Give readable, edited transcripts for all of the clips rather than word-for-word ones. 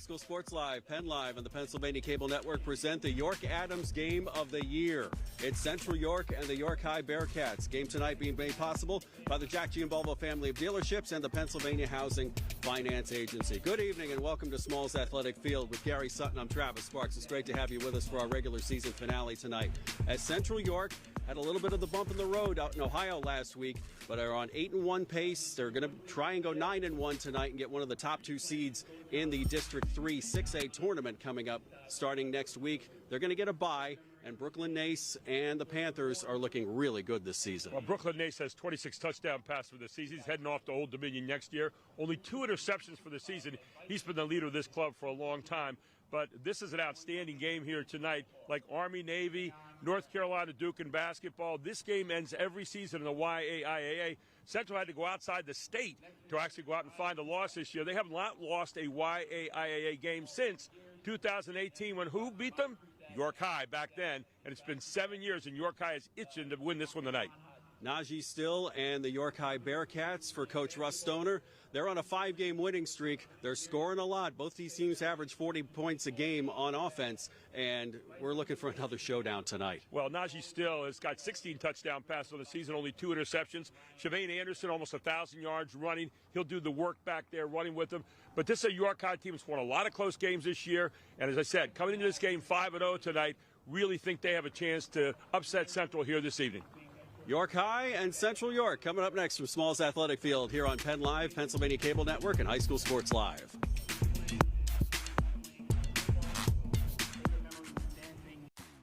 School Sports Live, PennLive, and the Pennsylvania Cable Network present the York Adams Game of the Year. It's Central York and the York High Bearcats. Game tonight being made possible by the Jack Giambalvo family of dealerships and the Pennsylvania Housing Finance Agency. Good evening and welcome to Smalls Athletic Field with Gary Sutton. I'm Travis Sparks. It's great to have you with us for our regular season finale tonight. As Central York had a little bit of the bump in the road out in Ohio last week, but are on 8-1 pace. They're going to try and go 9-1 tonight and get one of the top two seeds in the District 3 6A tournament coming up starting next week. They're going to get a bye, and Brooklyn Nace and the Panthers are looking really good this season. Well, Brooklyn Nace has 26 touchdown passes for the season. He's heading off to Old Dominion next year. Only 2 interceptions for the season. He's been the leader of this club for a long time. But this is an outstanding game here tonight, like Army, Navy, North Carolina, Duke in basketball. This game ends every season in the YAIAA. Central had to go outside the state to actually go out and find a loss this year. They have not lost a YAIAA game since 2018 when who beat them? York High back then. And it's been 7 years, and York High is itching to win this one tonight. Najee Still and the York High Bearcats for Coach Russ Stoner. They're on a 5-game winning streak. They're scoring a lot. Both these teams average 40 points a game on offense, and we're looking for another showdown tonight. Well, Najee Still has got 16 touchdown passes on the season, only 2 interceptions. Shavane Anderson, almost 1,000 yards running. He'll do the work back there running with them. But this is a York High team that's won a lot of close games this year, and as I said, coming into this game 5-0 tonight, really think they have a chance to upset Central here this evening. York High and Central York coming up next from Smalls Athletic Field here on Penn Live, Pennsylvania Cable Network, and High School Sports Live.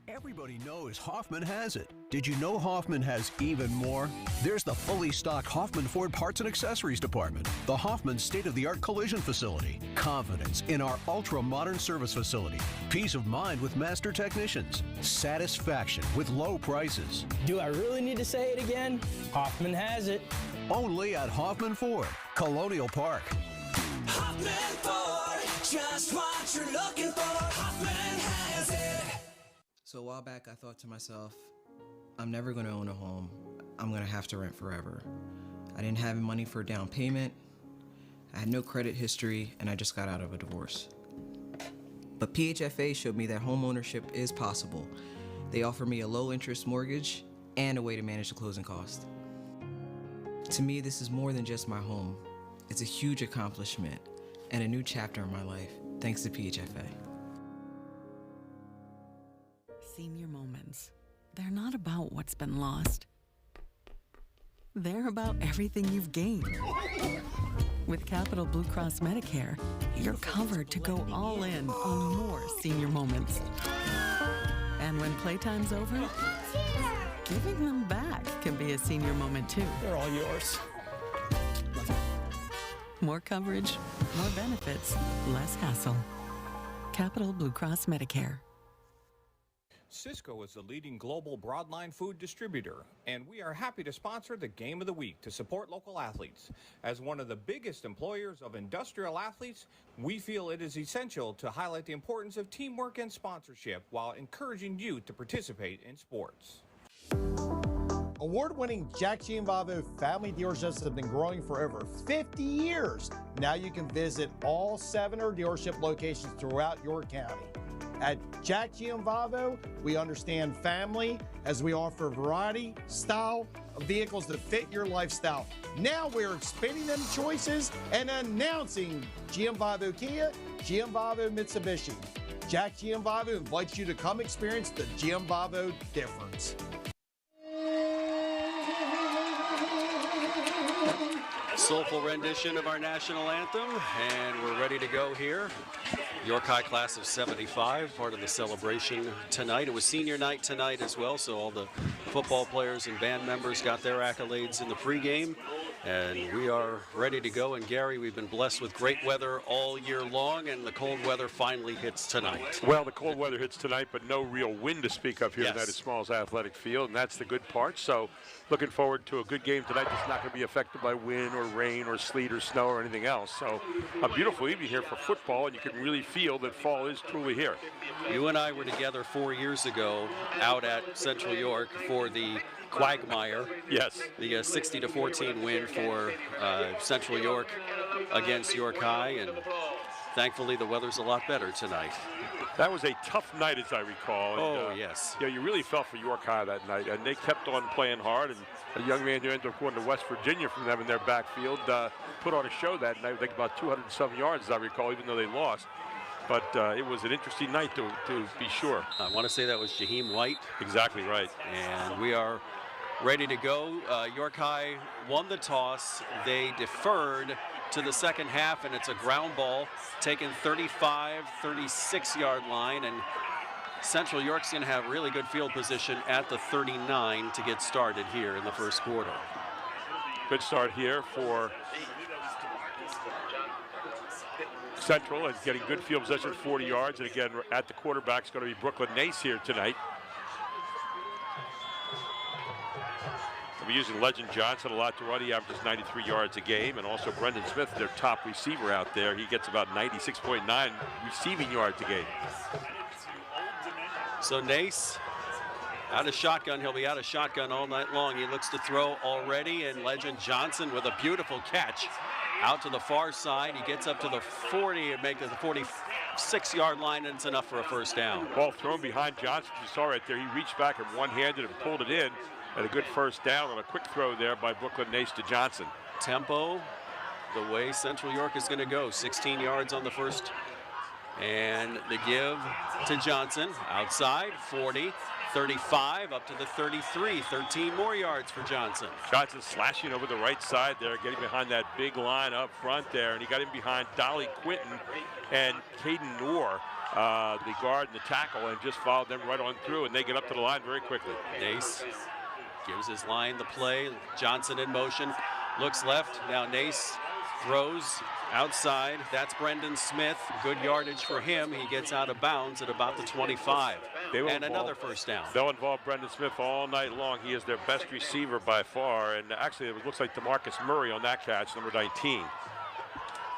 Everybody knows Hoffman has it. Did you know Hoffman has even more? There's the fully stocked Hoffman Ford Parts and Accessories Department, the Hoffman state-of-the-art collision facility, confidence in our ultra-modern service facility, peace of mind with master technicians, satisfaction with low prices. Do I really need to say it again? Hoffman has it. Only at Hoffman Ford, Colonial Park. Hoffman Ford, just what you're looking for. Hoffman has it. So a while back, I thought to myself, I'm never going to own a home. I'm going to have to rent forever. I didn't have money for a down payment. I had no credit history, and I just got out of a divorce. But PHFA showed me that home ownership is possible. They offer me a low-interest mortgage and a way to manage the closing cost. To me, this is more than just my home. It's a huge accomplishment and a new chapter in my life, thanks to PHFA. Senior moments. They're not about what's been lost. They're about everything you've gained. With Capital Blue Cross Medicare, you're covered to go all in on more senior moments. And when playtime's over, giving them back can be a senior moment too. They're all yours. More coverage, more benefits, less hassle. Capital Blue Cross Medicare. Cisco is the leading global broadline food distributor, and we are happy to sponsor the Game of the Week to support local athletes. As one of the biggest employers of industrial athletes, we feel it is essential to highlight the importance of teamwork and sponsorship while encouraging youth to participate in sports. Award-winning Jack Giambalvo family dealerships have been growing for over 50 years. Now you can visit all 7 of our dealership locations throughout York County. At Jack Giambalvo, we understand family as we offer a variety, style of vehicles that fit your lifestyle. Now we're expanding them choices and announcing Giambalvo Kia, Giambalvo Mitsubishi. Jack Giambalvo invites you to come experience the Giambalvo difference. Soulful rendition of our national anthem, and we're ready to go here. York High class of 75, part of the celebration tonight. It was senior night tonight as well, so all the football players and band members got their accolades in the pregame, and we are ready to go. And Gary, we've been blessed with great weather all year long, and the cold weather finally hits tonight. Well, the cold weather hits tonight, but no real wind to speak of here tonight at Smalls Athletic Field, and that's the good part. So looking forward to a good game tonight that's not going to be affected by wind or rain or sleet or snow or anything else. So a beautiful evening here for football, and you can really feel that fall is truly here. You and I were together 4 years ago out at Central York for the quagmire. Yes. The 60-14 win for Central York against York High, and Thankfully, the weather's a lot better tonight. That was a tough night, as I recall. Oh, yes. You really felt for York High that night, and they kept on playing hard. And a young man who ended up going to West Virginia from them in their backfield put on a show that night. I think about 207 yards, as I recall, even though they lost. But it was an interesting night to be sure. I want to say that was Jaheim White. Exactly right. And we are ready to go. York High won the toss. They deferred to the second half, and it's a ground ball taken 35, 36-yard line, and Central York's going to have really good field position at the 39 to get started here in the first quarter. Good start here for Central, and getting good field possession at 40 yards, and again at the quarterback is going to be Brooklyn Nace here tonight. We're using Legend Johnson a lot to run. He averages 93 yards a game, and also Brendan Smith, their top receiver out there. He gets about 96.9 receiving yards a game. So Nace out of shotgun. He'll be out of shotgun all night long. He looks to throw already, and Legend Johnson with a beautiful catch out to the far side. He gets up to the 40 and makes it the 46-yard line, and it's enough for a first down. Ball thrown behind Johnson. You saw right there. He reached back and one-handed and pulled it in. And a good first down on a quick throw there by Brooklyn Nace to Johnson. Tempo, the way Central York is going to go. 16 yards on the first. And the give to Johnson. Outside, 40, 35, up to the 33. 13 more yards for Johnson. Johnson slashing over the right side there, getting behind that big line up front there. And he got in behind Dolly Quinton and Caden Noor, the guard and the tackle, and just followed them right on through. And they get up to the line very quickly. Nace gives his line the play. Johnson in motion, looks left. Now Nace throws outside. That's Brendan Smith. Good yardage for him. He gets out of bounds at about the 25. And another first down. They'll involve Brendan Smith all night long. He is their best receiver by far. And actually, it looks like DeMarcus Murray on that catch, number 19.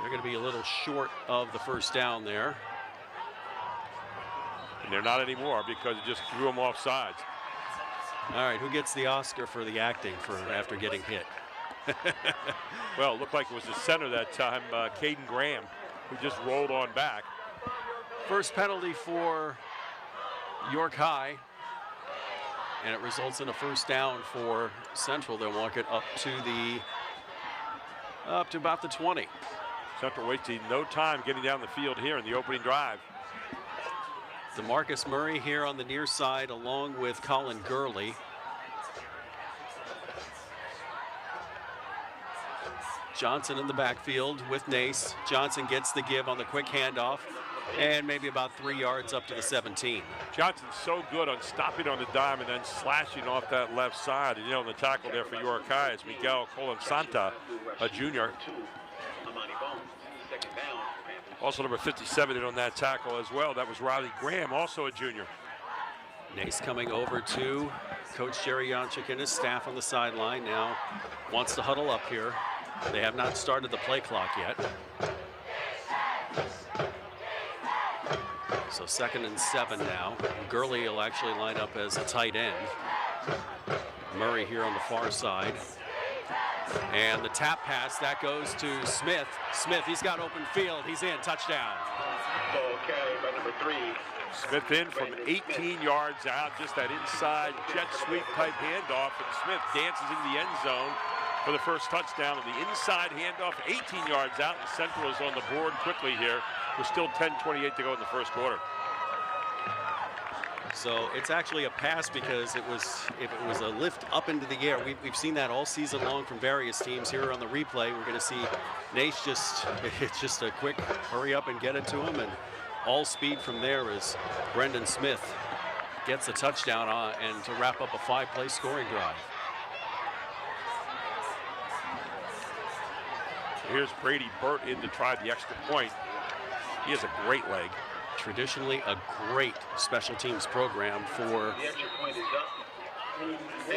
They're going to be a little short of the first down there. And they're not anymore because it just threw them off sides. All right, who gets the Oscar for the acting for after getting hit? Well, it looked like it was the center that time, Caden Graham, who just rolled on back. First penalty for York High, and it results in a first down for Central. They'll walk it up to about the 20. Central wasting no time getting down the field here in the opening drive. DeMarcus Murray here on the near side along with Colin Gurley. Johnson in the backfield with Nace. Johnson gets the give on the quick handoff, and maybe about 3 yards up to the 17. Johnson's so good on stopping on the dime and then slashing off that left side. And, you know, the tackle there for York High is Miguel Colensanta, a junior. Also number 57 in on that tackle as well. That was Riley Graham, also a junior. Nace coming over to Coach Jerry Yonchik and his staff on the sideline now. Wants to huddle up here. They have not started the play clock yet. So 2nd and 7 now. Gurley will actually line up as a tight end. Murray here on the far side. And the tap pass, that goes to Smith. Smith, he's got open field. He's in, touchdown. Carried by number 3. Smith in from 18 yards out, just that inside jet sweep type handoff, and Smith dances into the end zone for the first touchdown. And the inside handoff, 18 yards out, and Central is on the board quickly here. There's still 10:28 to go in the first quarter. So it's actually a pass because if it was a lift up into the air. We've seen that all season long from various teams. Here on the replay, we're going to see Nace it's just a quick hurry up and get it to him, and all speed from there as Brendan Smith gets a touchdown and to wrap up a 5-play scoring drive. Here's Brady Burt in to try the extra point. He has a great leg. Traditionally a great special teams program for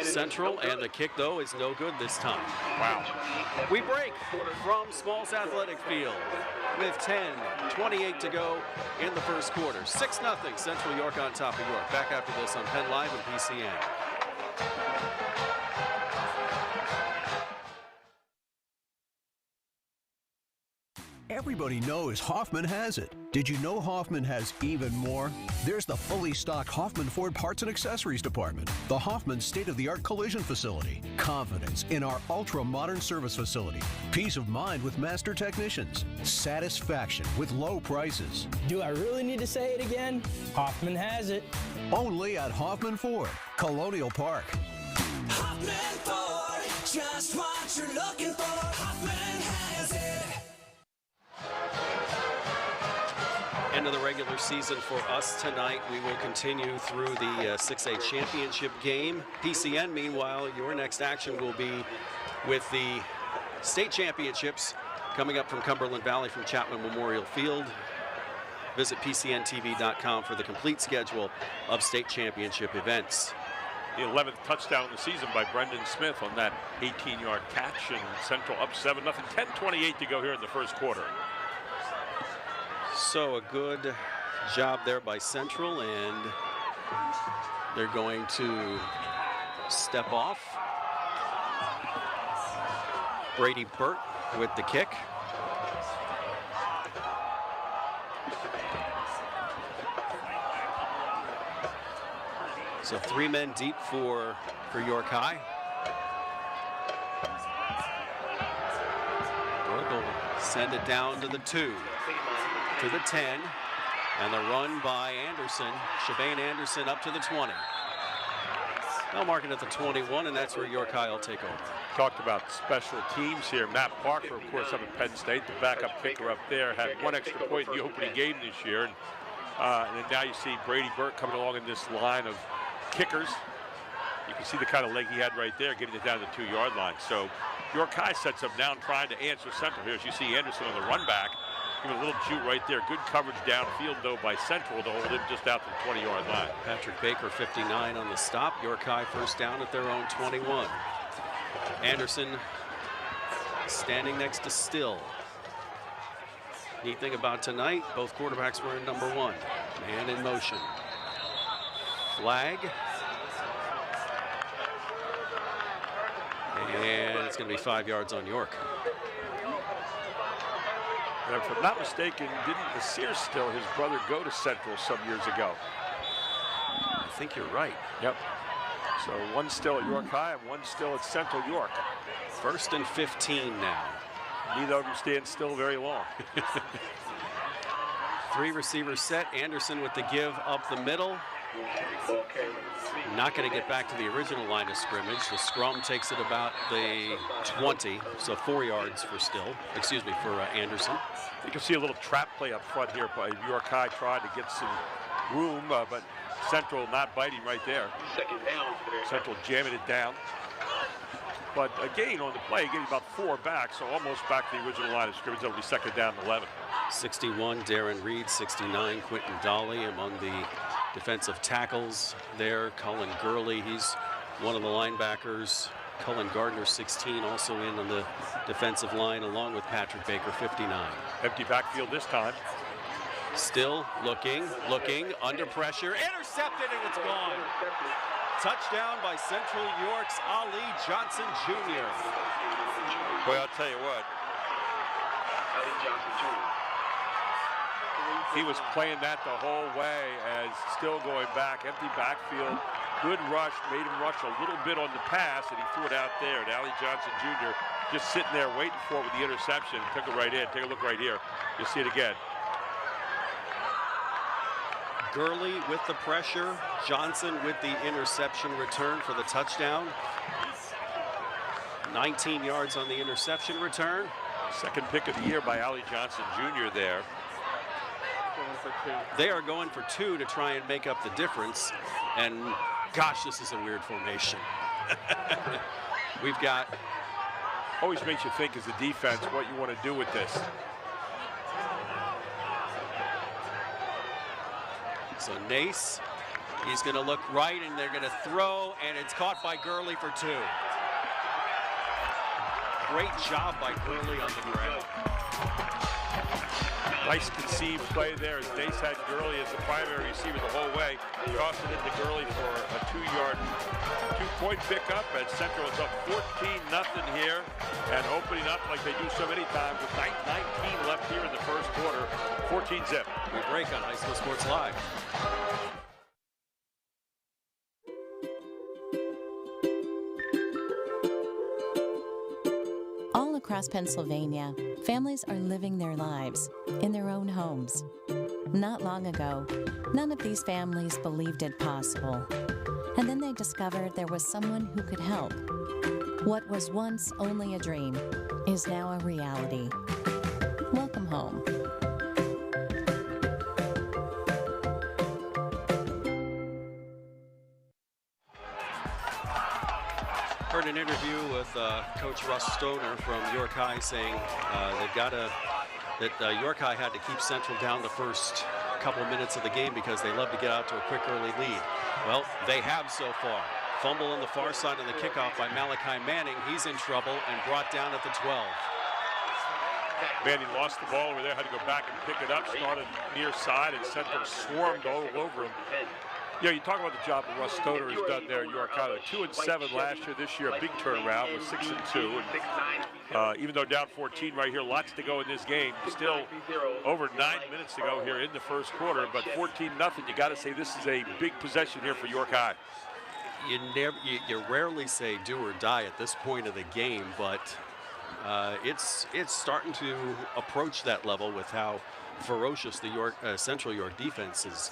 Central, and the kick though is no good this time. Wow. We break from Smalls Athletic Field with 10:28 to go in the first quarter. 6-0 Central York on top of York. Back after this on PennLive and PCN. Everybody knows Hoffman has it. Did you know Hoffman has even more? There's the fully stocked Hoffman Ford Parts and Accessories Department, the Hoffman state-of-the-art collision facility, confidence in our ultra-modern service facility, peace of mind with master technicians, satisfaction with low prices. Do I really need to say it again? Hoffman has it. Only at Hoffman Ford, Colonial Park. Hoffman Ford, just what you're looking for. Hoffman has it. End of the regular season for us tonight. We will continue through the 6A championship game. PCN, meanwhile, your next action will be with the state championships coming up from Cumberland Valley from Chapman Memorial Field. Visit PCNTV.com for the complete schedule of state championship events. The 11th touchdown of the season by Brendan Smith on that 18-yard catch, and Central up 7-0. 10:28 to go here in the first quarter. So a good job there by Central, and they're going to step off. Brady Burt with the kick. So 3 men deep for York High. Burke will send it down to the 2, to the 10, and the run by Anderson. Shabane Anderson up to the 20. They'll mark it at the 21, and that's where York High will take over. Talked about special teams here. Matt Parker, of course, up at Penn State, the backup kicker up there, had 1 extra point in the opening game this year. And then now you see Brady Burke coming along in this line of kickers. You can see the kind of leg he had right there, getting it down to the 2-yard line. So York High sets up down, trying to answer Central here. As you see Anderson on the run back, give a little juke right there. Good coverage downfield, though, by Central to hold him just out to the 20-yard line. Patrick Baker, 59 on the stop. York High first down at their own 21. Anderson standing next to Still. Neat thing about tonight, both quarterbacks were in number 1. Man in motion. Flag. And it's going to be 5 yards on York. And if I'm not mistaken, didn't Nasir Still, his brother, go to Central some years ago? I think you're right. Yep. So 1 still at York High and 1 still at Central York. 1st and 15 now. Neither of them stand still very long. 3 receivers set. Anderson with the give up the middle. Not going to get back to the original line of scrimmage. The scrum takes it about the 20, so 4 yards for Anderson. You can see a little trap play up front here by York High, trying to get some room, but Central not biting right there. Central jamming it down. But a gain on the play, getting about 4 back, so almost back to the original line of scrimmage. That'll be 2nd down and 11. 61, Darren Reed. 69, Quentin Dolly among the defensive tackles there. Cullen Gurley, he's one of the linebackers. Cullen Gardner, 16, also in on the defensive line, along with Patrick Baker, 59. Empty backfield this time. Still looking, under pressure, intercepted, and it's gone. Touchdown by Central York's Ali Johnson Jr. Boy, I'll tell you what. He was playing that the whole way, as still going back, empty backfield. Good rush, made him rush a little bit on the pass, and he threw it out there. And Ali Johnson Jr. just sitting there waiting for it with the interception. Took it right in. Take a look right here. You'll see it again. Gurley with the pressure. Johnson with the interception return for the touchdown. 19 yards on the interception return. 2nd pick of the year by Ali Johnson Jr. there. They are going for 2 to try and make up the difference. And gosh, this is a weird formation. We've got... Always makes you think as a defense what you want to do with this. So Nace, he's going to look right, and they're going to throw, and it's caught by Gurley for 2. Great job by Gurley on the ground. Nice conceived play there as Nace had Gurley as the primary receiver the whole way. Tossed it into Gurley for a 2 point pickup, and Central is up 14-0 here, and opening up like they do so many times with 19 left here in the first quarter, 14-zip. We break on High School Sports Live. All across Pennsylvania, families are living their lives in their own homes. Not long ago, none of these families believed it possible. And then they discovered there was someone who could help. What was once only a dream is now a reality. Welcome home. Heard an interview with Coach Russ Stoner from York High saying that York High had to keep Central down the first couple of minutes of the game because they love to get out to a quick early lead. Well, they have so far. Fumble on the far side of the kickoff by Malachi Manning. He's in trouble and brought down at the 12. Manning lost the ball over there, had to go back and pick it up, started near side, and Central swarmed all over him. Yeah, you talk about the job that Russ Stoner has done there at York High. 2-7 last year. This year, a big turnaround with 6-2. And, even though down 14 right here, lots to go in this game. Still over 9 minutes to go here in the first quarter, but 14-0. You got to say this is a big possession here for York High. You rarely say do or die at this point of the game, but it's starting to approach that level with how ferocious the Central York defense is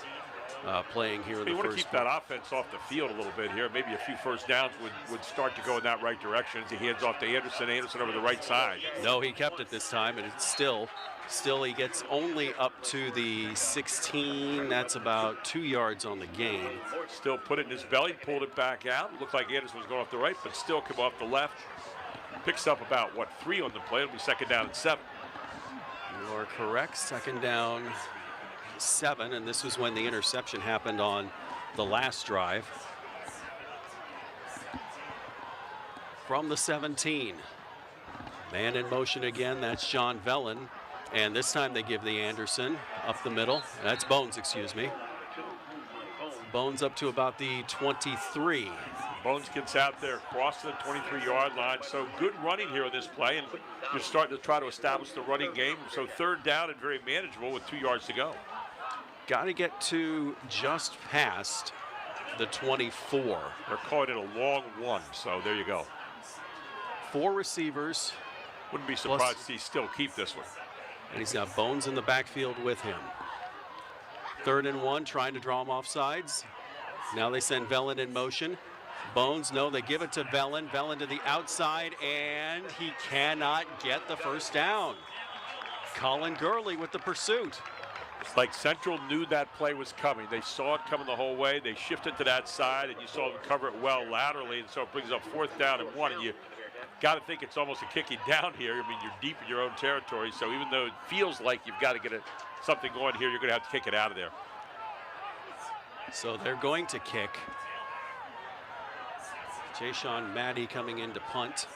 playing here in the first. You want to keep that offense off the field a little bit here. Maybe a few first downs would start to go in that right direction as he hands off to Anderson. Anderson over the right side. No, he kept it this time, and it's still he gets only up to the 16. That's about 2 yards on the gain. Still put it in his belly, pulled it back out. Looked like Anderson was going off the right, but still come off the left. Picks up about, 3 on the play. It'll be 2nd down and 7. You are correct. 2nd down, 7, and this was when the interception happened on the last drive. From the 17. Man in motion again, that's John Vellin. And this time they give the Anderson up the middle. That's Bones, excuse me. Bones up to about the 23. Bones gets out there, crossing the 23-yard line. So good running here on this play, and you're starting to try to establish the running game. So 3rd down and very manageable with 2 yards to go. Got to get to just past the 24. They're calling it a long one, so there you go. 4 receivers. Wouldn't be surprised to see still keep this one. And he's got Bones in the backfield with him. 3rd and 1, trying to draw him off sides. Now they send Vellin in motion. Bones, no, they give it to Vellin. Vellin to the outside, and he cannot get the first down. Colin Gurley with the pursuit. It's like Central knew that play was coming. They saw it coming the whole way. They shifted to that side, and you saw them cover it well laterally, and so it brings up 4th down and 1, and you got to think it's almost a kicking down here. I mean, you're deep in your own territory, so even though it feels like you've got to get something going here, you're going to have to kick it out of there. So they're going to kick. Jayshawn Maddie coming in to punt.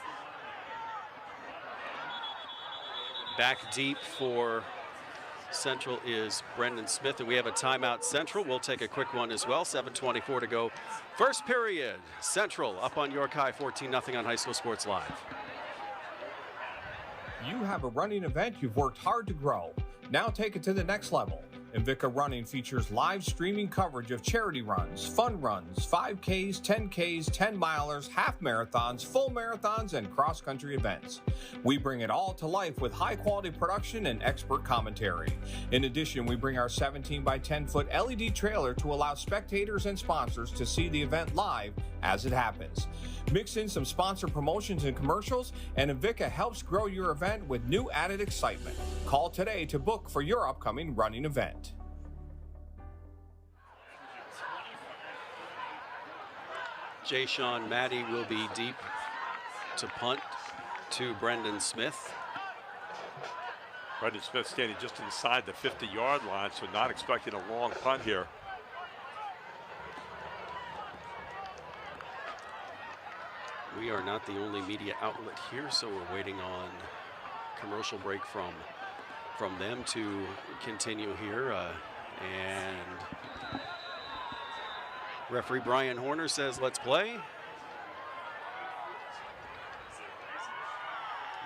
Back deep for Central is Brendan Smith, and we have a timeout Central. We'll take a quick one as well. 7:24 to go. First period. Central up on York High, 14-0 on High School Sports Live. You have a running event you've worked hard to grow. Now take it to the next level. Invicta Running features live streaming coverage of charity runs, fun runs, 5Ks, 10Ks, 10-milers, half marathons, full marathons, and cross-country events. We bring it all to life with high-quality production and expert commentary. In addition, we bring our 17 by 10-foot LED trailer to allow spectators and sponsors to see the event live as it happens. Mix in some sponsor promotions and commercials, and Invicta helps grow your event with new added excitement. Call today to book for your upcoming running event. Jayshawn Maddie will be deep to punt to Brendan Smith. Brendan Smith standing just inside the 50-yard line, so not expecting a long punt here. We are not the only media outlet here, so we're waiting on commercial break from them to continue here. And referee Brian Horner says, let's play.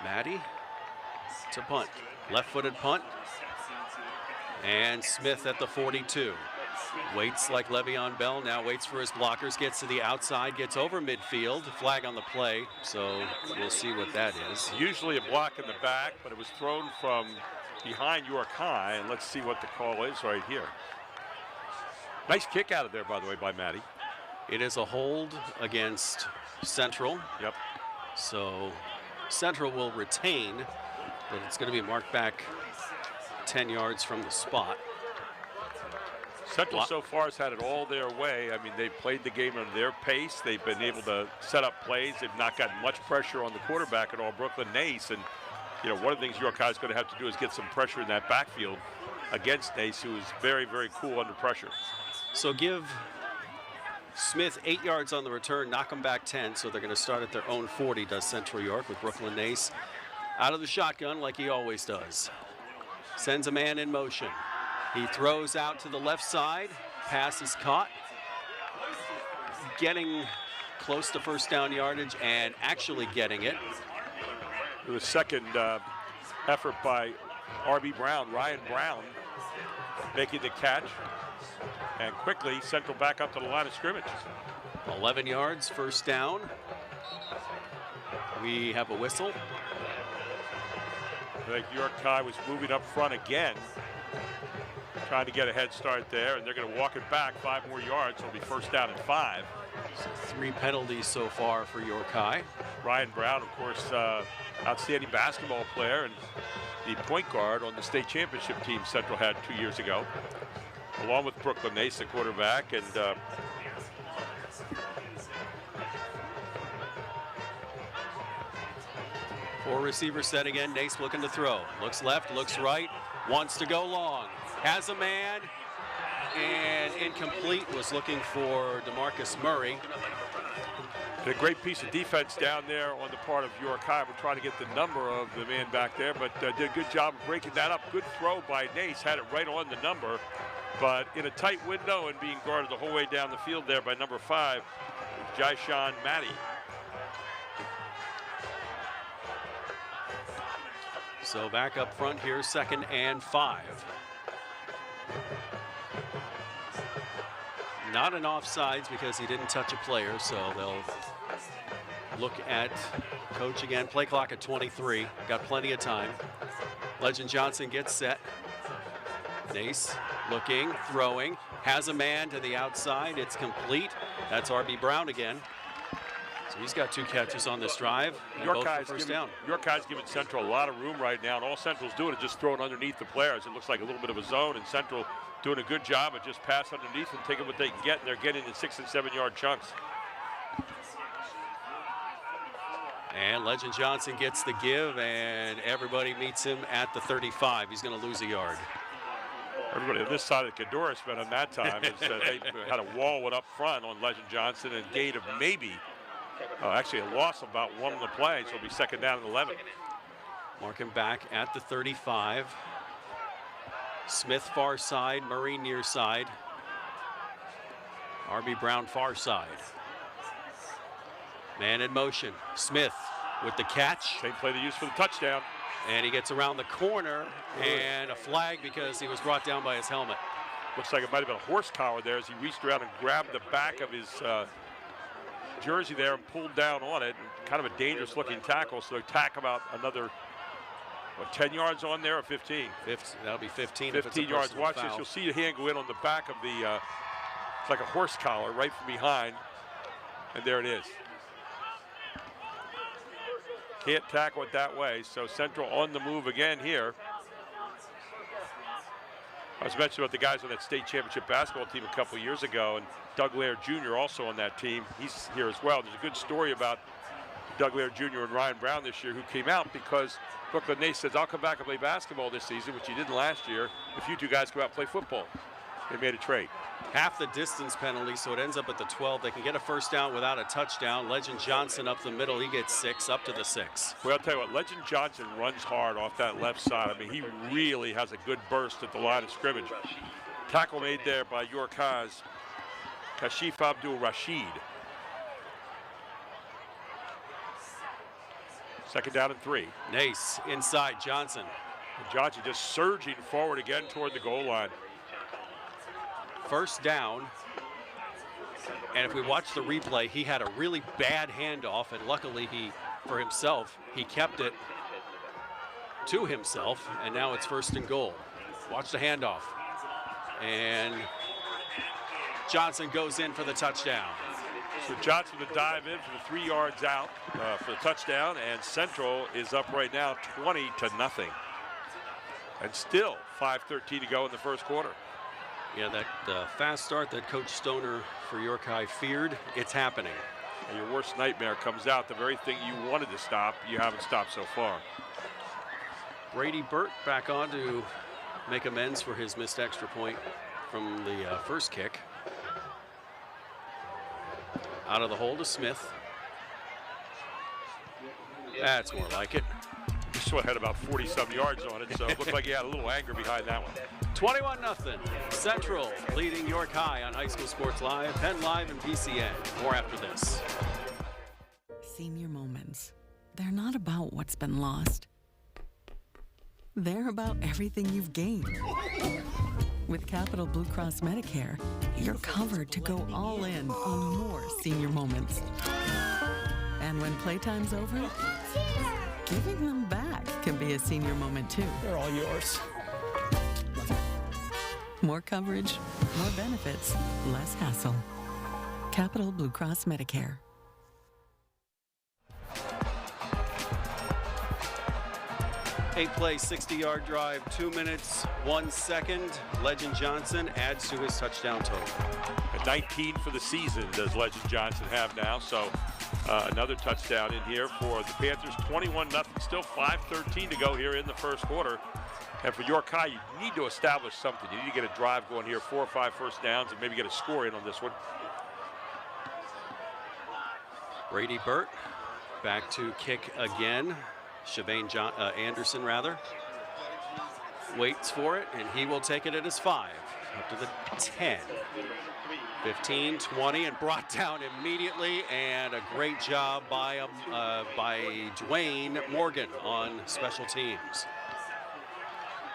Maddie to punt. Left-footed punt. And Smith at the 42. Waits like Le'Veon Bell, now waits for his blockers, gets to the outside, gets over midfield. Flag on the play, so we'll see what that is. Usually a block in the back, but it was thrown from behind York High, and let's see what the call is right here. Nice kick out of there, by the way, by Maddie. It is a hold against Central. Yep. So Central will retain, but it's going to be marked back 10 yards from the spot. Central so far has had it all their way. I mean, they've played the game at their pace. They've been able to set up plays. They've not gotten much pressure on the quarterback at all, Brooklyn Nace. And, you know, one of the things York High is going to have to do is get some pressure in that backfield against Nace, who is very, very cool under pressure. So give Smith 8 yards on the return, knock them back 10, so they're going to start at their own 40, does Central York, with Brooklyn Nace out of the shotgun like he always does. Sends a man in motion. He throws out to the left side. Pass is caught. Getting close to first down yardage and actually getting it. It was second effort by R.B. Brown, Ryan Brown, making the catch. And quickly, Central back up to the line of scrimmage. 11 yards, first down. We have a whistle. I think York High was moving up front again, trying to get a head start there, and they're going to walk it back 5 more yards. It'll be first down and 5. So 3 penalties so far for York High. Ryan Brown, of course, outstanding basketball player and the point guard on the state championship team Central had 2 years ago, along with Brooklyn Nace, the quarterback. And four receiver set again. Nace looking to throw. Looks left, looks right, wants to go long. Has a man, and incomplete. Was looking for DeMarcus Murray. A great piece of defense down there on the part of York High. We're trying to get the number of the man back there, but did a good job of breaking that up. Good throw by Nace, had it right on the number, but in a tight window and being guarded the whole way down the field there by number 5, Jyshawn Maddie. So back up front here, 2nd and 5. Not an offsides because he didn't touch a player, so they'll look at coach again. Play clock at 23. Got plenty of time. Legend Johnson gets set. Nace looking, throwing, has a man to the outside. It's complete. That's R.B. Brown again. So he's got 2 catches on this drive. York High's giving Central a lot of room right now, and all Central's doing is just throwing underneath the players. It looks like a little bit of a zone, and Central doing a good job of just pass underneath and taking what they can get, and they're getting in 6- and 7-yard chunks. And Legend Johnson gets the give, and everybody meets him at the 35. He's going to lose a yard. Everybody on this side of the Cadora spent on that time is they had a wall went up front on Legend Johnson and a gain of maybe, actually a loss of about 1 on the play, so it'll be 2nd down and 11. Mark him back at the 35. Smith far side, Murray near side. R.B. Brown far side. Man in motion. Smith with the catch. Same play they used for the touchdown. And he gets around the corner, and a flag because he was brought down by his helmet. Looks like it might have been a horse collar there as he reached around and grabbed the back of his jersey there and pulled down on it. Kind of a dangerous looking tackle, so they tack about another, what, 10 yards on there or 15? That'll be 15. 15 yards. Watch this. You'll see your hand go in on the back of the, it's like a horse collar right from behind. And there it is. Can't tackle it that way. So Central on the move again here. I was mentioning about the guys on that state championship basketball team a couple years ago, and Doug Laird Jr. also on that team. He's here as well. There's a good story about Doug Laird Jr. and Ryan Brown this year, who came out because Brooklyn Nace says, I'll come back and play basketball this season, which he didn't last year, if you 2 guys come out and play football. They made a trade. Half the distance penalty, so it ends up at the 12. They can get a first down without a touchdown. Legend Johnson up the middle. He gets 6, up to the 6. Well, I'll tell you what, Legend Johnson runs hard off that left side. I mean, he really has a good burst at the line of scrimmage. Tackle made there by York High's Kashif Abdul Rashid. Second down and 3. Nace inside Johnson. And Johnson just surging forward again toward the goal line. First down. And if we watch the replay, he had a really bad handoff, and luckily for himself, he kept it to himself, and now it's 1st and goal. Watch the handoff. And Johnson goes in for the touchdown. So Johnson to dive in for the 3 yards out for the touchdown, and Central is up right now 20-0. And still 5:13 to go in the first quarter. Yeah, that fast start that Coach Stoner for York High feared, it's happening. And your worst nightmare comes out. The very thing you wanted to stop, you haven't stopped so far. Brady Burt back on to make amends for his missed extra point from the first kick. Out of the hole to Smith. That's more like it. This one had about 40-some yards on it, so it looked like he had a little anger behind that one. 21-0. Central leading York High on High School Sports Live, PennLive, and PCN. More after this. Senior moments. They're not about what's been lost. They're about everything you've gained. With Capital Blue Cross Medicare, you're covered to go all in on more senior moments. And when playtime's over, giving them back can be a senior moment too. They're all yours. More coverage, more benefits, less hassle. Capital Blue Cross Medicare. Eight-play, 60-yard drive, 2 minutes, 1 second. Legend Johnson adds to his touchdown total. At 19 for the season does Legend Johnson have now, so another touchdown in here for the Panthers. 21-0, still 5:13 to go here in the first quarter. And for York High, you need to establish something. You need to get a drive going here, 4 or 5 first downs, and maybe get a score in on this one. Brady Burt back to kick again. Shavane Anderson, rather, waits for it, and he will take it at his 5, up to the 10, 15, 20, and brought down immediately, and a great job by Dwayne Morgan on special teams.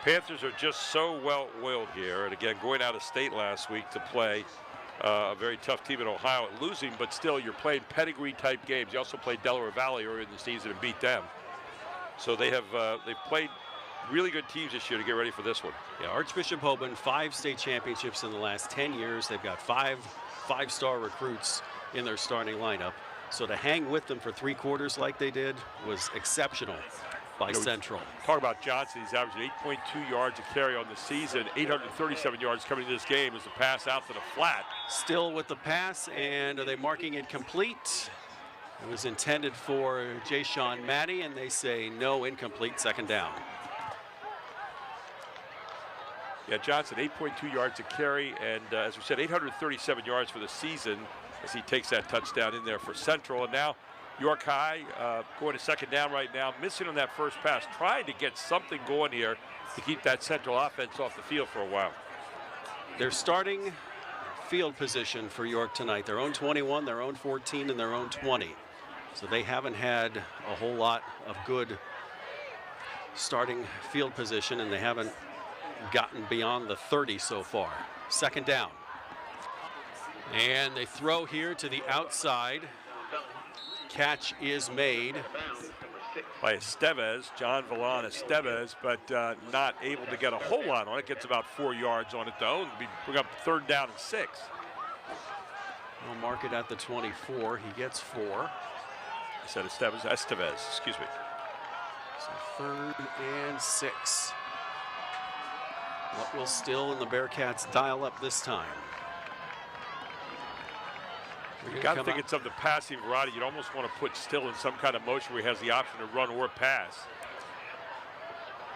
Panthers are just so well-oiled here, and again, going out of state last week to play a very tough team in Ohio, losing, but still, you're playing pedigree-type games. You also played Delaware Valley earlier in the season and beat them. So they've played really good teams this year to get ready for this one. Yeah, Archbishop Hoban, 5 state championships in the last 10 years. They've got 5 five-star recruits in their starting lineup. So to hang with them for 3 quarters like they did was exceptional by Central. Talk about Johnson. He's averaging 8.2 yards a carry on the season. 837 yards coming into this game as a pass out to the flat. Still with the pass, and are they marking it complete? It was intended for Jay-Sean Maddie, and they say no, incomplete, 2nd down. Yeah, Johnson, 8.2 yards a carry, and as we said, 837 yards for the season as he takes that touchdown in there for Central. And now York High going to 2nd down right now, missing on that first pass, trying to get something going here to keep that Central offense off the field for a while. They're starting field position for York tonight. Their own 21, their own 14, and their own 20. So they haven't had a whole lot of good starting field position, and they haven't gotten beyond the 30 so far. 2nd down. And they throw here to the outside. Catch is made by Estevez, John Villan Estevez, but not able to get a whole lot on it. Gets about 4 yards on it, though, and bring up 3rd down and 6. We'll mark it at the 24. He gets 4. I said Estevez, excuse me. So 3rd and 6. What will still in the Bearcats dial up this time? You got to think it's of the passing variety. You'd almost want to put Still in some kind of motion where he has the option to run or pass.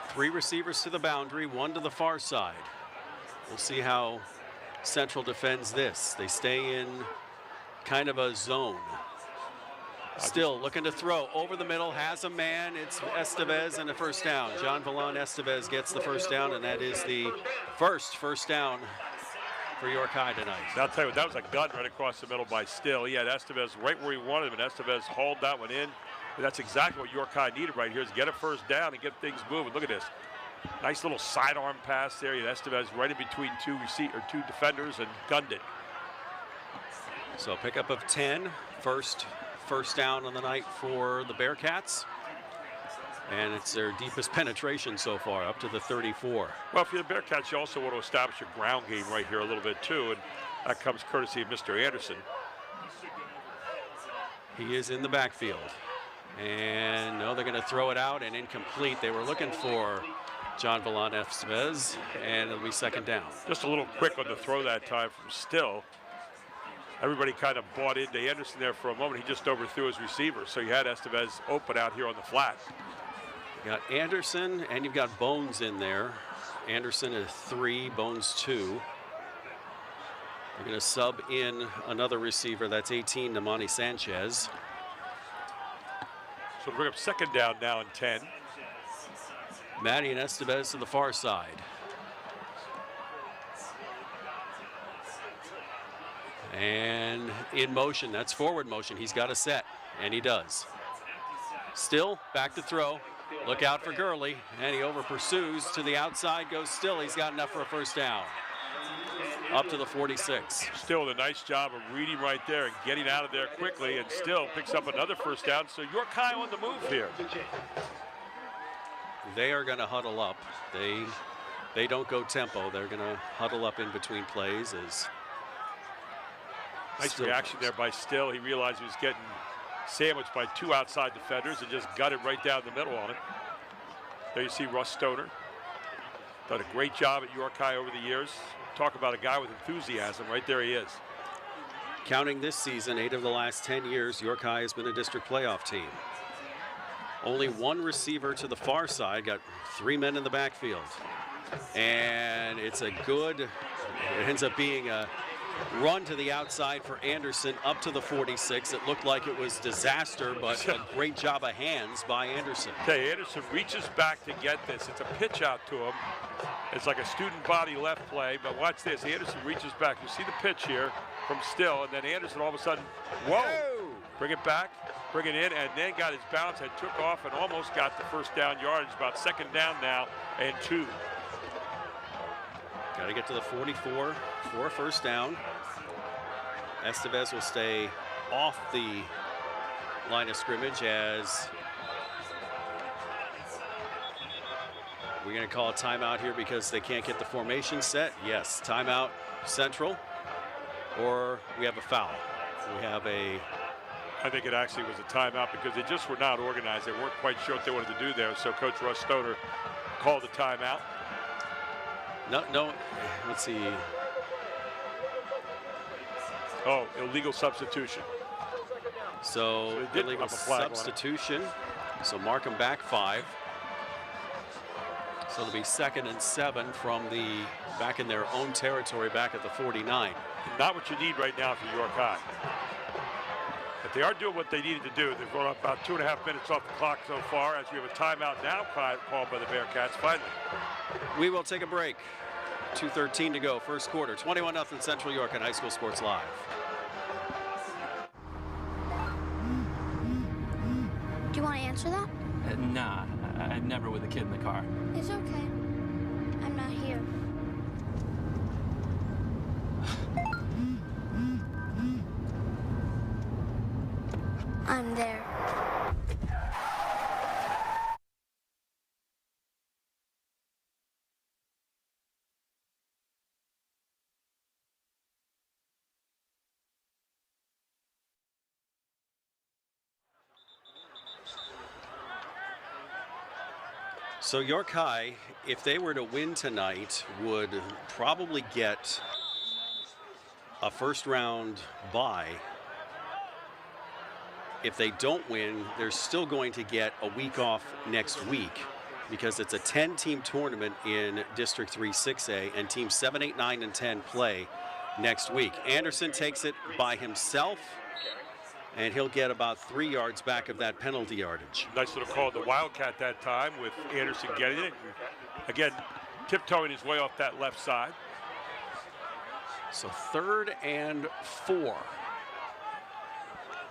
3 receivers to the boundary, 1 to the far side. We'll see how Central defends this. They stay in kind of a zone. Still looking to throw over the middle, has a man. It's Estevez and a 1st down. John Villan Estevez gets the 1st down, and that is the first down for York High tonight. I'll tell you what, that was a gun right across the middle by Still. He had Estevez right where he wanted him, and Estevez hauled that one in. That's exactly what York High needed right here, is get a first down and get things moving. Look at this. Nice little sidearm pass there. Estevez right in between two defenders and gunned it. So a pickup of 10, first down on the night for the Bearcats. And it's their deepest penetration so far, up to the 34. Well, if you're the Bearcats, you also want to establish your ground game right here a little bit too, and that comes courtesy of Mr. Anderson. He is in the backfield. And no, they're going to throw it out and incomplete. They were looking for John Villan Estevez, and it'll be second down. Just a little quick on the throw that time from Still. Everybody kind of bought into Anderson there for a moment. He just overthrew his receiver, so you had Estevez open out here on the flat. You got Anderson, and you've got Bones in there. Anderson is 3, Bones 2. They're going to sub in another receiver. That's 18, Namani Sanchez. So bring up second down now and 10. Matty and Estevez to the far side. And in motion, that's forward motion. He's got a set, and he does. Still, back to throw. Look out for Gurley, and he over pursues to the outside, goes Still. He's got enough for a first down. Up to the 46. Still a nice job of reading right there and getting out of there quickly, and Still picks up another first down. So York High on the move here. They are going to huddle up. They don't go tempo. They're going to huddle up in between plays. As nice Still reaction there by Still. He realized he was getting sandwiched by 2 outside defenders and just got it right down the middle on it. There you see Russ Stoner. Done a great job at York High over the years. Talk about a guy with enthusiasm. Right there he is. Counting this season, 8 of the last 10 years, York High has been a district playoff team. Only 1 receiver to the far side, got 3 men in the backfield. And it's a good, it ends up being a run to the outside for Anderson up to the 46. It looked like it was disaster, but a great job of hands by Anderson. Okay, Anderson reaches back to get this. It's a pitch out to him. It's like a student body left play, but watch this. Anderson reaches back. You see the pitch here from Still, and then Anderson all of a sudden, whoa! Bring it back, bring it in, and then got his bounce and took off and almost got the first down yardage. About second down now and 2. Got to get to the 44 for a first down. Estevez will stay off the line of scrimmage as we're going to call a timeout here because they can't get the formation set. Yes, timeout Central, or we have a foul. We have a... I think it actually was a timeout because they just were not organized. They weren't quite sure what they wanted to do there, so Coach Russ Stoner called a timeout. No, let's see. Oh, illegal substitution. So illegal substitution. So mark them back 5. So it'll be 2nd and 7 from the back in their own territory, back at the 49. Not what you need right now for York High. But they are doing what they needed to do. They've gone up about 2.5 minutes off the clock so far, as we have a timeout now called by the Bearcats finally. We will take a break. 2:13 to go, first quarter. 21-0 Central York on High School Sports Live. Do you want to answer that? Nah, I'd never with a kid in the car. It's okay. I'm not here. I'm there. So York High, if they were to win tonight, would probably get a first round bye. If they don't win, they're still going to get a week off next week because it's a 10-team tournament in District 3 6A, and teams 7, 8, 9, and 10 play next week. Anderson takes it by himself, and he'll get about 3 yards back of that penalty yardage. Nice little call, the Wildcat that time with Anderson getting it. Again, tiptoeing his way off that left side. So 3rd and 4.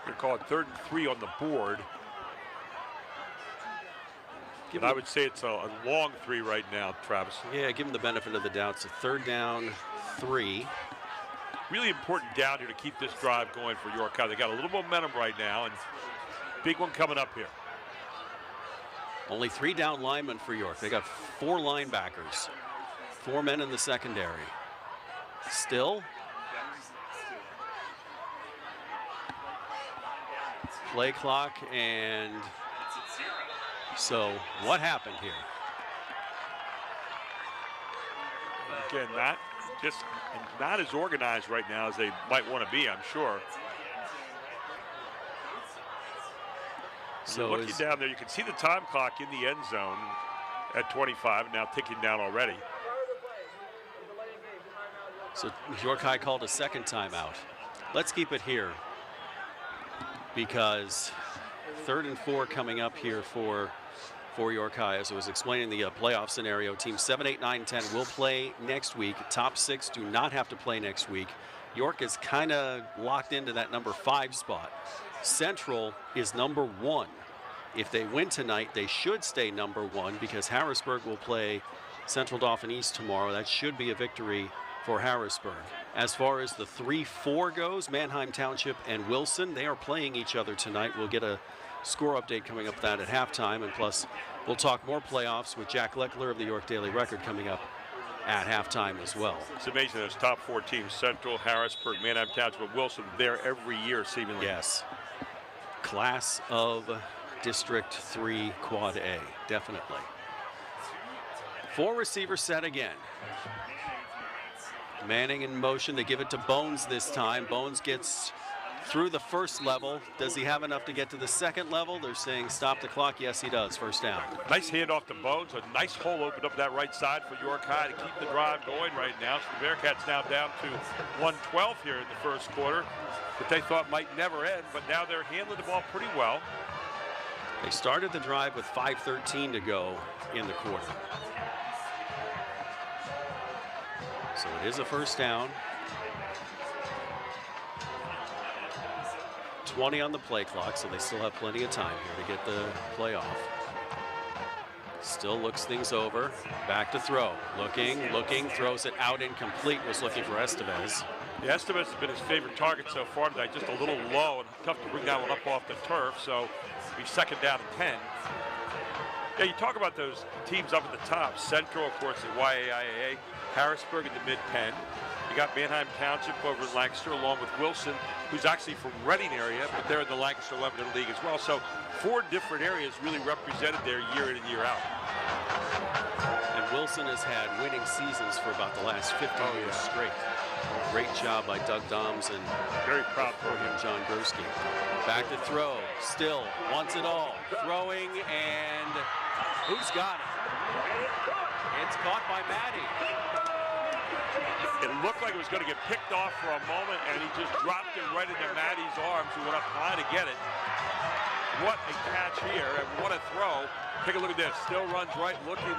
We're going to call it 3rd and 3 on the board. I would say it's a long 3 right now, Travis. Yeah, give him the benefit of the doubt. It's a 3rd down 3. Really important down here to keep this drive going for York High. They got a little momentum right now, and big one coming up here. Only 3 down linemen for York. They got 4 linebackers, 4 men in the secondary. Still, play clock, and so what happened here? Again, not as organized right now as they might want to be, I'm sure. So looking down there, you can see the time clock in the end zone at 25, now ticking down already. So York High called a 2nd timeout. Let's keep it here, because 3rd and 4 coming up here for York High. As I was explaining the playoff scenario, teams 7, 8, 9, 10 will play next week. Top 6 do not have to play next week. York is kind of locked into that number 5 spot. Central is number 1. If they win tonight, they should stay number 1, because Harrisburg will play Central Dauphin East tomorrow. That should be a victory for Harrisburg. As far as the 3-4 goes, Manheim Township and Wilson, they are playing each other tonight. We'll get a score update coming up that at halftime, and plus we'll talk more playoffs with Jack Leckler of the York Daily Record coming up at halftime as well. It's amazing those top 4 teams, Central, Harrisburg, Manheim Township, and Wilson, there every year seemingly. Yes. Class of District 3 Quad A, definitely. 4 receiver set again. Manning in motion. They give it to Bones this time. Bones gets through the 1st level. Does he have enough to get to the 2nd level? They're saying stop the clock. Yes, he does. 1st down. Nice handoff to Bones. A nice hole opened up that right side for York High to keep the drive going right now. So the Bearcats now down to 112 here in the 1st quarter, that they thought might never end, but now they're handling the ball pretty well. They started the drive with 5:13 to go in the quarter. So it is a 1st down. 20 on the play clock, so they still have plenty of time here to get the play off. Still looks things over. Back to throw. Looking, throws it out incomplete. Was looking for Estevez. Yeah, Estevez has been his favorite target so far tonight. Just a little low and tough to bring that one up off the turf. So it'll be 2nd down and 10. Yeah, you talk about those teams up at the top. Central, of course, the YAIA. Harrisburg in the mid-10. You got Manheim Township over in Lancaster, along with Wilson, who's actually from Reading area, but they're in the Lancaster 11 League as well. So 4 different areas really represented there year in and year out. And Wilson has had winning seasons for about the last 15 years straight. Great job by Doug Doms, and very proud for him, John Gursky. Back to throw. Still wants it all. Throwing, and who's got it? It's caught by Maddie. It looked like it was going to get picked off for a moment, and he just dropped it right into Maddie's arms, who went up high to get it. What a catch here, and what a throw. Take a look at this. Still runs right, looking.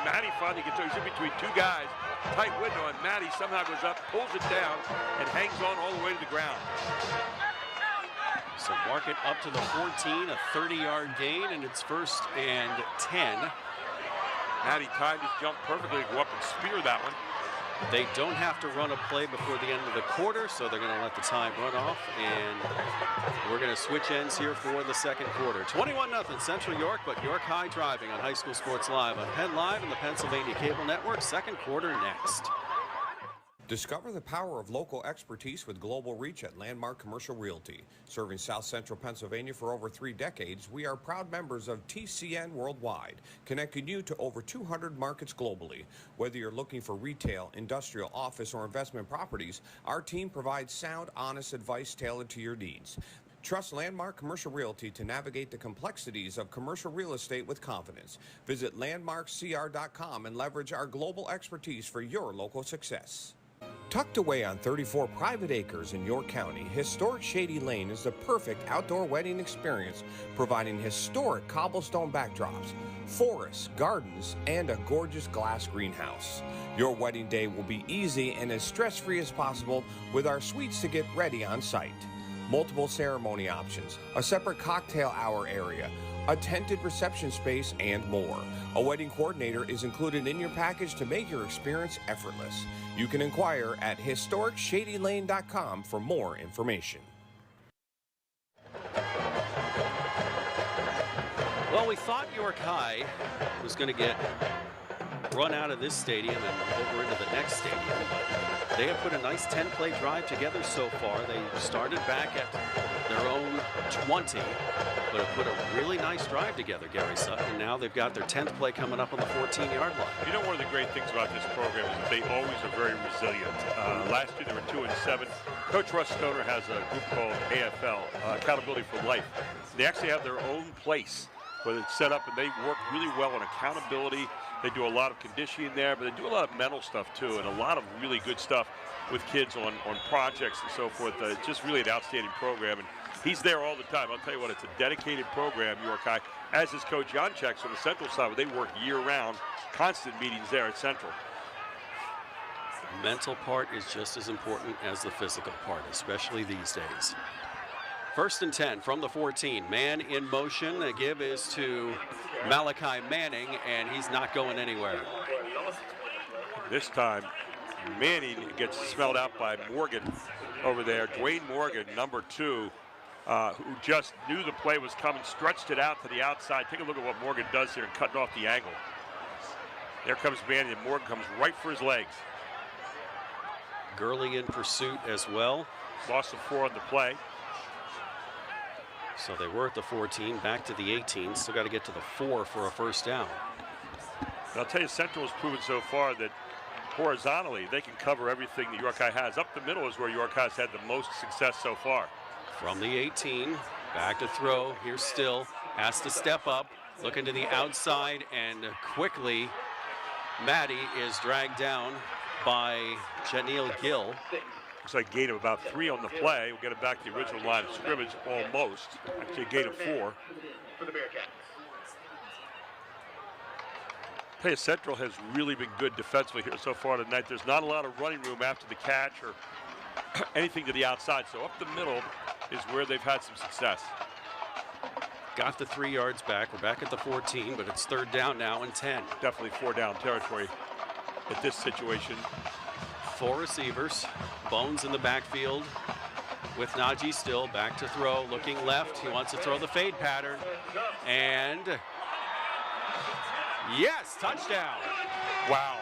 Maddie finally gets, he's in between 2 guys. Tight window, and Maddie somehow goes up, pulls it down, and hangs on all the way to the ground. So mark it up to the 14, a 30-yard gain, and it's 1st and 10. Maddie timed his jump perfectly to go up and spear that one. They don't have to run a play before the end of the quarter, so they're going to let the time run off, and we're going to switch ends here for the 2nd quarter. 21-0 Central York, but York High driving on High School Sports Live on PennLive and the Pennsylvania Cable Network. 2nd quarter next. Discover the power of local expertise with global reach at Landmark Commercial Realty. Serving South Central Pennsylvania for over 3 decades, we are proud members of TCN Worldwide, connecting you to over 200 markets globally. Whether you're looking for retail, industrial, office, or investment properties, our team provides sound, honest advice tailored to your needs. Trust Landmark Commercial Realty to navigate the complexities of commercial real estate with confidence. Visit landmarkcr.com and leverage our global expertise for your local success. Tucked away on 34 private acres in York County, historic Shady Lane is the perfect outdoor wedding experience, providing historic cobblestone backdrops, forests, gardens, and a gorgeous glass greenhouse. Your wedding day will be easy and as stress-free as possible with our suites to get ready on site. Multiple ceremony options, a separate cocktail hour area, a tented reception space, and more. A wedding coordinator is included in your package to make your experience effortless. You can inquire at historicsshadylane.com for more information. Well, we thought York High was going to get run out of this stadium and over into the next stadium, but they have put a nice 10-play drive together so far. They started back at their own 20, but have put a really nice drive together, Gary Sutton, and now they've got their 10th play coming up on the 14-yard line. You know, one of the great things about this program is that they always are very resilient. Last year they were 2-7. Coach Russ Stoner has a group called AFL, Accountability for Life. They actually have their own place where it's set up, and they work really well on accountability. They do a lot of conditioning there, but they do a lot of mental stuff too, and a lot of really good stuff with kids on projects and so forth. It's just really an outstanding program, and he's there all the time. I'll tell you what, it's a dedicated program, York High, as is Coach Janczek's on the Central side, where they work year-round, constant meetings there at Central. Mental part is just as important as the physical part, especially these days. 1st and 10 from the 14. Man in motion. The give is to Malachi Manning, and he's not going anywhere. This time, Manning gets smelled out by Morgan over there. Dwayne Morgan, number 2, who just knew the play was coming, stretched it out to the outside. Take a look at what Morgan does here and cutting off the angle. There comes Manning, and Morgan comes right for his legs. Gurley in pursuit as well. Loss of 4 on the play. So they were at the 14, back to the 18. Still got to get to the 4 for a first down. And I'll tell you, Central has proven so far that horizontally they can cover everything that York High has. Up the middle is where York High has had the most success so far. From the 18, back to throw. Here's Still, has to step up, looking to the outside, and quickly Maddie is dragged down by Janelle Gill. Looks like a gain of about 3 on the play. We'll get it back to the original line of scrimmage almost. Actually a gain of 4. Hey, Central has really been good defensively here so far tonight. There's not a lot of running room after the catch or anything to the outside. So up the middle is where they've had some success. Got the 3 yards back. We're back at the 14, but it's 3rd down now and 10. Definitely 4 down territory at this situation. 4 receivers. Bones in the backfield with Najee Still. Back to throw, looking left. He wants to throw the fade pattern. And yes, touchdown. Wow.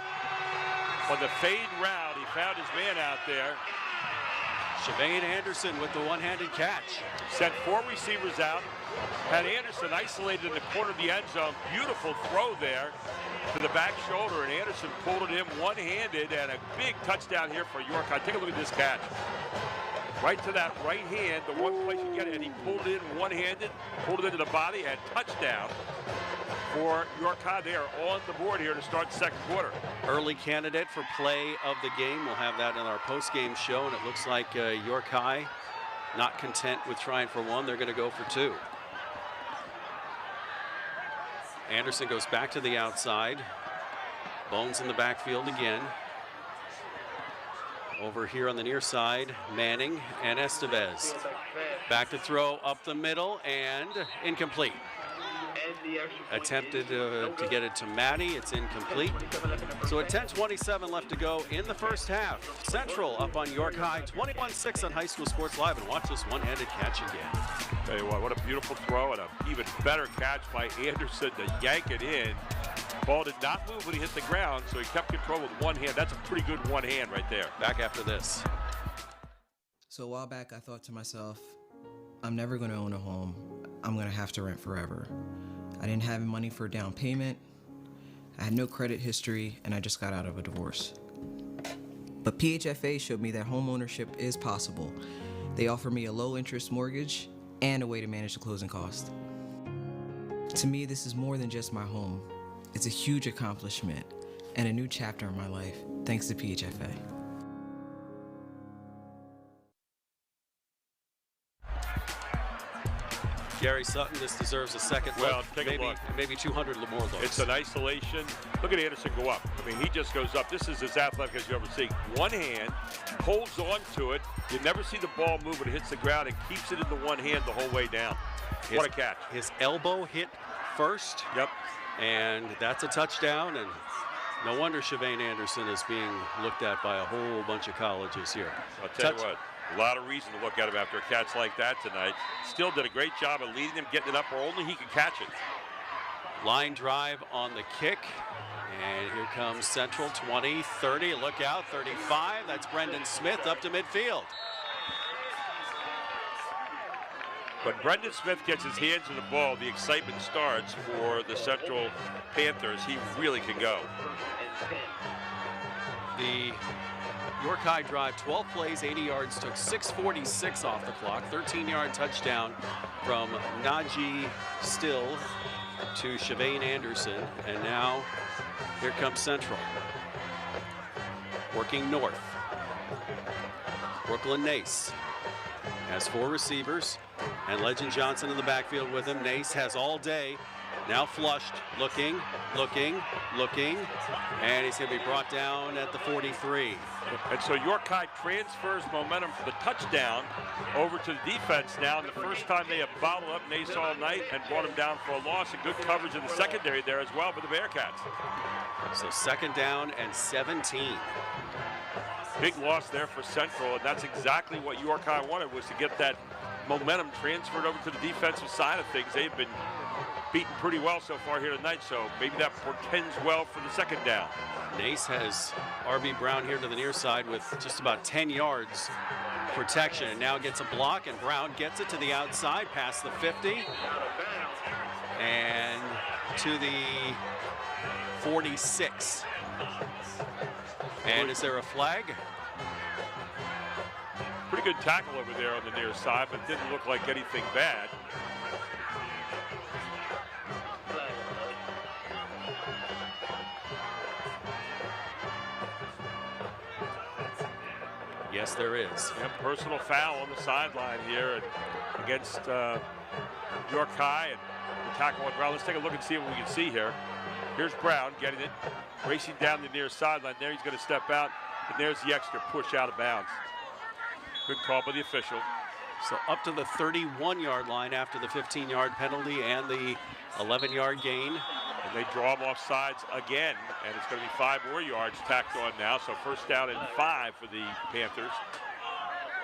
On the fade route, he found his man out there. Shavane Anderson with the one-handed catch. Sent 4 receivers out. Had Anderson isolated in the corner of the end zone. Beautiful throw there to the back shoulder, and Anderson pulled it in one-handed, and a big touchdown here for York. Take a look at this catch. Right to that right hand, the one place you get it, and he pulled it in one-handed, pulled it into the body, and touchdown for York High. They are on the board here to start the 2nd quarter. Early candidate for play of the game. We'll have that in our post-game show, and it looks like York High not content with trying for 1. They're going to go for 2. Anderson goes back to the outside. Bones in the backfield again. Over here on the near side, Manning and Estevez. Back to throw up the middle and incomplete. Attempted to get it to Maddie. It's incomplete. So at 10:27 left to go in the first half. Central up on York High, 21-6 on High School Sports Live. And watch this one-handed catch again. Tell you what a beautiful throw and an even better catch by Anderson to yank it in. Ball did not move when he hit the ground, so he kept control with one hand. That's a pretty good one hand right there. Back after this. So a while back, I thought to myself, I'm never going to own a home. I'm going to have to rent forever. I didn't have money for a down payment. I had no credit history, and I just got out of a divorce. But PHFA showed me that home ownership is possible. They offer me a low-interest mortgage and a way to manage the closing cost. To me, this is more than just my home. It's a huge accomplishment and a new chapter in my life, thanks to PHFA. Gary Sutton, this deserves a second Well, look. take a look. Maybe 200 more looks. It's an isolation. Look at Anderson go up. I mean, he just goes up. This is as athletic as you ever see. One hand, holds on to it. You never see the ball move when it hits the ground and keeps it in the one hand the whole way down. What a catch. His elbow hit first. Yep. And that's a touchdown. And no wonder Shavane Anderson is being looked at by a whole bunch of colleges here. I'll tell you what, a lot of reason to look at him after a catch like that tonight. Still did a great job of leading him, getting it up where only he could catch it. Line drive on the kick. And here comes Central, 20, 30, look out, 35. That's Brendan Smith up to midfield. When Brendan Smith gets his hands on the ball, the excitement starts for the Central Panthers. He really can go. The York High drive, 12 plays, 80 yards, took 6:46 off the clock. 13-yard touchdown from Najee Still to Shavane Anderson. And now here comes Central. Working north. Brooklyn Nace has 4 receivers. And Legend Johnson in the backfield with him. Nace has all day. Now flushed, looking, and he's going to be brought down at the 43. And so York High transfers momentum for the touchdown over to the defense now. And the first time they have bottled up Nace all night and brought him down for a loss, and good coverage in the secondary there as well for the Bearcats. So 2nd down and 17. Big loss there for Central, and that's exactly what York High wanted, was to get that momentum transferred over to the defensive side of things. They've been beaten pretty well so far here tonight, so maybe that portends well for the 2nd down. Nace has R.B. Brown here to the near side with just about 10 yards protection, and now gets a block, and Brown gets it to the outside past the 50 and to the 46. And is there a flag? Pretty good tackle over there on the near side, but didn't look like anything bad. Yes, there is. Yeah, personal foul on the sideline here and against York High, and the tackle on Brown. Let's take a look and see what we can see here. Here's Brown getting it, racing down the near sideline. There he's going to step out, and there's the extra push out of bounds. Good call by the official. So up to the 31-yard line after the 15-yard penalty and the 11-yard gain. And they draw him off sides again, and it's going to be 5 more yards tacked on now. So 1st down and 5 for the Panthers.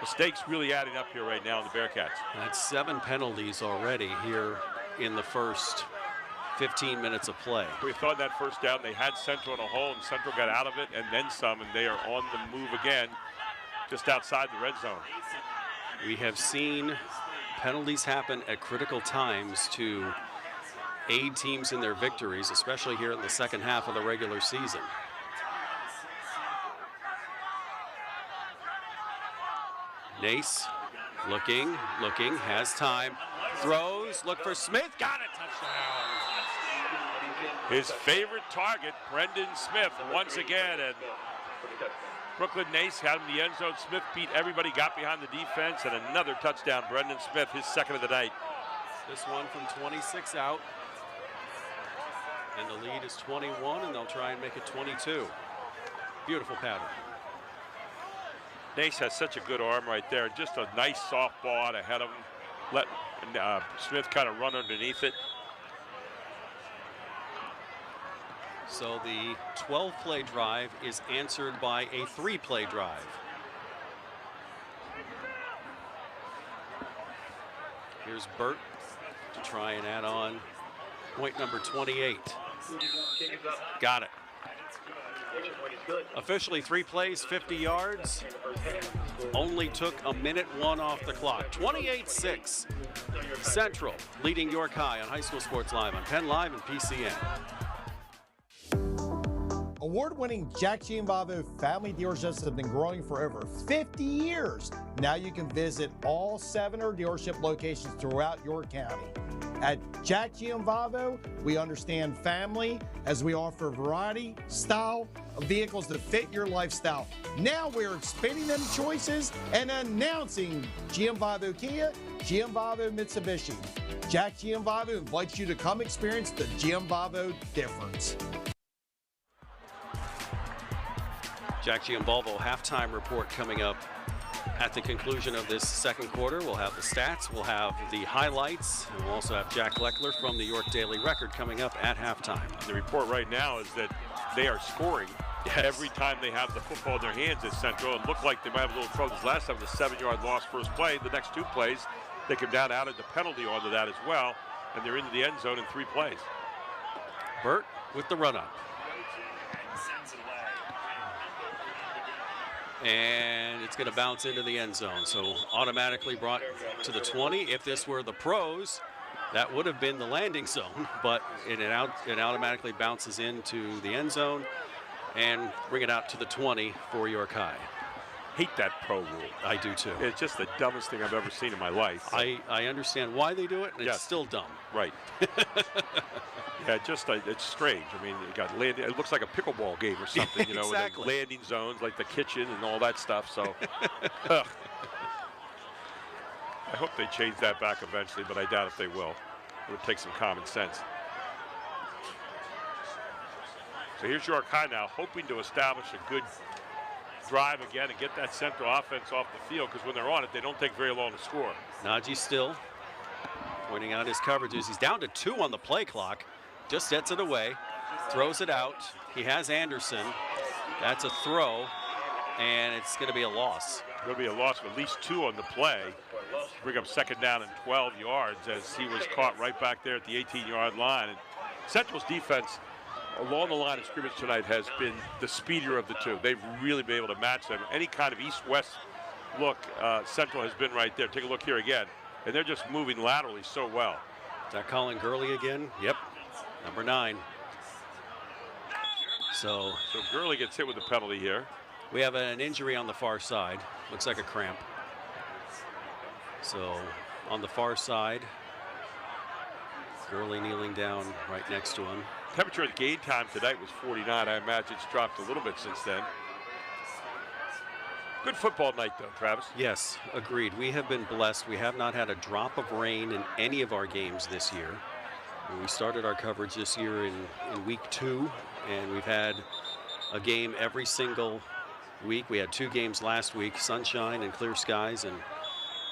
Mistakes really adding up here right now in the Bearcats. That's 7 penalties already here in the first 15 minutes of play. We thought that 1st down they had Central in a hole, and Central got out of it and then some, and they are on the move again just outside the red zone. We have seen penalties happen at critical times to aid teams in their victories, especially here in the 2nd half of the regular season. Nace looking, has time, throws, look for Smith, got it, touchdown. His favorite target, Brendan Smith, once again, and Brooklyn Nace had him in the end zone. Smith beat everybody, got behind the defense, and another touchdown. Brendan Smith, his 2nd of the night. This one from 26 out. And the lead is 21, and they'll try and make it 22. Beautiful pattern. Nace has such a good arm right there. Just a nice soft ball out ahead of him. Let Smith kind of run underneath it. So the 12-play drive is answered by a 3-play drive. Here's Burt to try and add on point number 28. Got it. Officially 3 plays, 50 yards. Only took a minute 1 off the clock. 28-6. Central leading York High on High School Sports Live on Penn Live and PCN. Award-winning Jack Gianvavo family dealerships have been growing for over 50 years. Now you can visit all 7 dealership locations throughout York County At Jack GM Volvo, we understand family as we offer a variety, style of vehicles that fit your lifestyle. Now we're expanding them choices and announcing GM Volvo Kia, GM Volvo Mitsubishi. Jack GM Volvo invites you to come experience the GM Volvo difference. Jack GM Volvo halftime report coming up at the conclusion of this second quarter. We'll have the stats, we'll have the highlights, and we'll also have Jack Leckler from the York Daily Record coming up at halftime. The report right now is that they are scoring every time they have the football in their hands at Central. It looked like they might have a little trouble. This last time was a 7-yard loss first play. The next 2 plays, they come down, added the penalty onto that as well, and they're into the end zone in 3 plays. Burt with the run-up. And it's going to bounce into the end zone. So automatically brought to the 20. If this were the pros, that would have been the landing zone, but it automatically bounces into the end zone and bring it out to the 20 for York High. Hate that pro rule. I do too. It's just the dumbest thing I've ever seen in my life. I understand why they do it, and it's still dumb. Right. Yeah, it's strange. I mean, it got landing. It looks like a pickleball game or something, you know, exactly. With the landing zones, like the kitchen and all that stuff. So, I hope they change that back eventually, but I doubt if they will. It would take some common sense. So here's York High now, hoping to establish a good drive again and get that Central offense off the field, because when they're on it, they don't take very long to score. Najee still pointing out his coverages. He's down to 2 on the play clock. Just sets it away, throws it out. He has Anderson. That's a throw, and it's going to be a loss. It'll be a loss of at least 2 on the play. Bring up 2nd down and 12 yards as he was caught right back there at the 18-yard line. And Central's defense along the line of scrimmage tonight has been the speedier of the two. They've really been able to match them. Any kind of east-west look, Central has been right there. Take a look here again. And they're just moving laterally so well. Is that Colin Gurley again? Yep, number 9. So Gurley gets hit with a penalty here. We have an injury on the far side. Looks like a cramp. So on the far side, Gurley kneeling down right next to him. Temperature at game time tonight was 49. I imagine it's dropped a little bit since then. Good football night, though, Travis. Yes, agreed. We have been blessed. We have not had a drop of rain in any of our games this year. We started our coverage this year in week 2, and we've had a game every single week. We had 2 games last week, sunshine and clear skies, and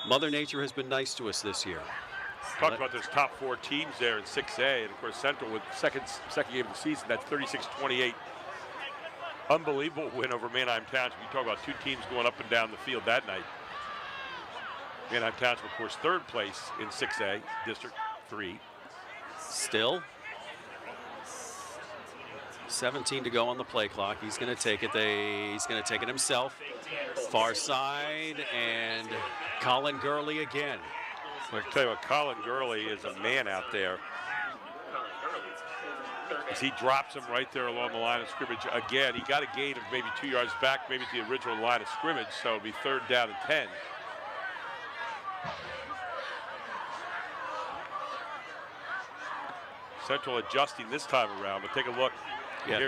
Mother Nature has been nice to us this year. Talked about those top 4 teams there in 6A, and of course Central with second game of the season. That's 36-28. Unbelievable win over Manheim Township. You talk about 2 teams going up and down the field that night. Manheim Township, of course, 3rd place in 6A, District 3. Still 17 to go on the play clock. He's going to take it. He's going to take it himself. Far side, and Colin Gurley again. I can tell you what, Colin Gurley is a man out there. As he drops him right there along the line of scrimmage again. He got a gain of maybe 2 yards back, maybe at the original line of scrimmage, so it'll be 3rd down and 10. Central adjusting this time around, but take a look. Yeah,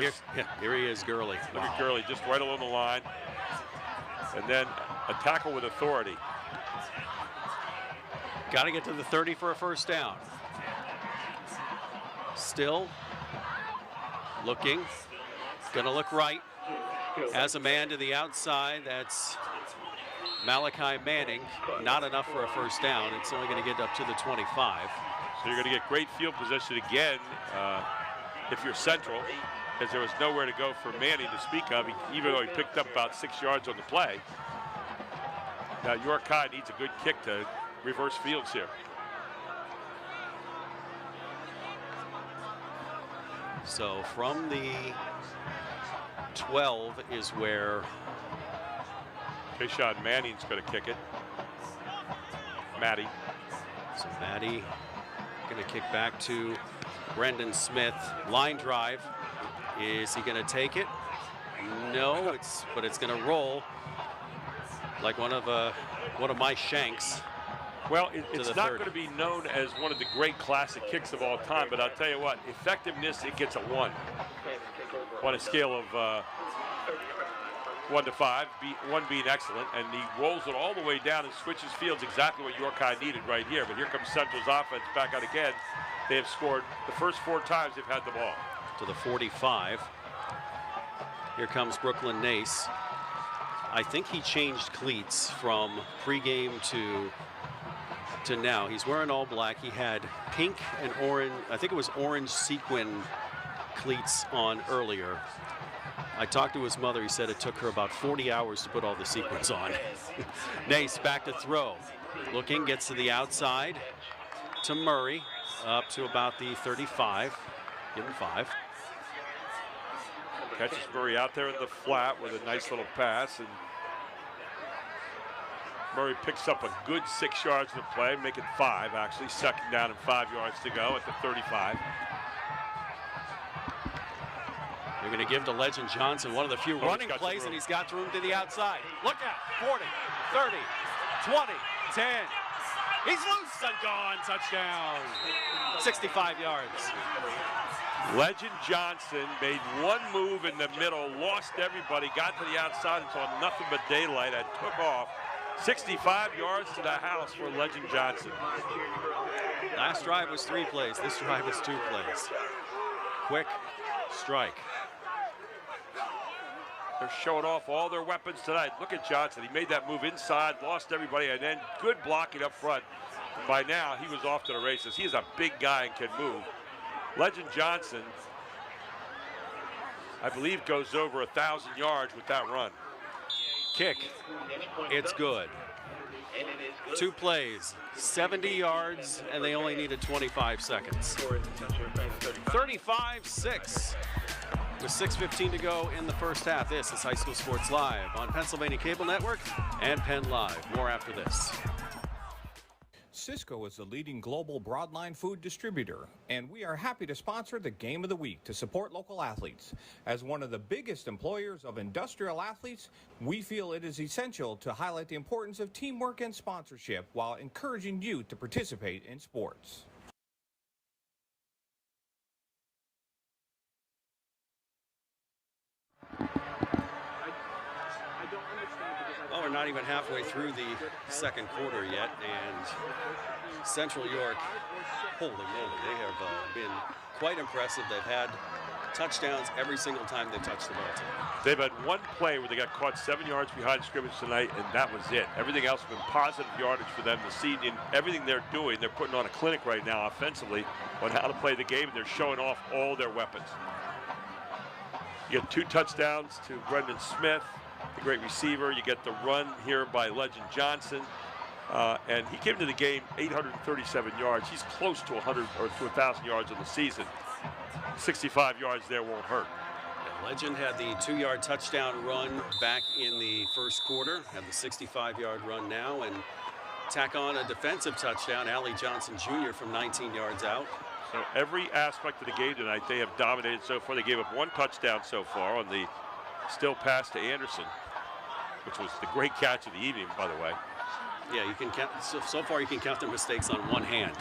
here he is, Gurley. Look at Gurley, just right along the line. And then a tackle with authority. Got to get to the 30 for a first down. Still looking, gonna look right. Has a man to the outside, that's Malachi Manning. Not enough for a first down. It's only gonna get up to the 25. So you're gonna get great field position again if you're Central, because there was nowhere to go for Manning to speak of, even though he picked up about 6 yards on the play. Now York High needs a good kick to reverse fields here. So from the 12 is where Tayshawn Manning's going to kick it. Matty. So Matty going to kick back to Brendan Smith. Line drive. Is he going to take it? No, but it's going to roll like one of my shanks. Well, it's not going to be known as one of the great classic kicks of all time, but I'll tell you what, effectiveness, it gets a 1. On a scale of 1 to 5, 1 being excellent, and he rolls it all the way down and switches fields, exactly what York High needed right here. But here comes Central's offense back out again. They have scored the first 4 times they've had the ball. To the 45. Here comes Brooklyn Nace. I think he changed cleats from pregame to now. He's wearing all black. He had pink and orange, I think it was orange sequin cleats on earlier. I talked to his mother. He said it took her about 40 hours to put all the sequins on. Nace back to throw. Looking, gets to the outside to Murray, up to about the 35. Give him 5. Catches Murray out there in the flat with a nice little pass, and Murray picks up a good 6 yards in the play, make it 5 actually. 2nd down and 5 yards to go at the 35. They're going to give to Legend Johnson one of the few running plays, and he's got room to the outside. Look out, 40, 30, 20, 10. He's loose and gone, touchdown. 65 yards. Legend Johnson made one move in the middle, lost everybody, got to the outside and saw nothing but daylight and took off. 65 yards to the house for Legend Johnson. Last drive was 3 plays. This drive is 2 plays. Quick strike. They're showing off all their weapons tonight. Look at Johnson. He made that move inside, lost everybody, and then good blocking up front. By now, he was off to the races. He is a big guy and can move. Legend Johnson, I believe, goes over 1,000 yards with that run. Kick. It's good. 2 plays, 70 yards, and they only needed 25 seconds. 35-6. With 6:15 to go in the first half. This is High School Sports Live on Pennsylvania Cable Network and Penn Live. More after this. Cisco is the leading global broadline food distributor, and we are happy to sponsor the Game of the Week to support local athletes. As one of the biggest employers of industrial athletes, we feel it is essential to highlight the importance of teamwork and sponsorship while encouraging youth to participate in sports. Well, we're not even halfway through the second quarter yet, and Central York, holy moly, they have been quite impressive. They've had touchdowns every single time they touched the ball tonight. They've had one play where they got caught 7 yards behind scrimmage tonight, and that was it. Everything else has been positive yardage for them this season. Everything they're doing, they're putting on a clinic right now offensively on how to play the game, and they're showing off all their weapons. You get 2 touchdowns to Brendan Smith, the great receiver. You get the run here by Legend Johnson. And he came to the game 837 yards. He's close to 100 or to 1,000 yards in the season. 65 yards there won't hurt. And Legend had the 2-yard touchdown run back in the first quarter, had the 65-yard run now, and tack on a defensive touchdown, Allie Johnson Jr. from 19 yards out. So every aspect of the game tonight, they have dominated so far. They gave up 1 touchdown so far on the still pass to Anderson, which was the great catch of the evening, by the way. Yeah, you can count, so far you can count their mistakes on one hand.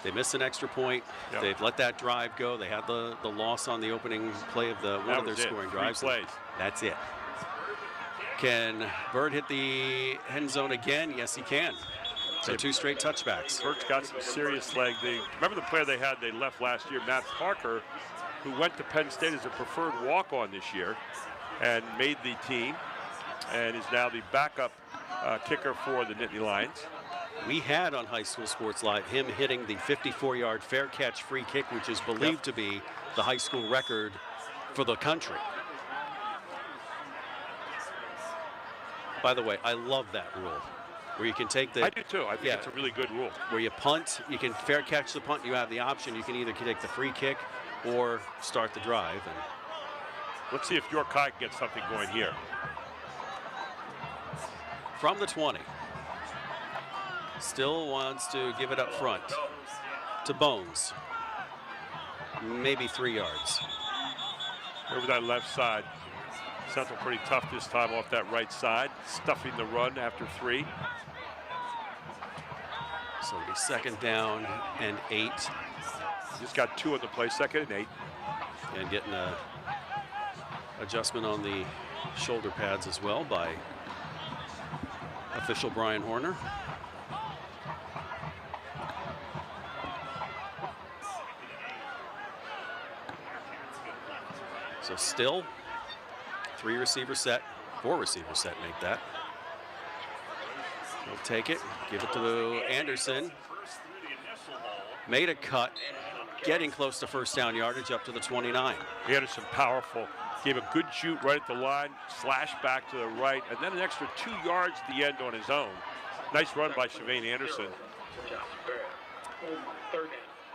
They missed an extra point. Yep. They've let that drive go. They had the loss on the opening play of one of their scoring drives. 3 plays. That's it. Can Bird hit the end zone again? Yes, he can. So 2 straight touchbacks. Bird's got some serious leg. Remember the player they left last year, Matt Parker, who went to Penn State as a preferred walk-on this year and made the team and is now the backup kicker for the Nittany Lions. We had on High School Sports Live him hitting the 54-yard fair catch free kick, which is believed to be the high school record for the country. By the way, I love that rule, where you can take the... I do too. I think it's a really good rule. Where you punt, you can fair catch the punt, you have the option. You can either take the free kick or start the drive. And let's see if York High can get something going here. From the 20. Still wants to give it up front to Bones. Maybe 3 yards. Over that left side. Central pretty tough this time off that right side. Stuffing the run after 3. So it'll be 2nd down and 8. Just got 2 on the play, 2nd and 8. And getting a adjustment on the shoulder pads as well by official Brian Horner. So still 3 receiver set, 4 receiver set make that. He'll take it, give it to Anderson. Made a cut, getting close to 1st down yardage up to the 29. Anderson powerful. Gave a good shoot right at the line, slash back to the right, and then an extra 2 yards at the end on his own. Nice run by Shavain Anderson.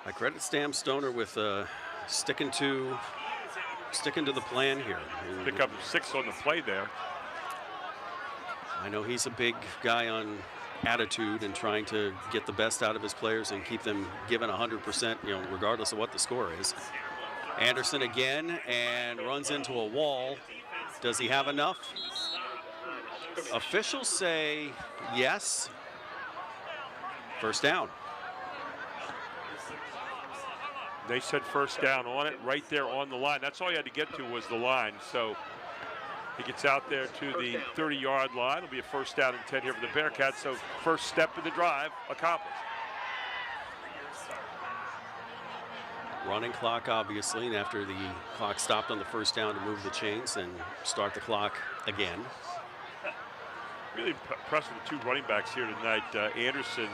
I credit Stam Stoner with sticking to the plan here. Pick up 6 on the play there. I know he's a big guy on attitude and trying to get the best out of his players and keep them given 100%, regardless of what the score is. Anderson again and runs into a wall. Does he have enough? Officials say yes. 1st down. They said 1st down on it, right there on the line. That's all you had to get to was the line. So he gets out there to the 30-yard line. It'll be a 1st down and 10 here for the Bearcats. So first step in the drive accomplished. Running clock, obviously, and after the clock stopped on the 1st down to move the chains and start the clock again. Really impressive with 2 running backs here tonight. Anderson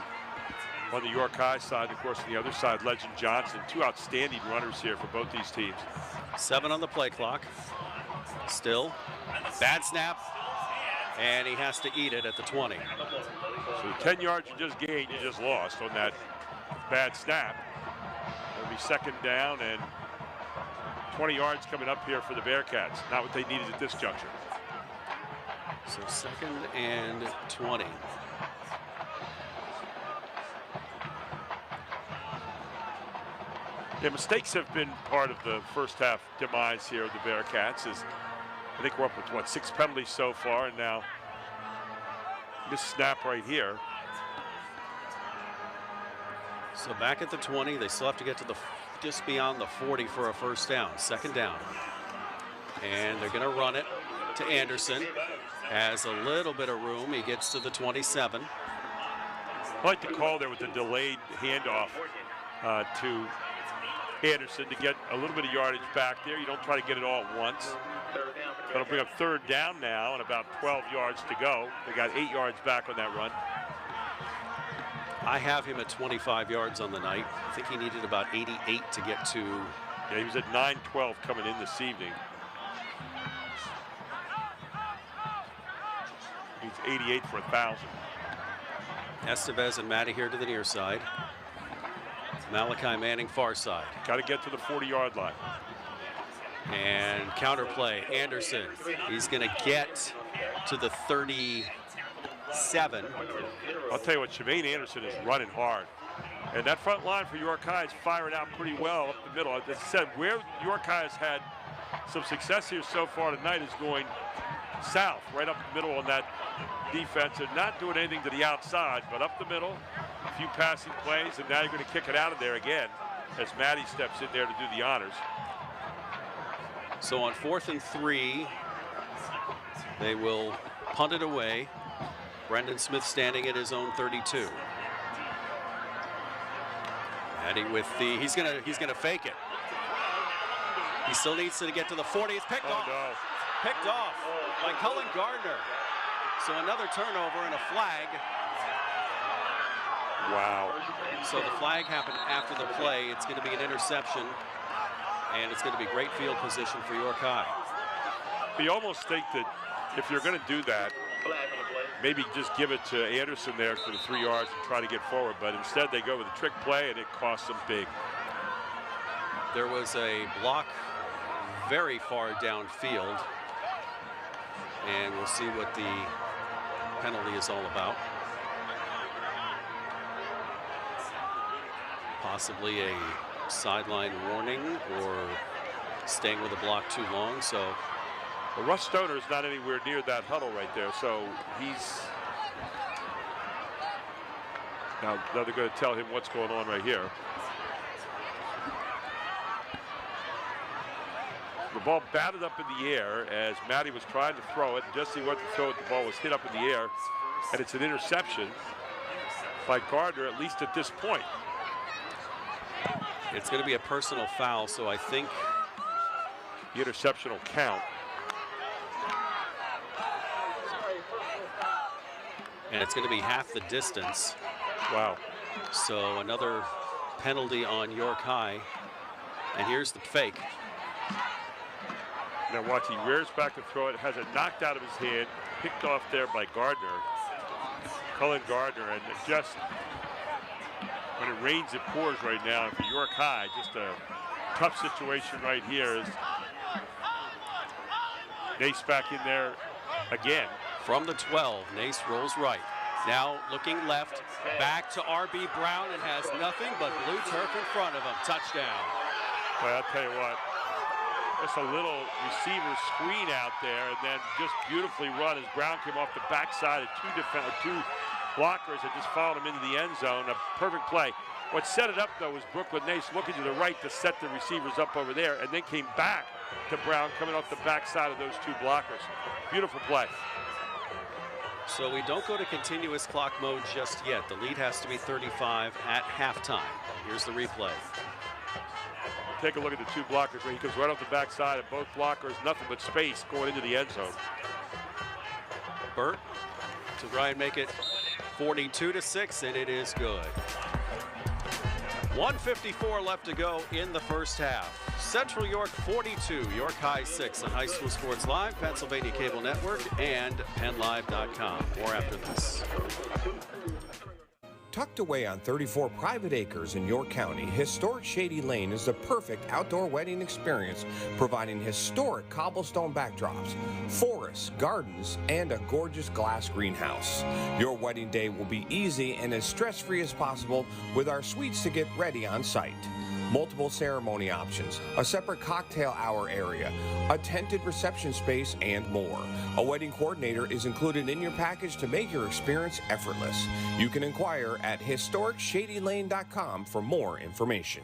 on the York High side, of course, on the other side, Legend Johnson. 2 outstanding runners here for both these teams. 7 on the play clock. Still, bad snap, and he has to eat it at the 20. So the 10 yards you just gained, you just lost on that bad snap. It'll be 2nd down and 20 yards coming up here for the Bearcats. Not what they needed at this juncture. So 2nd and 20. Yeah, mistakes have been part of the first half demise here of the Bearcats. I think we're up with, 6 penalties so far, and now this snap right here. So back at the 20, they still have to get to just beyond the 40 for a 1st down. 2nd down. And they're going to run it to Anderson. Has a little bit of room. He gets to the 27. I like the call there with the delayed handoff to Anderson to get a little bit of yardage back there. You don't try to get it all at once. That'll bring up 3rd down now and about 12 yards to go. They got 8 yards back on that run. I have him at 25 yards on the night. I think he needed about 88 to get to. Yeah, he was at 9-12 coming in this evening. He's 88 for 1,000. Estevez and Matty here to the near side. Malachi Manning far side. Got to get to the 40-yard line. And counter play, Anderson. He's going to get to the 37. I'll tell you what, Shavain Anderson is running hard. And that front line for York High is firing out pretty well up the middle. As I said, where York High has had some success here so far tonight is going south, right up the middle on that defense. They're not doing anything to the outside, but up the middle, a few passing plays, and now you're going to kick it out of there again as Matty steps in there to do the honors. So on 4th and 3, they will punt it away. Brendan Smith standing at his own 32. Matty with the, he's gonna fake it. He still needs to get to the 40. It's picked off. No. Picked off by Cullen Gardner. So another turnover and a flag. Wow. So the flag happened after the play. It's going to be an interception, and it's going to be great field position for York High. You almost think that if you're going to do that, maybe just give it to Anderson there for the 3 yards and try to get forward. But instead they go with a trick play, and it costs them big. There was a block very far downfield, and we'll see what the penalty is all about. Possibly a sideline warning or staying with the block too long. So well, Russ Stoner is not anywhere near that huddle right there. So he's Now they're going to tell him what's going on right here. The ball batted up in the air as Matty was trying to throw it. Just as he went to throw it, the ball was hit up in the air, and it's an interception by Gardner, at least at this point. It's going to be a personal foul, so I think the interception will count. And it's going to be half the distance. Wow. So another penalty on York High. And here's the fake. Now watch, he rears back to throw it, has it knocked out of his hand, picked off there by Gardner, Cullen Gardner, and just, when it rains, it pours right now. And for York High, just a tough situation right here. As Nace back in there again. From the 12, Nace rolls right. Now looking left, back to R.B. Brown, and has nothing but blue turf in front of him. Touchdown. Well, I'll tell you what, just a little receiver screen out there, and then just beautifully run as Brown came off the backside of two blockers and just followed him into the end zone. A perfect play. What set it up, though, was Brooklyn Nace looking to the right to set the receivers up over there, and then came back to Brown coming off the backside of those two blockers. Beautiful play. So we don't go to continuous clock mode just yet. The lead has to be 35 at halftime. Here's the replay. Take a look at the two blockers where he comes right off the backside of both blockers, nothing but space going into the end zone. Burt to try and make it 42-6, and it is good. 1:54 left to go in the first half. Central York 42, York High 6 on High School Sports Live, Pennsylvania Cable Network, and PennLive.com. More after this. Tucked away on 34 private acres in York County, historic Shady Lane is the perfect outdoor wedding experience, providing historic cobblestone backdrops, forests, gardens, and a gorgeous glass greenhouse. Your wedding day will be easy and as stress-free as possible with our suites to get ready on site. Multiple ceremony options, a separate cocktail hour area, a tented reception space, and more. A wedding coordinator is included in your package to make your experience effortless. You can inquire at historicshadylane.com for more information.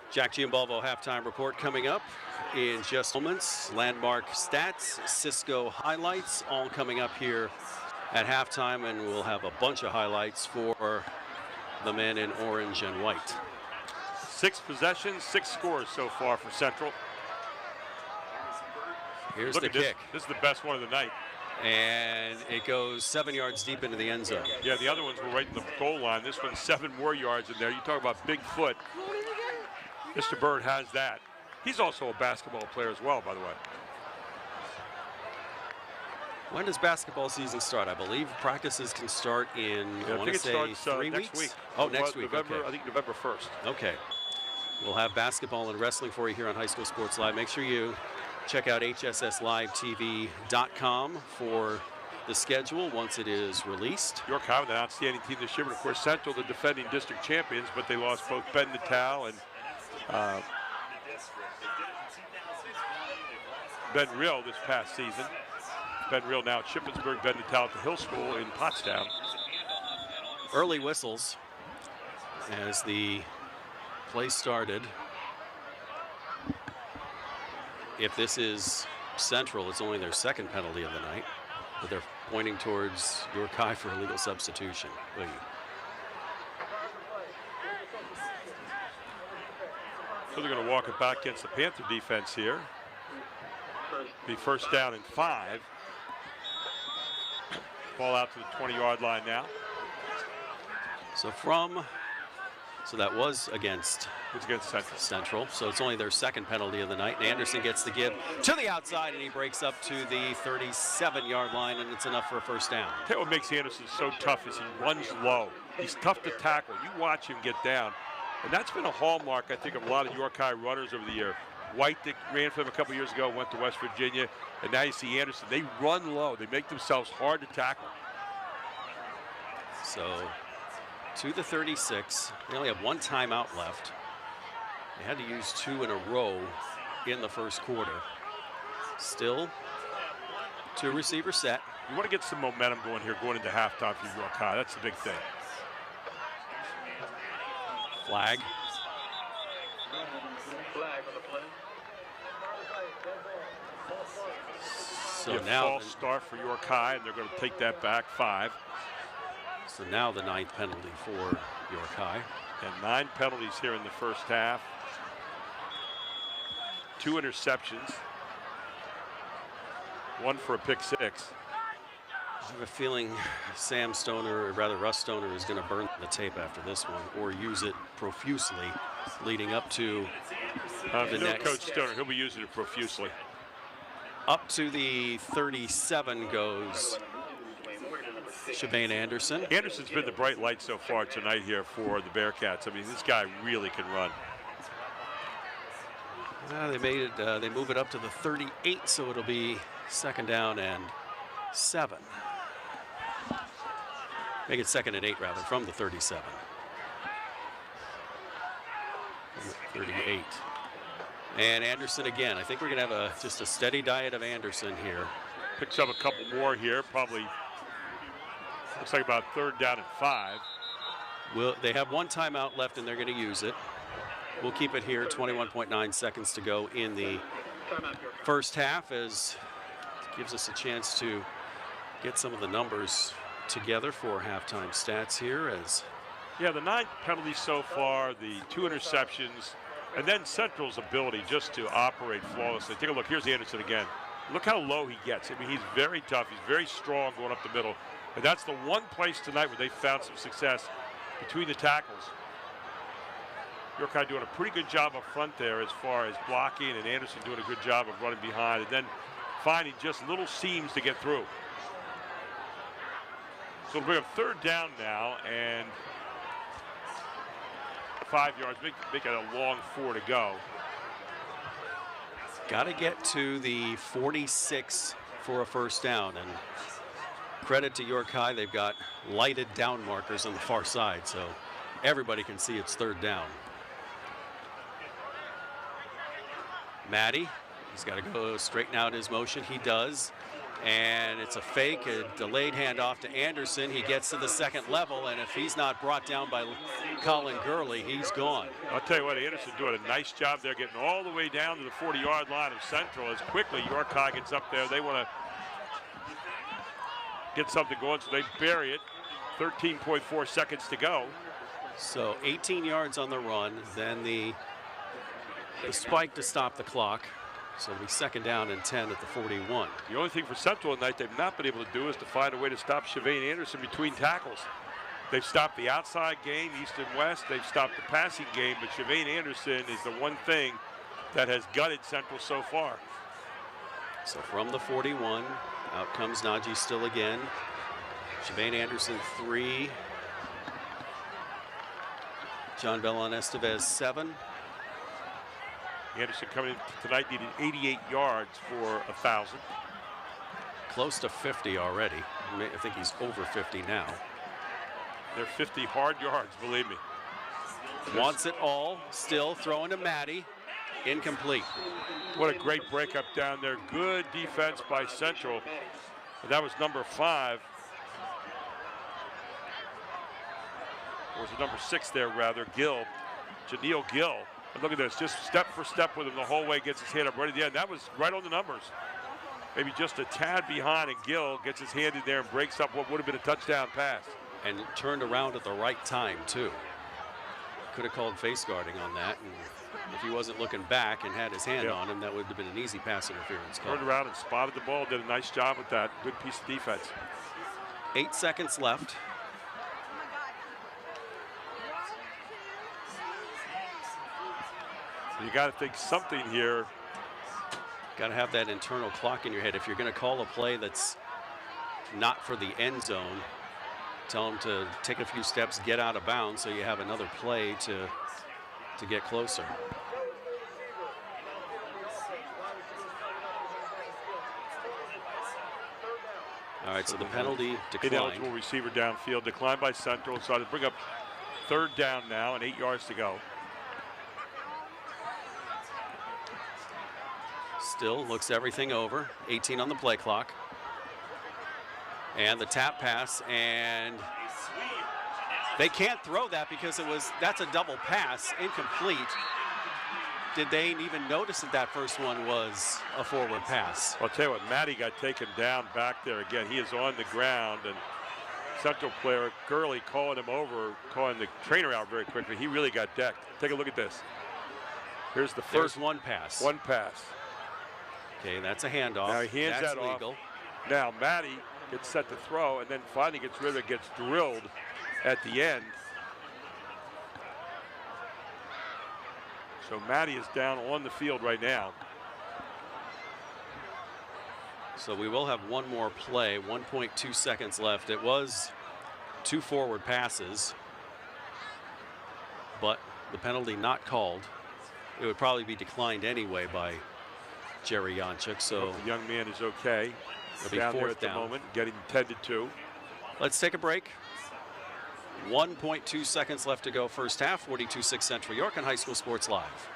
Jack Giambalvo halftime report coming up in just moments. Landmark stats, Cisco highlights, all coming up here at halftime, and we'll have a bunch of highlights for the men in orange and white. 6 possessions, 6 scores so far for Central. Here's the kick. This is the best one of the night. And it goes 7 yards deep into the end zone. Yeah, the other ones were right in the goal line. This one's 7 more yards in there. You talk about big foot. Mr. Bird has that. He's also a basketball player as well, by the way. When does basketball season start? I believe practices can start in, I want to say, 3 weeks? Next week. Oh, next week, November, okay. I think November 1st. Okay. We'll have basketball and wrestling for you here on High School Sports Live. Make sure you check out hsslivetv.com for the schedule once it is released. York High with an outstanding team this year, but of course Central, the defending district champions, but they lost both Ben Natal and Ben Rill this past season. Ben Rill now at Shippensburg, Ben Natal at the Hill School in Pottstown. Early whistles as the play started. If this is Central, it's only their second penalty of the night, but they're pointing towards York High for a legal substitution. So they're going to walk it back against the Panther defense here. Be first down and 5. Ball out to the 20-yard line now. So that was against Central. So it's only their second penalty of the night. And Anderson gets the give to the outside, and he breaks up to the 37-yard line, and it's enough for a first down. Tell you what makes Anderson so tough is he runs low. He's tough to tackle. You watch him get down. And that's been a hallmark, I think, of a lot of York High runners over the year. White, that ran for them a couple years ago, went to West Virginia, and now you see Anderson. They run low. They make themselves hard to tackle. So to the 36. They only have 1 timeout left. They had to use 2 in a row in the first quarter. Still 2 receiver set. You want to get some momentum going here, going into halftime for York High. That's the big thing. Flag. Flag on the play. So now false start for York High, and they're going to take that back 5. So now the 9th penalty for York High. And 9 penalties here in the first half. 2 interceptions. 1 for a pick 6. I have a feeling Sam Stoner, or rather Russ Stoner, is going to burn the tape after this one, or use it profusely leading up to the next. Coach Stoner, he'll be using it profusely. Up to the 37 goes Shavane Anderson. Anderson's been the bright light so far tonight here for the Bearcats. I mean, this guy really can run. They move it up to the 38, so it'll be 2nd down and 7. Make it 2nd and 8 rather, from the 37. 38. And Anderson again. I think we're going to have just a steady diet of Anderson here. Picks up a couple more here, probably. Looks like about 3rd down and 5. They have 1 timeout left, and they're going to use it. We'll keep it here. 21.9 seconds to go in the first half, as it gives us a chance to get some of the numbers together for halftime stats here. As yeah, the 9 penalties so far, the 2 interceptions, and then Central's ability just to operate flawlessly. Take a look. Here's Anderson again. Look how low he gets. I mean, he's very tough. He's very strong going up the middle. And that's the one place tonight where they found some success between the tackles. York High doing a pretty good job up front there as far as blocking, and Anderson doing a good job of running behind, and then finding just little seams to get through. So we'll bring up 3rd down now, and 5 yards, make it a long 4 to go. got to get to the 46 for a first down, and credit to York High, they've got lighted down markers on the far side, so everybody can see it's 3rd down. Matty, he's got to go straighten out his motion. He does. And it's a fake, a delayed handoff to Anderson. He gets to the 2nd level, and if he's not brought down by Colin Gurley, he's gone. I'll tell you what, Anderson doing a nice job there, getting all the way down to the 40-yard line of Central. As quickly York High gets up there, they want to get something going, so they bury it. 13.4 seconds to go. So 18 yards on the run, then the spike to stop the clock. So it'll be 2nd down and 10 at the 41. The only thing for Central tonight they've not been able to do is to find a way to stop Shavane Anderson between tackles. They've stopped the outside game, east and west. They've stopped the passing game, but Shavane Anderson is the one thing that has gutted Central so far. So from the 41, out comes Najee still again. Shavane Anderson 3. John Bellon Estevez 7. Anderson coming in tonight needed 88 yards for 1,000. Close to 50 already. I think he's over 50 now. They're 50 hard yards, believe me. Wants it all, still throwing to Matty. Incomplete. What a great breakup down there. Good defense by Central. And that was number 5. Or was it number 6 there, rather? Janeel Gill. And look at this, just step for step with him the whole way, gets his hand up right at the end. That was right on the numbers. Maybe just a tad behind, and Gill gets his hand in there and breaks up what would have been a touchdown pass. And turned around at the right time, too. Could have called face guarding on that, and if he wasn't looking back and had his hand on him, that would have been an easy pass interference call. Turned around and spotted the ball, did a nice job with that. Good piece of defense. 8 seconds left. You got to think something here. Got to have that internal clock in your head. If you're going to call a play that's not for the end zone, tell them to take a few steps, get out of bounds, so you have another play to get closer. All right, so the penalty declined. Ineligible receiver downfield, declined by Central. So to bring up 3rd down now and 8 yards to go. Still looks everything over. 18 on the play clock. And the tap pass, and they can't throw that because that's a double pass, incomplete. Did they even notice that first one was a forward pass? I'll tell you what, Matty got taken down back there again. He is on the ground, and Central player Gurley calling him over, calling the trainer out very quickly. He really got decked. Take a look at this. Here's the first one pass. One pass. Okay, that's a handoff. Now he hands that's that legal. off. Now Matty gets set to throw, and then finally gets rid of it, gets drilled at the end. So Matty is down on the field right now. So we will have one more play, 1.2 seconds left. It was 2 forward passes, but the penalty not called. It would probably be declined anyway by Jerry Yonchuk. So the young man is okay. It'll be down there fourth at the down. moment, getting tended to. Let's take a break. 1.2 seconds left to go first half. 42-6 Central York on High School Sports Live.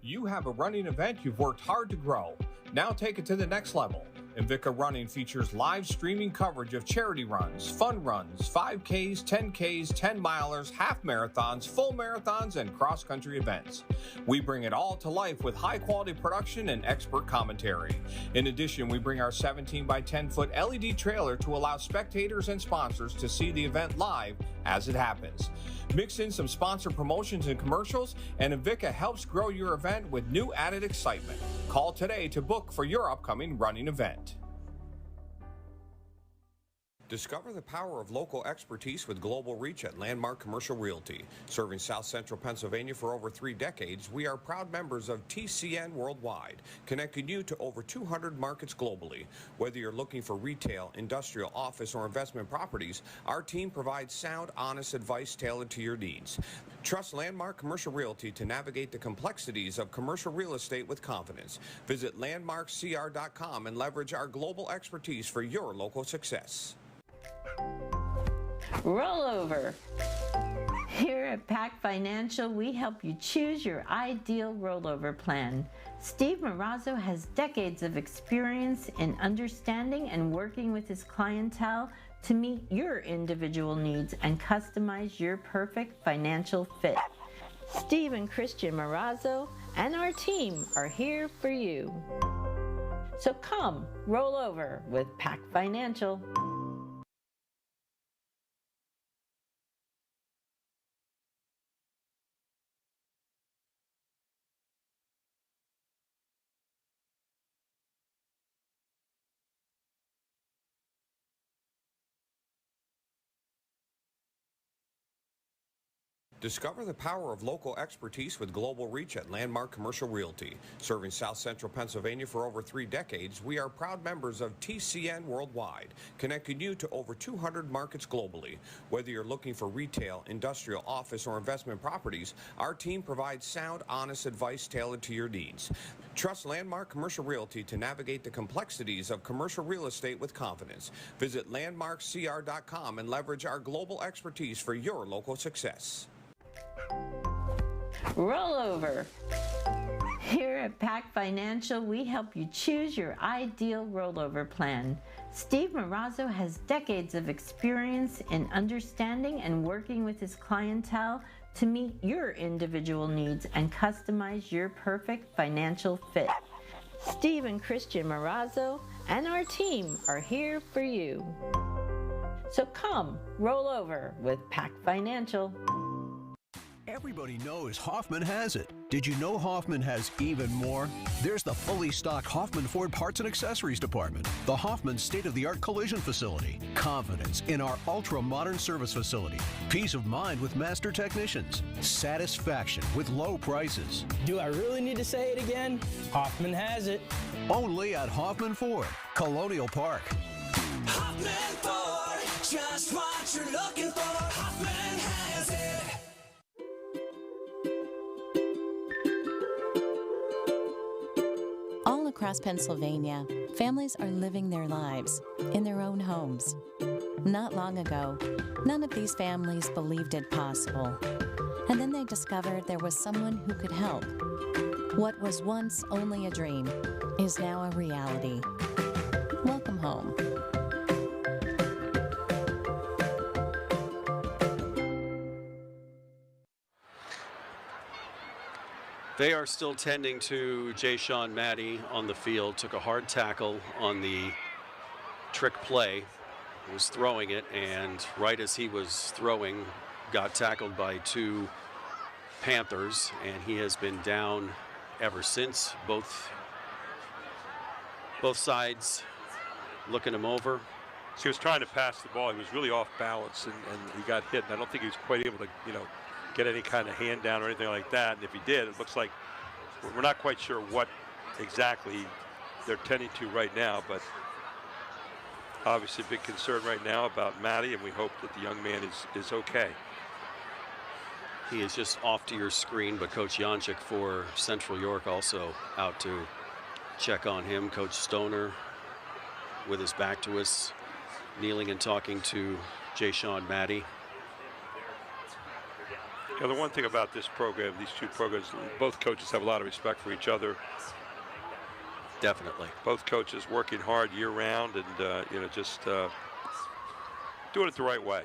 You have a running event you've worked hard to grow. Now take it to the next level. Invicta Running features live streaming coverage of charity runs, fun runs, 5Ks, 10Ks, 10-milers, half marathons, full marathons, and cross-country events. We bring it all to life with high-quality production and expert commentary. In addition, we bring our 17 by 10-foot LED trailer to allow spectators and sponsors to see the event live as it happens. Mix in some sponsor promotions and commercials, and Invicta helps grow your event with new added excitement. Call today to book for your upcoming running event. Discover the power of local expertise with global reach at Landmark Commercial Realty. Serving South Central Pennsylvania for over 3 decades, we are proud members of TCN Worldwide, connecting you to over 200 markets globally. Whether you're looking for retail, industrial, office, or investment properties, our team provides sound, honest advice tailored to your needs. Trust Landmark Commercial Realty to navigate the complexities of commercial real estate with confidence. Visit landmarkcr.com and leverage our global expertise for your local success. Rollover. Here at Pac Financial, we help you choose your ideal rollover plan. Steve Marazzo has decades of experience in understanding and working with his clientele to meet your individual needs and customize your perfect financial fit. Steve and Christian Marazzo and our team are here for you. So come, roll over with Pac Financial. Discover the power of local expertise with global reach at Landmark Commercial Realty. Serving South Central Pennsylvania for over 3 decades, we are proud members of TCN Worldwide, connecting you to over 200 markets globally. Whether you're looking for retail, industrial, office, or investment properties, our team provides sound, honest advice tailored to your needs. Trust Landmark Commercial Realty to navigate the complexities of commercial real estate with confidence. Visit landmarkcr.com and leverage our global expertise for your local success. Rollover. Here at Pac Financial, we help you choose your ideal rollover plan. Steve Marazzo has decades of experience in understanding and working with his clientele to meet your individual needs and customize your perfect financial fit. Steve and Christian Marazzo and our team are here for you. So come, roll over with Pac Financial. Everybody knows Hoffman has it. Did you know Hoffman has even more? There's the fully stocked Hoffman Ford Parts and Accessories Department, the Hoffman state-of-the-art collision facility, confidence in our ultra-modern service facility, peace of mind with master technicians, satisfaction with low prices. Do I really need to say it again? Hoffman has it. Only at Hoffman Ford, Colonial Park. Hoffman Ford, just what you're looking for. Hoffman has it. All across Pennsylvania, families are living their lives in their own homes. Not long ago, none of these families believed it possible. And then they discovered there was someone who could help. What was once only a dream is now a reality. Welcome home. They are still tending to Jay-Sean Maddie on the field. Took a hard tackle on the trick play. Was throwing it, and right as he was throwing, got tackled by two Panthers, and he has been down ever since. Both sides looking him over. So he was trying to pass the ball. He was really off balance, and he got hit. And I don't think he was quite able to, get any kind of hand down or anything like that. And if he did, it looks like we're not quite sure what exactly they're tending to right now, but obviously a big concern right now about Matty, and we hope that the young man is okay. He is just off to your screen, but Coach Janczyk for Central York also out to check on him. Coach Stoner with his back to us, kneeling and talking to Jay-Sean Maddie. The one thing about this program, these two programs, both coaches have a lot of respect for each other. Definitely. Both coaches working hard year round and, just doing it the right way.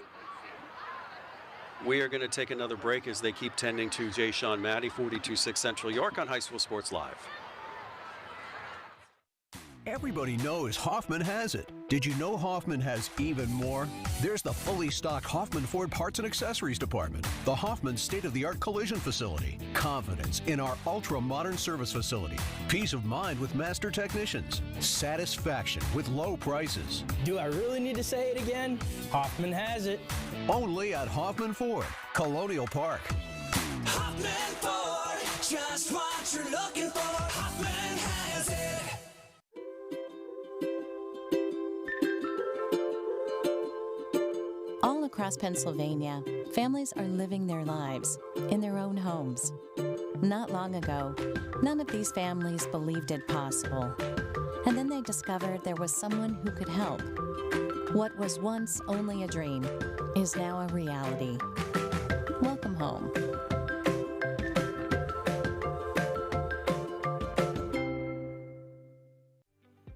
We are going to take another break as they keep tending to Jay-Sean Maddie, 42-6 Central York on High School Sports Live. Everybody knows Hoffman has it. Did you know Hoffman has even more? There's the fully stocked Hoffman Ford Parts and Accessories Department. The Hoffman state-of-the-art collision facility. Confidence in our ultra-modern service facility. Peace of mind with master technicians. Satisfaction with low prices. Do I really need to say it again? Hoffman has it. Only at Hoffman Ford, Colonial Park. Hoffman Ford, just what you're looking for. Hoffman has it. All across Pennsylvania, families are living their lives in their own homes. Not long ago, none of these families believed it possible. And then they discovered there was someone who could help. What was once only a dream is now a reality. Welcome home.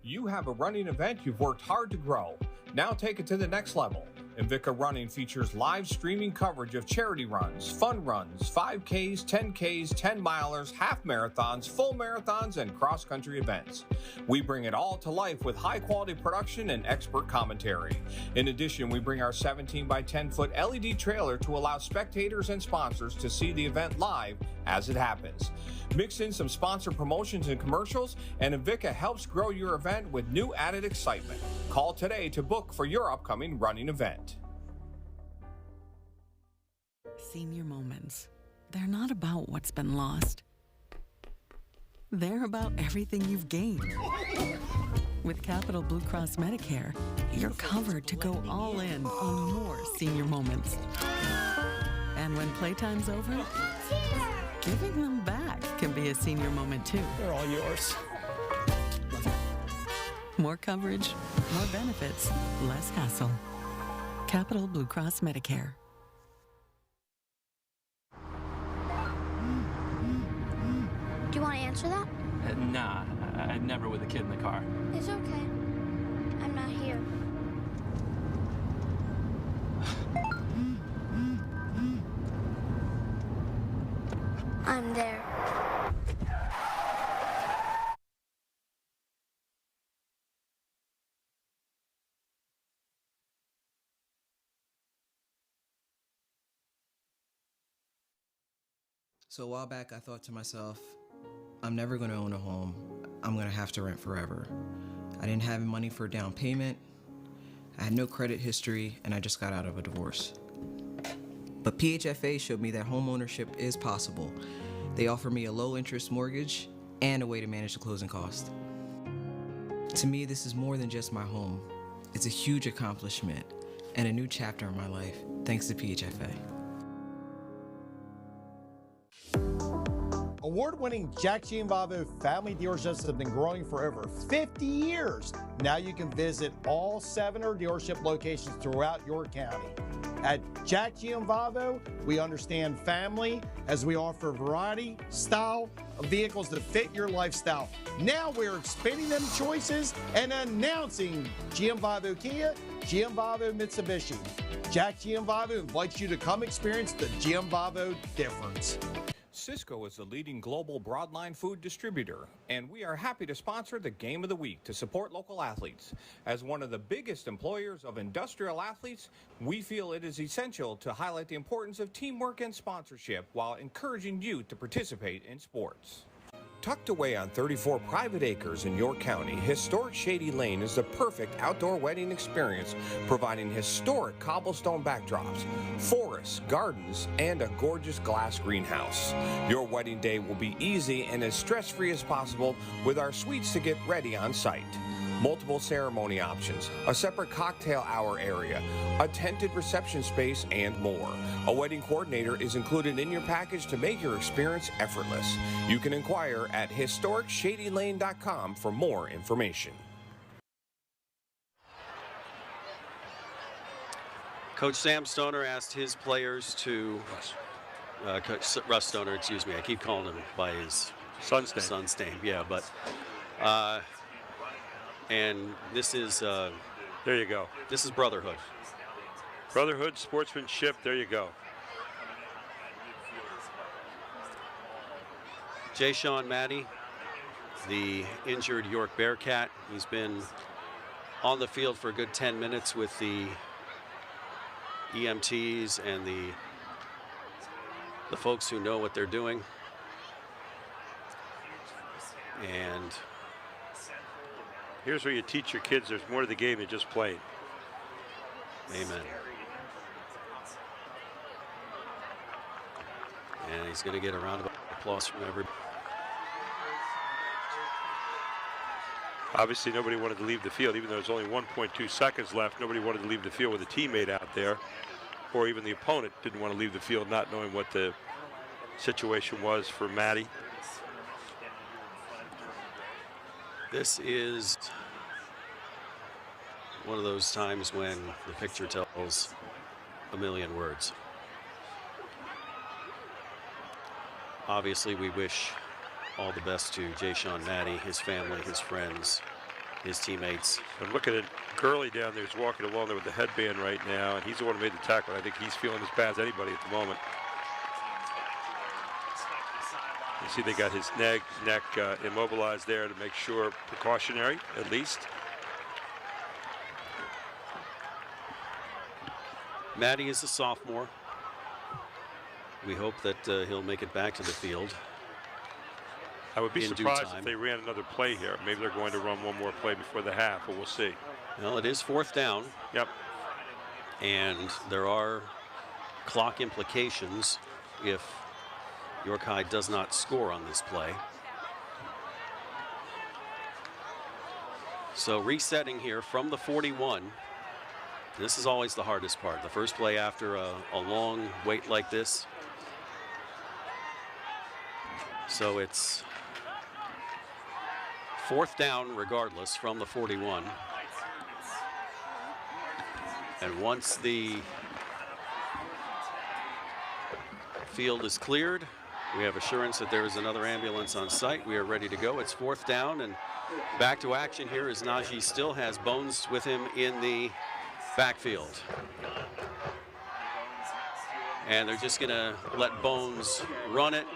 You have a running event you've worked hard to grow. Now take it to the next level. Invicta Running features live streaming coverage of charity runs, fun runs, 5Ks, 10Ks, 10-milers, half marathons, full marathons, and cross-country events. We bring it all to life with high-quality production and expert commentary. In addition, we bring our 17 by 10-foot LED trailer to allow spectators and sponsors to see the event live as it happens. Mix in some sponsor promotions and commercials, and Invicta helps grow your event with new added excitement. Call today to book for your upcoming running event. Senior moments. They're not about what's been lost. They're about everything you've gained. With Capital Blue Cross Medicare, you're covered to go all in on more senior moments. And when playtime's over, giving them back can be a senior moment too. They're all yours. More coverage, more benefits, less hassle. Capital Blue Cross Medicare. Do you want to answer that? Nah, I'd never with a kid in the car. It's okay. I'm not here. I'm there. So a while back, I thought to myself, I'm never going to own a home. I'm going to have to rent forever. I didn't have money for a down payment. I had no credit history, and I just got out of a divorce. But PHFA showed me that home ownership is possible. They offer me a low-interest mortgage and a way to manage the closing cost. To me, this is more than just my home. It's a huge accomplishment and a new chapter in my life, thanks to PHFA. Award-winning Jack Gianvavo family dealerships have been growing for over 50 years. Now you can visit all 7 of our dealership locations throughout York County. At Jack Gianvavo, we understand family as we offer variety, style of vehicles that fit your lifestyle. Now we're expanding them choices and announcing Gianvavo Kia, Gianvavo Mitsubishi. Jack Gianvavo invites you to come experience the Gianvavo difference. Cisco is the leading global broadline food distributor, and we are happy to sponsor the Game of the Week to support local athletes. As one of the biggest employers of industrial athletes, we feel it is essential to highlight the importance of teamwork and sponsorship while encouraging you to participate in sports. Tucked away on 34 private acres in York County, historic Shady Lane is the perfect outdoor wedding experience, providing historic cobblestone backdrops, forests, gardens, and a gorgeous glass greenhouse. Your wedding day will be easy and as stress-free as possible with our suites to get ready on site. Multiple ceremony options, a separate cocktail hour area, a tented reception space, and more. A wedding coordinator is included in your package to make your experience effortless. You can inquire at historicshadylane.com for more information. Coach Sam Stoner asked his players to, Russ Stoner, excuse me, I keep calling him by his son's name, yeah, but, and this is, there you go. This is brotherhood. Brotherhood, sportsmanship, there you go. Jay-Sean Maddie, the injured York Bearcat. He's been on the field for a good 10 minutes with the EMTs and the folks who know what they're doing. And here's where you teach your kids there's more to the game than just playing. Amen. And he's going to get a round of applause from everybody. Obviously, nobody wanted to leave the field, even though there's only 1.2 seconds left. Nobody wanted to leave the field with a teammate out there, or even the opponent didn't want to leave the field, not knowing what the situation was for Matty. This is one of those times when the picture tells a million words. Obviously, we wish all the best to Jay-Sean Maddie, his family, his friends, his teammates. And look at it, Gurley down there is walking along there with the headband right now, and he's the one who made the tackle. I think he's feeling as bad as anybody at the moment. You see they got his neck immobilized there to make sure, precautionary at least. Maddie is a sophomore. We hope that he'll make it back to the field. I would be surprised if they ran another play here. Maybe they're going to run one more play before the half, but we'll see. Well, it is 4th down. Yep. And there are clock implications if York High does not score on this play. So resetting here from the 41. This is always the hardest part. The first play after a long wait like this. So it's 4th down regardless from the 41. And once the field is cleared, we have assurance that there is another ambulance on site. We are ready to go. It's 4th down and back to action here as Najee still has Bones with him in the backfield. And they're just going to let Bones run it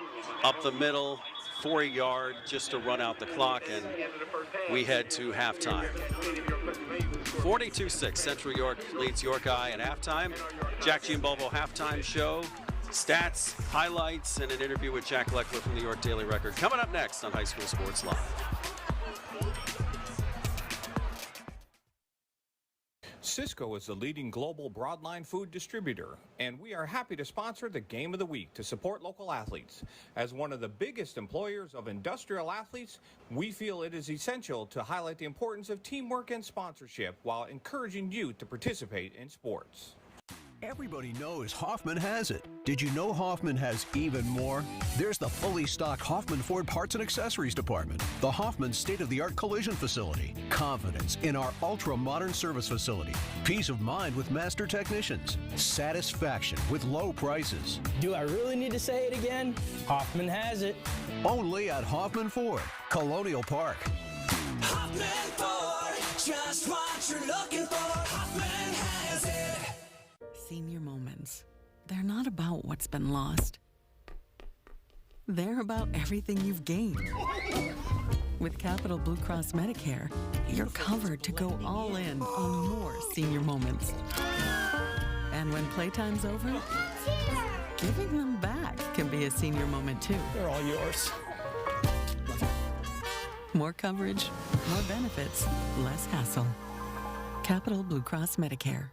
up the middle, 4-yard, just to run out the clock, and we head to halftime. 42-6, Central York leads York High at halftime. Jack Gianbalvo halftime show, stats, highlights, and an interview with Jack Leckler from the York Daily Record coming up next on High School Sports Live. Cisco is the leading global broadline food distributor, and we are happy to sponsor the Game of the Week to support local athletes. As one of the biggest employers of industrial athletes, we feel it is essential to highlight the importance of teamwork and sponsorship while encouraging you to participate in sports. Everybody knows Hoffman has it. Did you know Hoffman has even more? There's the fully stocked Hoffman Ford Parts and Accessories Department, the Hoffman state-of-the-art collision facility, confidence in our ultra-modern service facility, peace of mind with master technicians, satisfaction with low prices. Do I really need to say it again? Hoffman has it. Only at Hoffman Ford, Colonial Park. Hoffman Ford, just what you're looking for. Hoffman has it. Senior moments. They're not about what's been lost. They're about everything you've gained. With Capital Blue Cross Medicare, you're covered to go all in on more senior moments. And when playtime's over, giving them back can be a senior moment too. They're all yours. More coverage, more benefits, less hassle. Capital Blue Cross Medicare.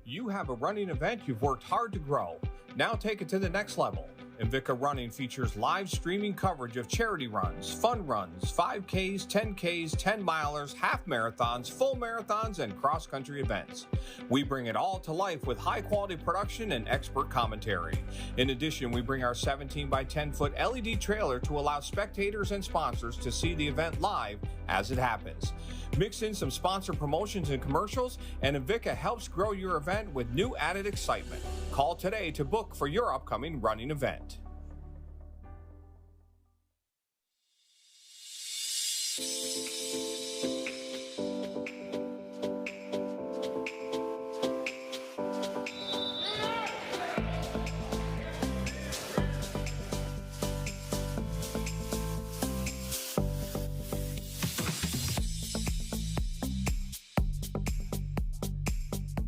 You have a running event you've worked hard to grow. Now take it to the next level. Invicta Running features live streaming coverage of charity runs, fun runs, 5Ks, 10Ks, 10-milers, half marathons, full marathons, and cross-country events. We bring it all to life with high-quality production and expert commentary. In addition, we bring our 17 by 10-foot LED trailer to allow spectators and sponsors to see the event live as it happens. Mix in some sponsor promotions and commercials, and Invicta helps grow your event with new added excitement. Call today to book for your upcoming running event.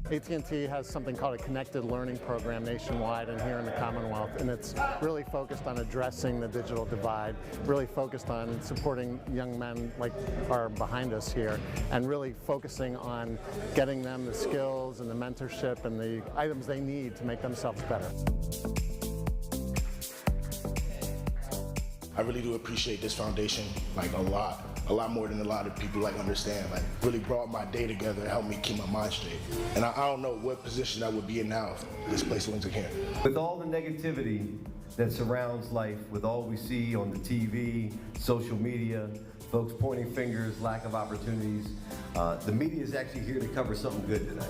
AT&T has something called a connected learning program nationwide and here in the Commonwealth, and it's really focused on addressing the digital divide, really focused on supporting young men like are behind us here, and really focusing on getting them the skills and the mentorship and the items they need to make themselves better. I really do appreciate this foundation, like a lot more than a lot of people understand. Like, really brought my day together and helped me keep my mind straight. And I don't know what position I would be in now if this place wasn't here. With all the negativity that surrounds life, with all we see on the TV, social media, folks pointing fingers, lack of opportunities, the media is actually here to cover something good tonight.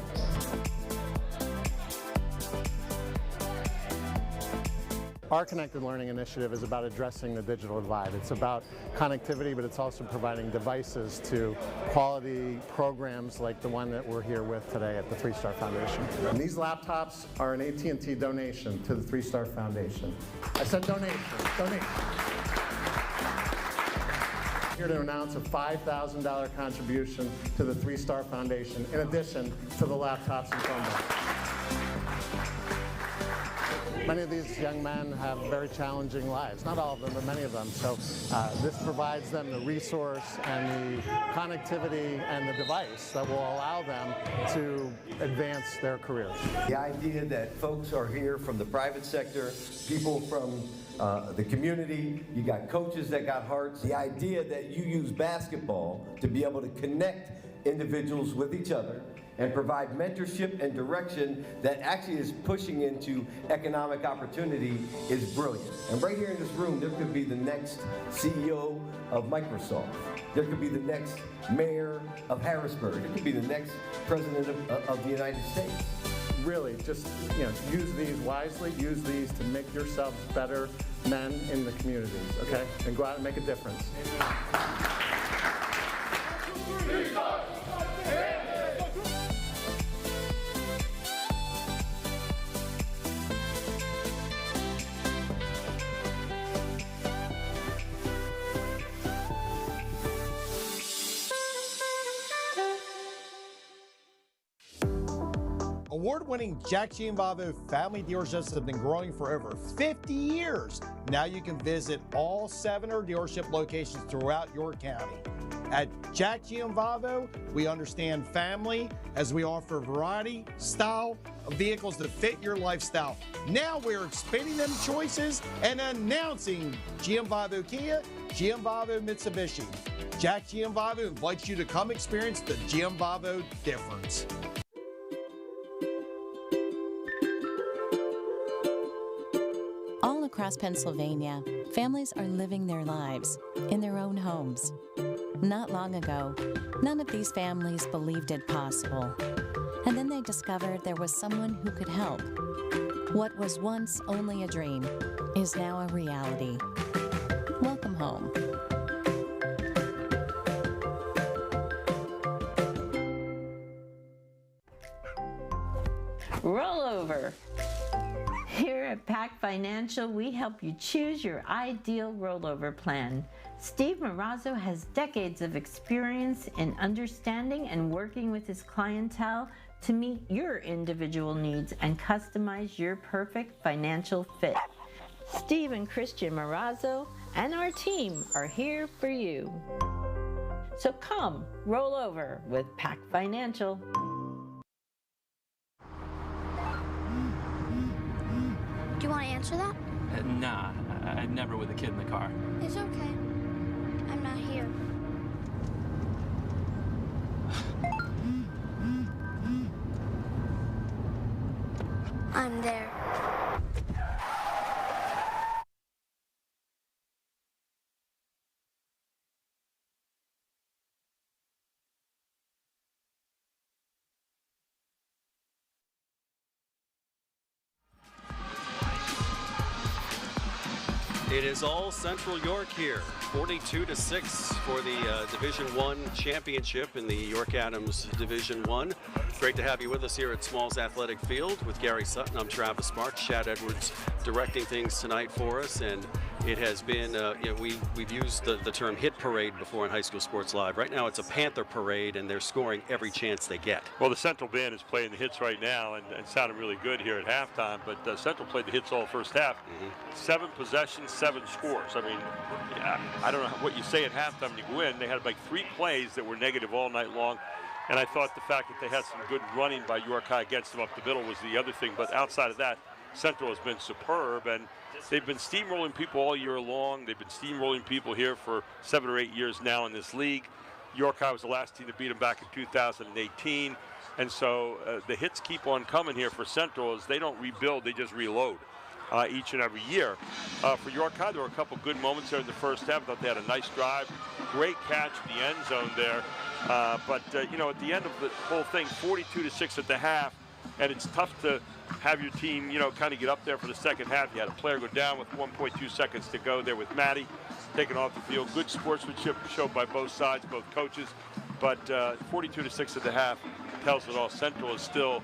Our Connected Learning Initiative is about addressing the digital divide. It's about connectivity, but it's also providing devices to quality programs like the one that we're here with today at the 3-Star Foundation. And these laptops are an AT&T donation to the 3-Star Foundation. I said donation, donation. Here to announce a $5,000 contribution to the 3-Star Foundation, in addition to the laptops and Chromebooks. Many of these young men have very challenging lives. Not all of them, but many of them. So this provides them the resource and the connectivity and the device that will allow them to advance their careers. The idea that folks are here from the private sector, people from the community, you got coaches that got hearts. The idea that you use basketball to be able to connect individuals with each other and provide mentorship and direction that actually is pushing into economic opportunity is brilliant. And right here in this room, there could be the next CEO of Microsoft. There could be the next mayor of Harrisburg. There could be the next president of the United States. Really, just use these wisely, use these to make yourselves better men in the communities, okay? And go out and make a difference. Award-winning Jack Gianvavo family dealerships have been growing for over 50 years. Now you can visit all 7 dealership locations throughout your county. At Jack Gianvavo, we understand family as we offer variety, style of vehicles that fit your lifestyle. Now we're expanding them choices and announcing Gianvavo Kia, Gianvavo Mitsubishi. Jack Gianvavo invites you to come experience the Gianvavo difference. across Pennsylvania, families are living their lives in their own homes. Not long ago, none of these families believed it possible. And then they discovered there was someone who could help. What was once only a dream is now a reality. Welcome home. Rollover. Here at Pac Financial, we help you choose your ideal rollover plan. Steve Marazzo has decades of experience in understanding and working with his clientele to meet your individual needs and customize your perfect financial fit. Steve and Christian Marazzo and our team are here for you. So come, roll over with Pac Financial. Do you want to answer that? Nah, I'd never with a kid in the car. It's okay. I'm not here. I'm there. It is all Central York here, 42-6 for the Division I championship in the York Adams Division I. Great to have you with us here at Smalls Athletic Field with Gary Sutton. I'm Travis Sparks. Chad Edwards directing things tonight for us, and it has been, we've used the term hit parade before in High School Sports Live. Right now it's a Panther parade, and they're scoring every chance they get. Well, the Central band is playing the hits right now and sounding really good here at halftime, but Central played the hits all first half. 7 possessions, 7 scores. I mean, I don't know what you say at halftime when you go in. They had like 3 plays that were negative all night long. And I thought the fact that they had some good running by York High against them up the middle was the other thing. But outside of that, Central has been superb. And they've been steamrolling people all year long. They've been steamrolling people here for 7 or 8 years now in this league. York High was the last team to beat them back in 2018. And so the hits keep on coming here for Central as they don't rebuild, they just reload. Each and every year. For York High, there were a couple good moments there in the first half. I thought they had a nice drive, great catch in the end zone there. But you know, at the end of the whole thing, 42-6 at the half, and it's tough to have your team, you know, kind of get up there for the second half. You had a player go down with 1.2 seconds to go there with Matty taken off the field. Good sportsmanship showed by both sides, both coaches. But 42-6 at the half tells it all. Central is still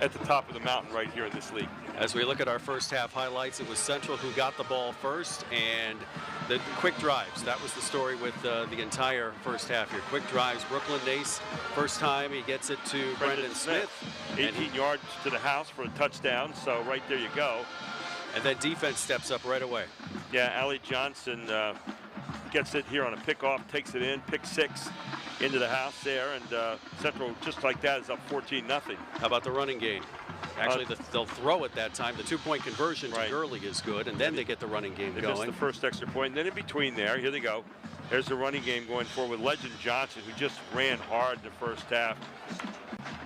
at the top of the mountain right here in this league. As we look at our first half highlights, it was Central who got the ball first, and the quick drives. That was the story with the entire first half here. Quick drives. Brooklyn Nace, first time he gets it to Brendan Smith. 18 yards to the house for a touchdown, so right there you go. And then defense steps up right away. Yeah, Allie Johnson gets it here on a pickoff, takes it in, pick 6 into the house there, and Central, just like that, is up 14-0. How about the running game? Actually, they'll throw it that time. The 2-point conversion to Gurley is good, and then they get the running game they going. Missed the first extra point, and then in between there, here they go. There's the running game going forward with Legend Johnson, who just ran hard in the first half.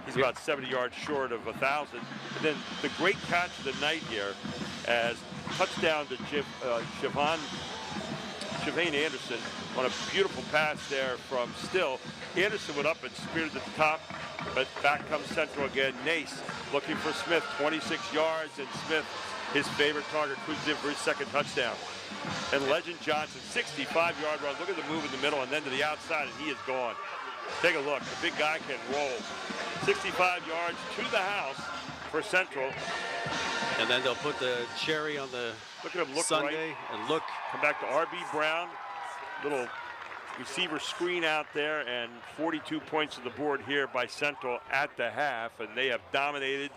He's about 70 yards short of 1,000. And then the great catch of the night here as touchdown to Javane Anderson on a beautiful pass there from Still. Anderson went up and speared at the top, but back comes Central again. Nace looking for Smith, 26 yards, and Smith, his favorite target, cruises in for his second touchdown. And Legend Johnson, 65-yard run. Look at the move in the middle and then to the outside, and he is gone. Take a look. The big guy can roll. 65 yards to the house for Central. And then they'll put the cherry on the look at him look Sunday right. And look. Come back to R.B. Brown. Little receiver screen out there, and 42 points on the board here by Central at the half, and they have dominated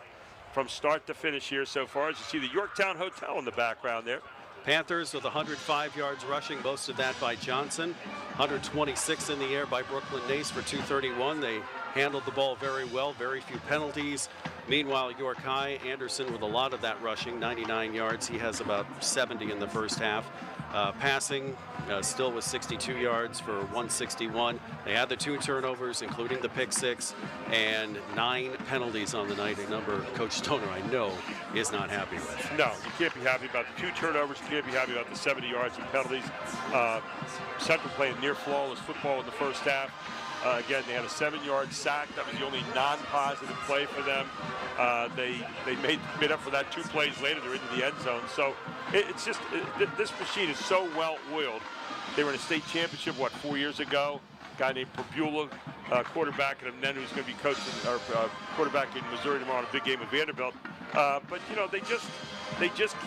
from start to finish here so far. As you see the Yorktown Hotel in the background there. Panthers with 105 yards rushing, most of that by Johnson. 126 in the air by Brooklyn Nace for 231. They handled the ball very well, very few penalties. Meanwhile, York High, Anderson with a lot of that rushing, 99 yards. He has about 70 in the first half. Passing still was 62 yards for 161. They had the 2 turnovers, including the pick 6, and 9 penalties on the night, a number Coach Stoner, I know, is not happy with. No, you can't be happy about the 2 turnovers. You can't be happy about the 70 yards of penalties. Central playing near flawless football in the first half. Again, they had a 7-yard sack. That was the only non-positive play for them. They made up for that 2 plays later. They're into the end zone. So it's just this machine is so well oiled. They were in a state championship 4 years ago. A guy named Perbula, quarterback, and then who's going to be coaching or quarterback in Missouri tomorrow in a big game with Vanderbilt. But you know, they just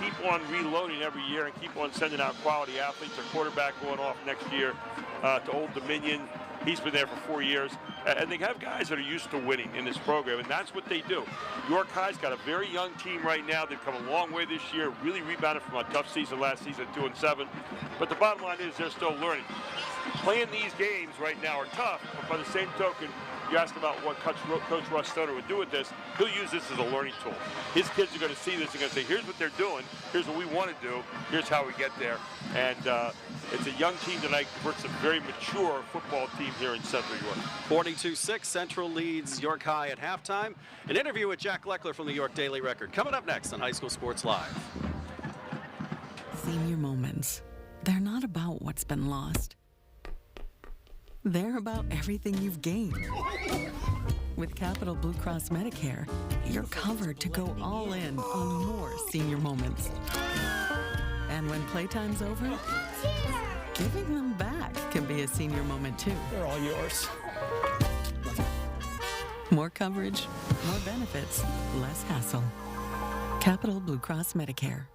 keep on reloading every year and keep on sending out quality athletes. Their quarterback going off next year to Old Dominion. He's been there for 4 years. And they have guys that are used to winning in this program, and that's what they do. York High's got a very young team right now. They've come a long way this year, really rebounded from a tough season last season at 2-7. But the bottom line is they're still learning. Playing these games right now are tough, but by the same token, you asked about what Coach Russ Stoner would do with this. He'll use this as a learning tool. His kids are going to see this and going to say, here's what they're doing, here's what we want to do, here's how we get there. And it's a young team tonight versus a very mature football team here in Central York. 42-6, Central leads York High at halftime. An interview with Jack Leckler from the York Daily Record coming up next on High School Sports Live. Senior moments. They're not about what's been lost. They're about everything you've gained. With Capital Blue Cross Medicare, you're covered to go all in on more senior moments. And when playtime's over, giving them back can be a senior moment too. They're all yours. More coverage, more benefits, less hassle. Capital Blue Cross Medicare.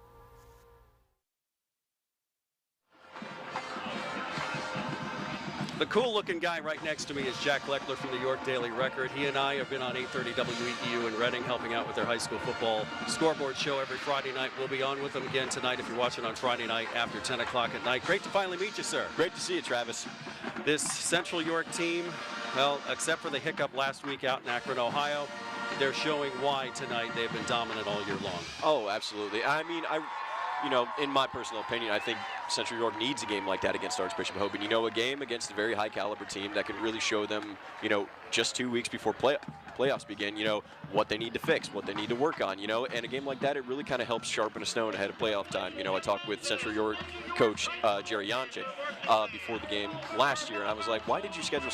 The cool-looking guy right next to me is Jack Leckler from the York Daily Record. He and I have been on 830 WEEU in Reading, helping out with their high school football scoreboard show every Friday night. We'll be on with them again tonight if you're watching on Friday night after 10 o'clock at night. Great to finally meet you, sir. Great to see you, Travis. This Central York team, well, except for the hiccup last week out in Akron, Ohio, they're showing why tonight they've been dominant all year long. Oh, absolutely. I mean, you know, in my personal opinion, I think Central York needs a game like that against Archbishop Hope. And, you know, a game against a very high-caliber team that can really show them, you know, just 2 weeks before playoffs begin, you know, what they need to fix, what they need to work on, you know. And a game like that, it really kind of helps sharpen a stone ahead of playoff time. You know, I talked with Central York coach Jerry Yonche before the game last year, and I was like, why did you schedule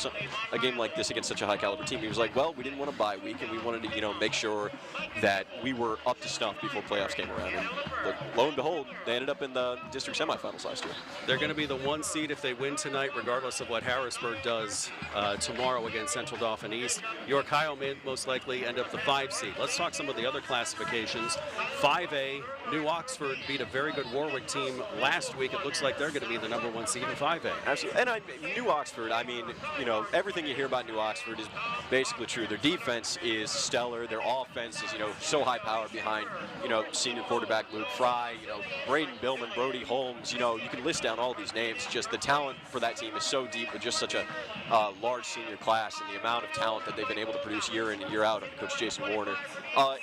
a game like this against such a high-caliber team? He was like, well, we didn't want a bye week, and we wanted to, you know, make sure that we were up to snuff before playoffs came around. And lo and behold, they ended up in the district semifinals last year. They're going to be the 1 seed if they win tonight, regardless of what Harrisburg does tomorrow against Central Dauphin East. York High will most likely end up the 5 seed. Let's talk some of the other classifications. 5A, New Oxford beat a very good Warwick team last week. It looks like they're going to be the number 1 seed in 5A. Absolutely. And New Oxford, I mean, you know, everything you hear about New Oxford is basically true. Their defense is stellar. Their offense is, you know, so high power behind, you know, senior quarterback Luke Fry, you know, Braden Billman, Brody Holmes, you know, you can list down all these names. Just the talent for that team is so deep with just such a large senior class, and the amount of talent that they've been able to produce year in and year out under Coach Jason Warner.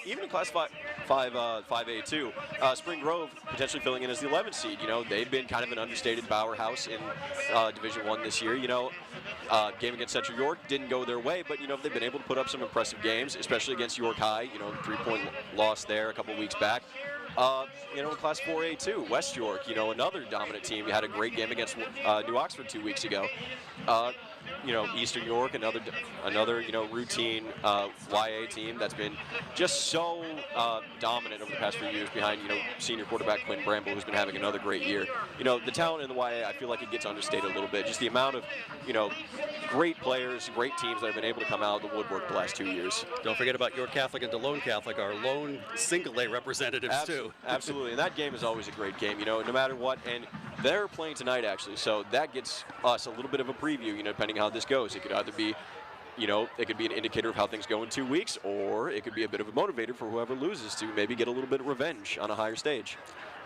Even in Class 5A too, Spring Grove potentially filling in as the 11th seed. You know, they've been kind of an understated powerhouse in Division I this year. You know, game against Central York didn't go their way, but, you know, they've been able to put up some impressive games, especially against York High. You know, 3-point loss there a couple weeks back. You know, in Class 4A too, West York, you know, another dominant team. You had a great game against New Oxford 2 weeks ago. You know, Eastern York, another you know, routine YA team that's been just so dominant over the past few years behind, you know, senior quarterback Quinn Bramble, who's been having another great year. You know, the talent in the YA, I feel like it gets understated a little bit. Just the amount of, you know, great players, great teams that have been able to come out of the woodwork the last 2 years. Don't forget about York Catholic and DeLone Catholic, our lone single-A representatives too. Absolutely, and that game is always a great game, you know, no matter what. And they're playing tonight, actually, so that gets us a little bit of a preview, you know, depending on how this goes. It could either be, you know, it could be an indicator of how things go in 2 weeks, or it could be a bit of a motivator for whoever loses to maybe get a little bit of revenge on a higher stage.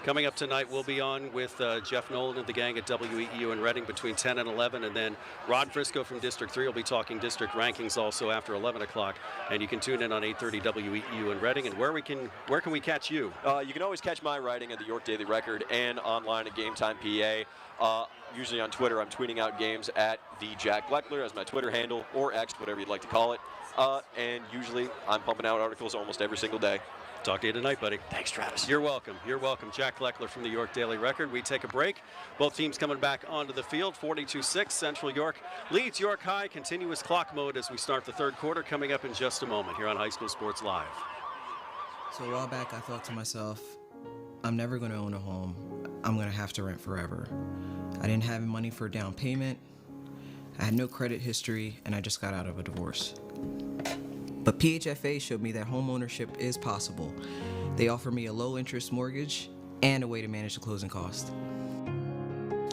Coming up tonight, we'll be on with Jeff Nolan and the gang at WEEU in Reading between 10 and 11, and then Rod Frisco from District 3 will be talking district rankings also after 11 o'clock. And you can tune in on 8:30 WEEU in Reading. And where can we catch you? You can always catch my writing at the York Daily Record and online at Game Time PA. Usually on Twitter, I'm tweeting out games at the Jack Gleckler as my Twitter handle, or X, whatever you'd like to call it. And usually I'm pumping out articles almost every single day. Talk to you tonight, buddy. Thanks, Travis. You're welcome. You're welcome. Jack Gleckler from the York Daily Record. We take a break. Both teams coming back onto the field. 42-6. Central York leads York High. Continuous clock mode as we start the third quarter. Coming up in just a moment here on High School Sports Live. So a while back, I thought to myself, I'm never going to own a home. I'm going to have to rent forever. I didn't have money for a down payment. I had no credit history, and I just got out of a divorce. But PHFA showed me that home ownership is possible. They offer me a low-interest mortgage and a way to manage the closing cost.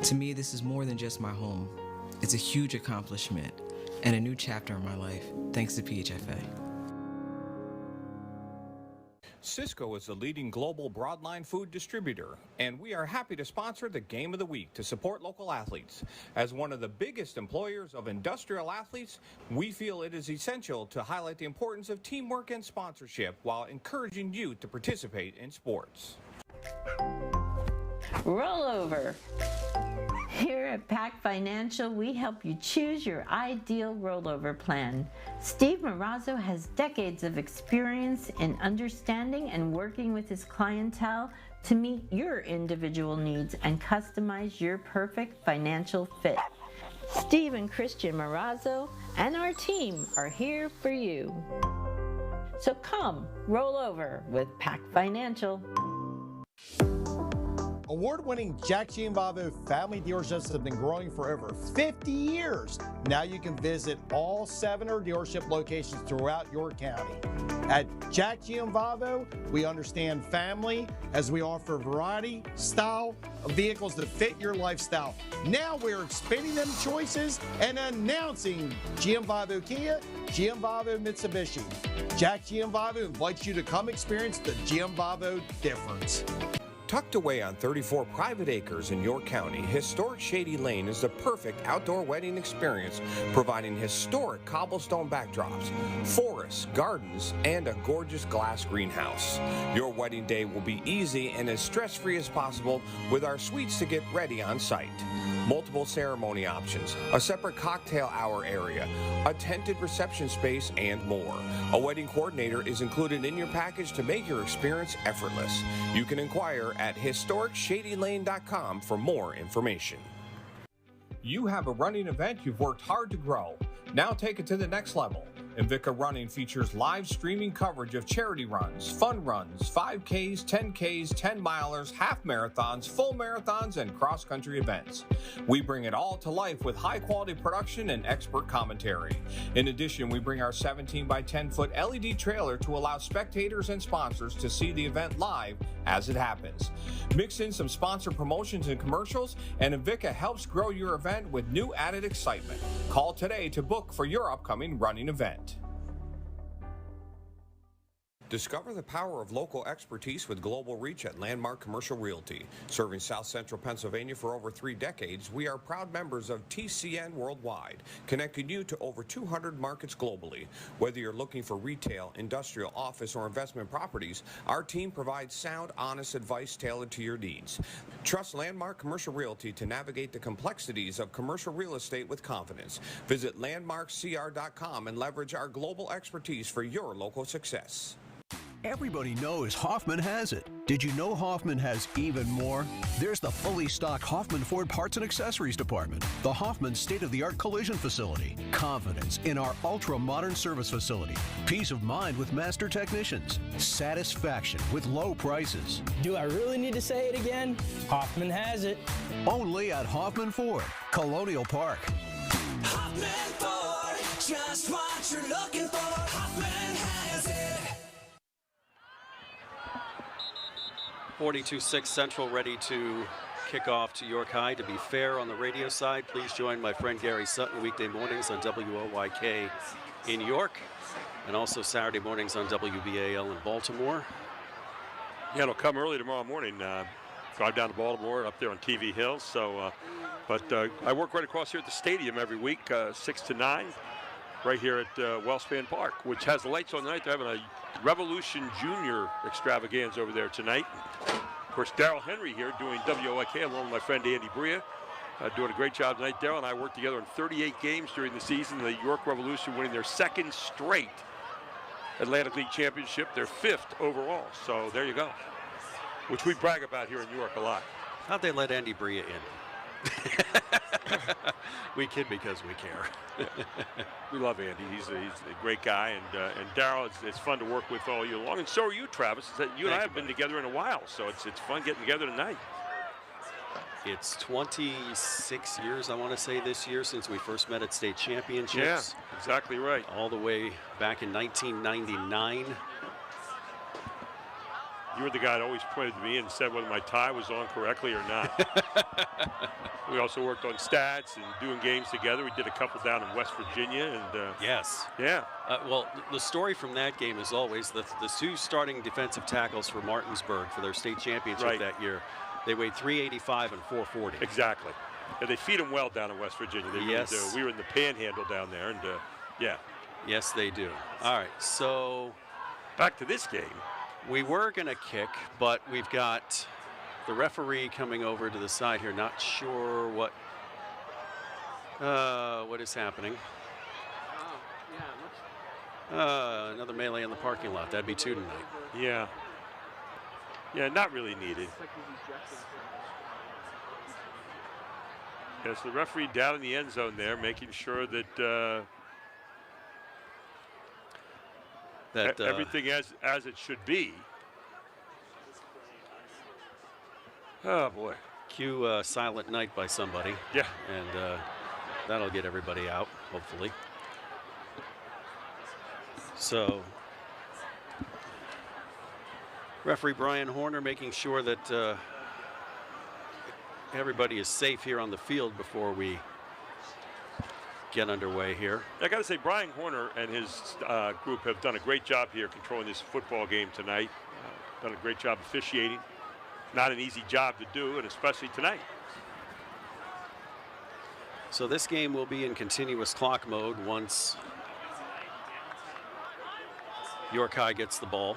To me, this is more than just my home. It's a huge accomplishment and a new chapter in my life, thanks to PHFA. Cisco is the leading global broadline food distributor, and we are happy to sponsor the Game of the Week to support local athletes. As one of the biggest employers of industrial athletes, we feel it is essential to highlight the importance of teamwork and sponsorship while encouraging you to participate in sports. Rollover. Here at Pac Financial, we help you choose your ideal rollover plan. Steve Marazzo has decades of experience in understanding and working with his clientele to meet your individual needs and customize your perfect financial fit. Steve and Christian Marazzo and our team are here for you. So come, roll over with Pac Financial. Award-winning Jack Gianvavo family dealerships have been growing for over 50 years. Now you can visit all 7 dealership locations throughout York County. At Jack Gianvavo, we understand family as we offer variety, style of vehicles that fit your lifestyle. Now we're expanding them choices and announcing Gianvavo Kia, Gianvavo Mitsubishi. Jack Gianvavo invites you to come experience the Gianvavo difference. Tucked away on 34 private acres in York County, historic Shady Lane is the perfect outdoor wedding experience, providing historic cobblestone backdrops, forests, gardens, and a gorgeous glass greenhouse. Your wedding day will be easy and as stress-free as possible with our suites to get ready on site. Multiple ceremony options, a separate cocktail hour area, a tented reception space, and more. A wedding coordinator is included in your package to make your experience effortless. You can inquire at historicshadylane.com for more information. You have a running event you've worked hard to grow. Now take it to the next level. Invicta Running features live streaming coverage of charity runs, fun runs, 5Ks, 10Ks, 10-milers, half marathons, full marathons, and cross-country events. We bring it all to life with high-quality production and expert commentary. In addition, we bring our 17 by 10-foot LED trailer to allow spectators and sponsors to see the event live as it happens. Mix in some sponsor promotions and commercials, and Invicta helps grow your event with new added excitement. Call today to book for your upcoming running event. Discover the power of local expertise with global reach at Landmark Commercial Realty. Serving South Central Pennsylvania for over 3 decades, we are proud members of TCN Worldwide, connecting you to over 200 markets globally. Whether you're looking for retail, industrial, office, or investment properties, our team provides sound, honest advice tailored to your needs. Trust Landmark Commercial Realty to navigate the complexities of commercial real estate with confidence. Visit landmarkcr.com and leverage our global expertise for your local success. Everybody knows Hoffman has it. Did you know Hoffman has even more? There's the fully stocked Hoffman Ford Parts and Accessories Department, the Hoffman state-of-the-art collision facility, confidence in our ultra-modern service facility, peace of mind with master technicians, satisfaction with low prices. Do I really need to say it again? Hoffman has it. Only at Hoffman Ford, Colonial Park. Hoffman Ford, just what you're looking for. Hoffman has it. 42-6 Central ready to kick off to York High. To be fair on the radio side, please join my friend Gary Sutton weekday mornings on WOYK in York and also Saturday mornings on WBAL in Baltimore. Yeah, it'll come early tomorrow morning. drive down to Baltimore and up there on TV Hill. So, but I work right across here at the stadium every week, 6 to 9, right here at Wellspan Park, which has the lights on tonight. They're having a Revolution Junior extravaganza over there tonight. Of course, Darrell Henry here doing WOIK along with my friend Andy Bria. Doing a great job tonight. Darrell and I worked together in 38 games during the season. The York Revolution winning their 2nd straight Atlantic League championship, their 5th overall. So there you go, which we brag about here in York a lot. How'd they let Andy Bria in? We kid because we care. We love Andy. He's a great guy, and Darrell, it's fun to work with all year long. And so are you, Travis. You and I have been together in a while, so it's fun getting together tonight. It's 26 years, I want to say, this year since we first met at state championships. Yeah, exactly right. All the way back in 1999. You were the guy that always pointed to me and said whether my tie was on correctly or not. We also worked on stats and doing games together. We did a couple down in West Virginia. And yes. Yeah. Well, the story from that game is always the 2 starting defensive tackles for Martinsburg for their state championship that year. They weighed 385 and 440. Exactly. And they feed them well down in West Virginia. They really do. We were in the Panhandle down there, and yeah. Yes, they do. All right, so back to this game. We were going to kick, but we've got the referee coming over to the side here. Not sure what is happening. Another melee in the parking lot. That'd be 2 tonight. Yeah. Yeah, not really needed. Yes, the referee down in the end zone there, making sure that everything as it should be. Oh boy. Cue Silent Night by somebody. Yeah. And that'll get everybody out, hopefully. So referee Brian Horner making sure that everybody is safe here on the field before we get underway here. I got to say, Brian Horner and his group have done a great job here controlling this football game tonight. Done a great job officiating. Not an easy job to do, and especially tonight. So this game will be in continuous clock mode once York High gets the ball.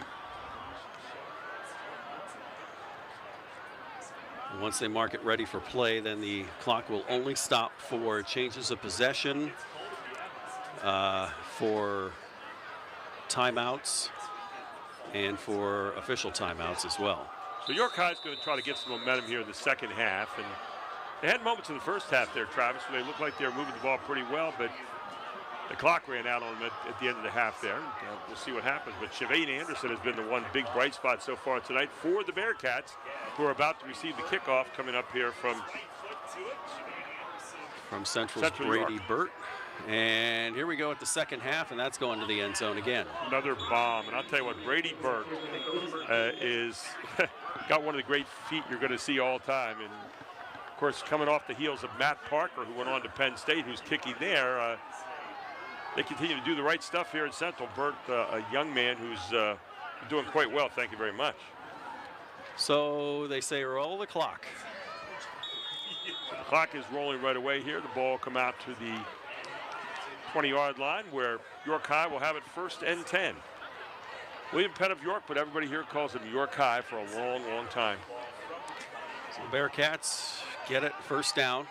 And once they mark it ready for play, then the clock will only stop for changes of possession, for timeouts, and for official timeouts as well. So York High is going to try to get some momentum here in the second half. And they had moments in the first half there, Travis, where they looked like they were moving the ball pretty well, but the clock ran out on them at the end of the half there. We'll see what happens. But Shavane Anderson has been the one big bright spot so far tonight for the Bearcats, who are about to receive the kickoff coming up here from Central's Brady Burt. And here we go at the second half, and that's going to the end zone again. Another bomb. And I'll tell you what, Brady Burt is got one of the great feet you're going to see all time. And, of course, coming off the heels of Matt Parker, who went on to Penn State, who's kicking there. They continue to do the right stuff here at Central. Burt, a young man who's doing quite well. Thank you very much. So they say roll the clock. The clock is rolling right away here. The ball will come out to the 20-yard line where York High will have it 1st and 10. William Penn of York, but everybody here calls him York High for a long, long time. So the Bearcats get it 1st down.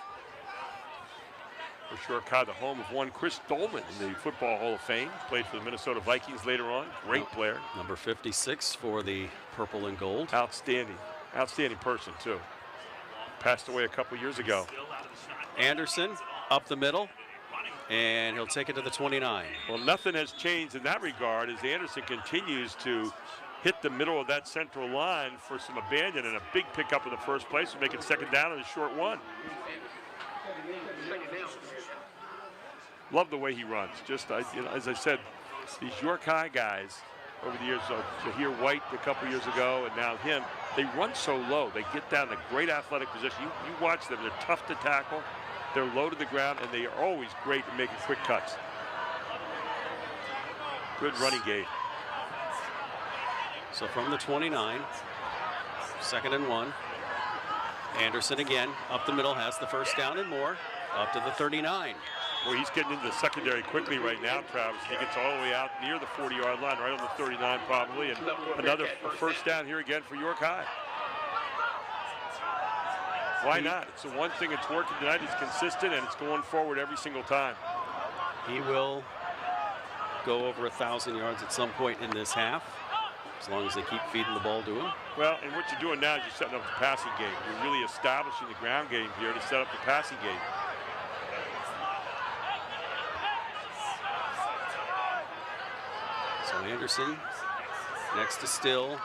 For York High, the home of one Chris Dolman in the Football Hall of Fame. Played for the Minnesota Vikings later on. Great player. Number 56 for the purple and gold. Outstanding. Outstanding person, too. Passed away a couple years ago. Anderson up the middle, and he'll take it to the 29. Well, nothing has changed in that regard as Anderson continues to hit the middle of that central line for some abandon and a big pickup in the first place to make it 2nd down and a short one. Love the way he runs. Just as I said, these York High guys over the years, Zahir White a couple years ago, and now him, they run so low. They get down to great athletic position. You watch them, they're tough to tackle. They're low to the ground, and they are always great at making quick cuts. Good running game. So from the 29, 2nd and 1. Anderson again, up the middle, has the first down and more, up to the 39. Well, he's getting into the secondary quickly right now, Travis. He gets all the way out near the 40-yard line, right on the 39 probably, and another first down here again for York High. Why not? It's the one thing that's working tonight. It's consistent, and it's going forward every single time. He will go over 1,000 yards at some point in this half, as long as they keep feeding the ball to him. Well, and what you're doing now is you're setting up the passing game. You're really establishing the ground game here to set up the passing game. So Anderson next to Still,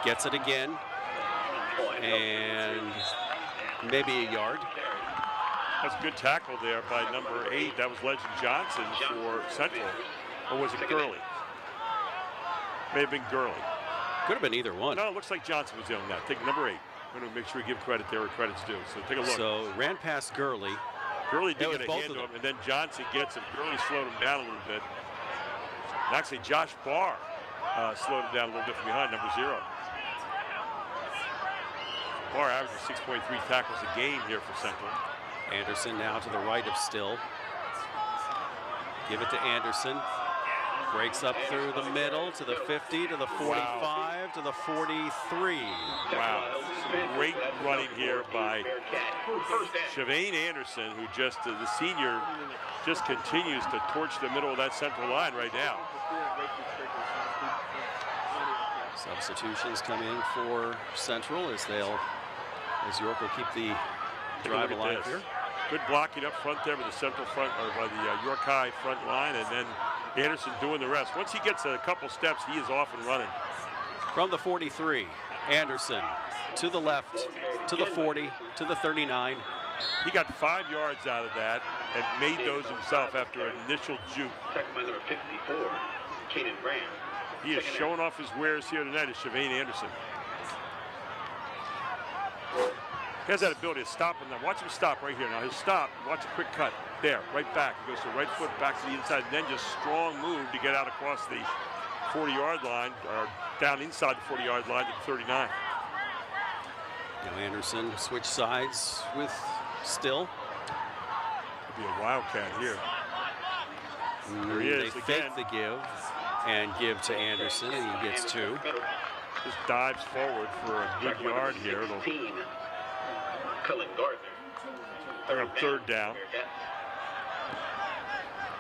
gets it again, and maybe a yard. That's a good tackle there by number 8. That was Legend Johnson for Central. Or was it Gurley? May have been Gurley. Could have been either one. No, it looks like Johnson was the on that. Take number 8. I'm going to make sure we give credit there where credit's due. So take a look. So ran past Gurley. Gurley did get a hand to him, and then Johnson gets him. Gurley slowed him down a little bit. And actually, Josh Barr slowed him down a little bit from behind, number 0. Barr averages 6.3 tackles a game here for Central. Anderson now to the right of Still. Give it to Anderson. Breaks up through the middle to the 50, to the 45, to the 43. Wow. Some great running here by Shavane Anderson, who just, the senior, just continues to torch the middle of that Central line right now. Substitutions come in for Central as York will keep the drive alive here. Good blocking up front there by the Central front, or by the York High front line, and then Anderson doing the rest. Once he gets a couple steps, he is off and running. From the 43, Anderson to the left, to the 40, to the 39. He got 5 yards out of that and made those himself after an initial juke. Number 54, Kaden Graham. He is showing off his wares here tonight as Shavane Anderson. He has that ability to stop him. Now watch him stop right here. Now he'll stop. Watch a quick cut. There, right back. He goes to right foot back to the inside, and then just strong move to get out across the 40-yard line, or down inside the 40-yard line to the 39. Now Anderson switch sides with Still. Could be a wildcat here. There he is they again. fake the give and give to Anderson, and he gets 2. Just dives forward for a good yard here. They're on 3rd down.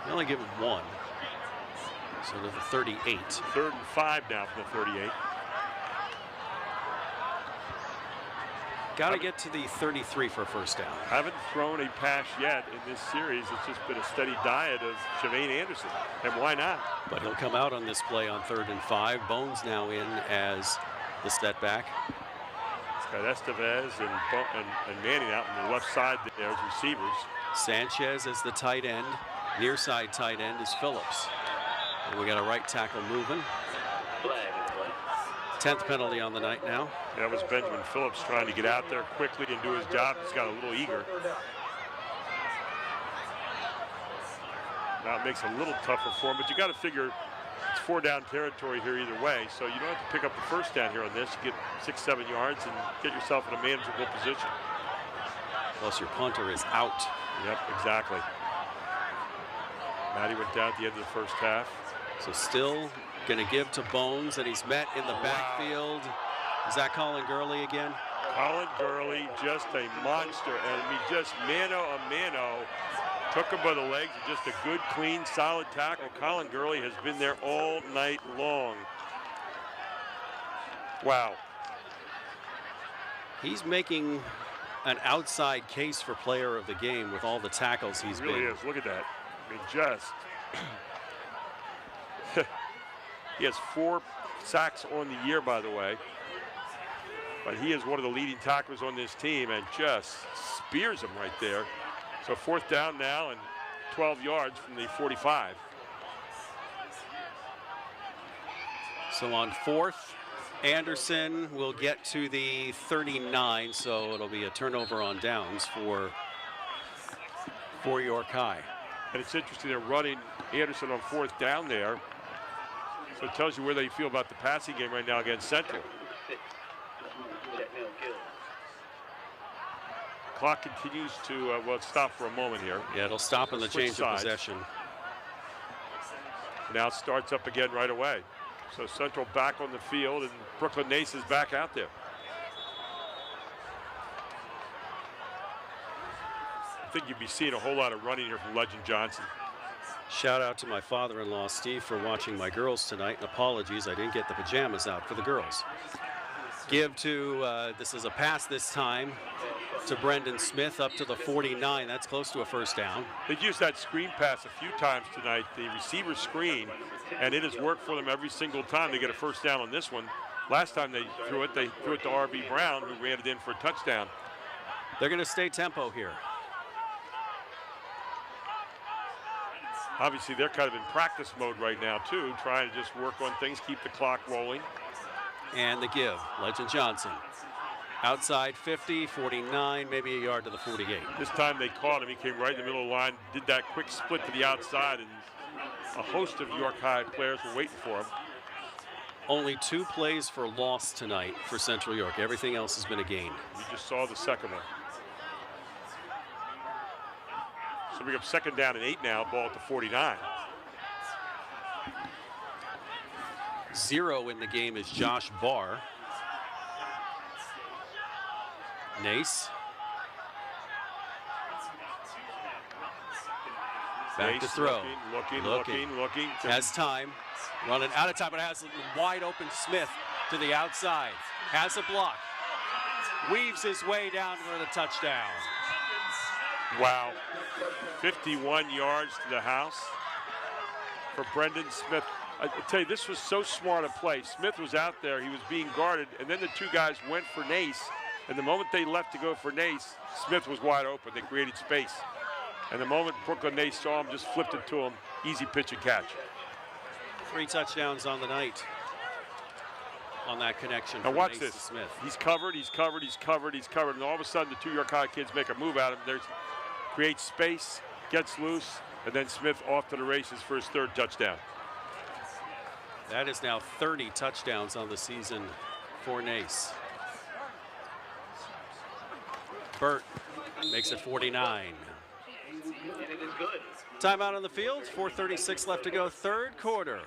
They only give him 1. So to the 38. 3rd and 5 now from the 38. Got to get to the 33 for a first down. Haven't thrown a pass yet in this series. It's just been a steady diet of Shavane Anderson. And why not? But he'll come out on this play on 3rd and 5. Bones now in as the setback. It's got Estevez and Manning out on the left side there as receivers. Sanchez as the tight end. Near side tight end is Phillips. And we got a right tackle moving. 10th penalty on the night now. That was Benjamin Phillips trying to get out there quickly and do his job. He's got a little eager. Now it makes it a little tougher for him, but you got to figure it's 4-down territory here either way, so you don't have to pick up the first down here on this. You get 6-7 yards and get yourself in a manageable position. Plus your punter is out. Yep, exactly. Matty went down at the end of the first half. So Still going to give to Bones, and he's met in the backfield. Is that Colin Gurley again? Colin Gurley, just a monster. And I mean, just mano a mano. Took him by the legs, and just a good, clean, solid tackle. Colin Gurley has been there all night long. Wow. He's making an outside case for player of the game with all the tackles he's been. He really is. Look at that. I mean, just. He has 4 sacks on the year, by the way. But he is one of the leading tacklers on this team and just spears him right there. So 4th down now and 12 yards from the 45. So on 4th, Anderson will get to the 39, so it'll be a turnover on downs for York High. And it's interesting they're running Anderson on 4th down there. So it tells you where they feel about the passing game right now against Central. Clock continues to, stop for a moment here. Yeah, it'll stop in the change of possession. Now it starts up again right away. So Central back on the field, and Brooklyn Nace is back out there. I think you'd be seeing a whole lot of running here from Legend Johnson. Shout out to my father-in-law, Steve, for watching my girls tonight, and apologies, I didn't get the pajamas out for the girls. Give to, this is a pass this time, to Brendan Smith up to the 49. That's close to a first down. They've used that screen pass a few times tonight, the receiver screen, and it has worked for them every single time. They get a first down on this one. Last time they threw it to R.B. Brown, who ran it in for a touchdown. They're going to stay tempo here. Obviously, they're kind of in practice mode right now, too, trying to just work on things, keep the clock rolling. And the give, Legend Johnson. Outside 50, 49, maybe a yard to the 48. This time they caught him. He came right in the middle of the line, did that quick split to the outside, and a host of York High players were waiting for him. Only 2 plays for loss tonight for Central York. Everything else has been a gain. You just saw the second one. So we have second down and 8 now, ball at the 49. 0 in the game is Josh Barr. Nace. Back Nace to throw. Looking. Has time. Running out of time, but has a wide open Smith to the outside. Has a block. Weaves his way down for the touchdown. Wow. 51 yards to the house for Brendan Smith. I tell you, this was so smart a play. Smith was out there. He was being guarded, and then the 2 guys went for Nace. And the moment they left to go for Nace, Smith was wide open. They created space. And the moment Brooklyn Nace saw him, just flipped it to him. Easy pitch and catch. 3 touchdowns on the night on that connection. Now watch Nace this. to Smith. He's covered. And all of a sudden, the 2 York High kids make a move at him. Creates space, gets loose, and then Smith off to the races for his 3rd touchdown. That is now 30 touchdowns on the season for Nace. Burt makes it 49. Timeout on the field, 4:36 left to go, 3rd quarter.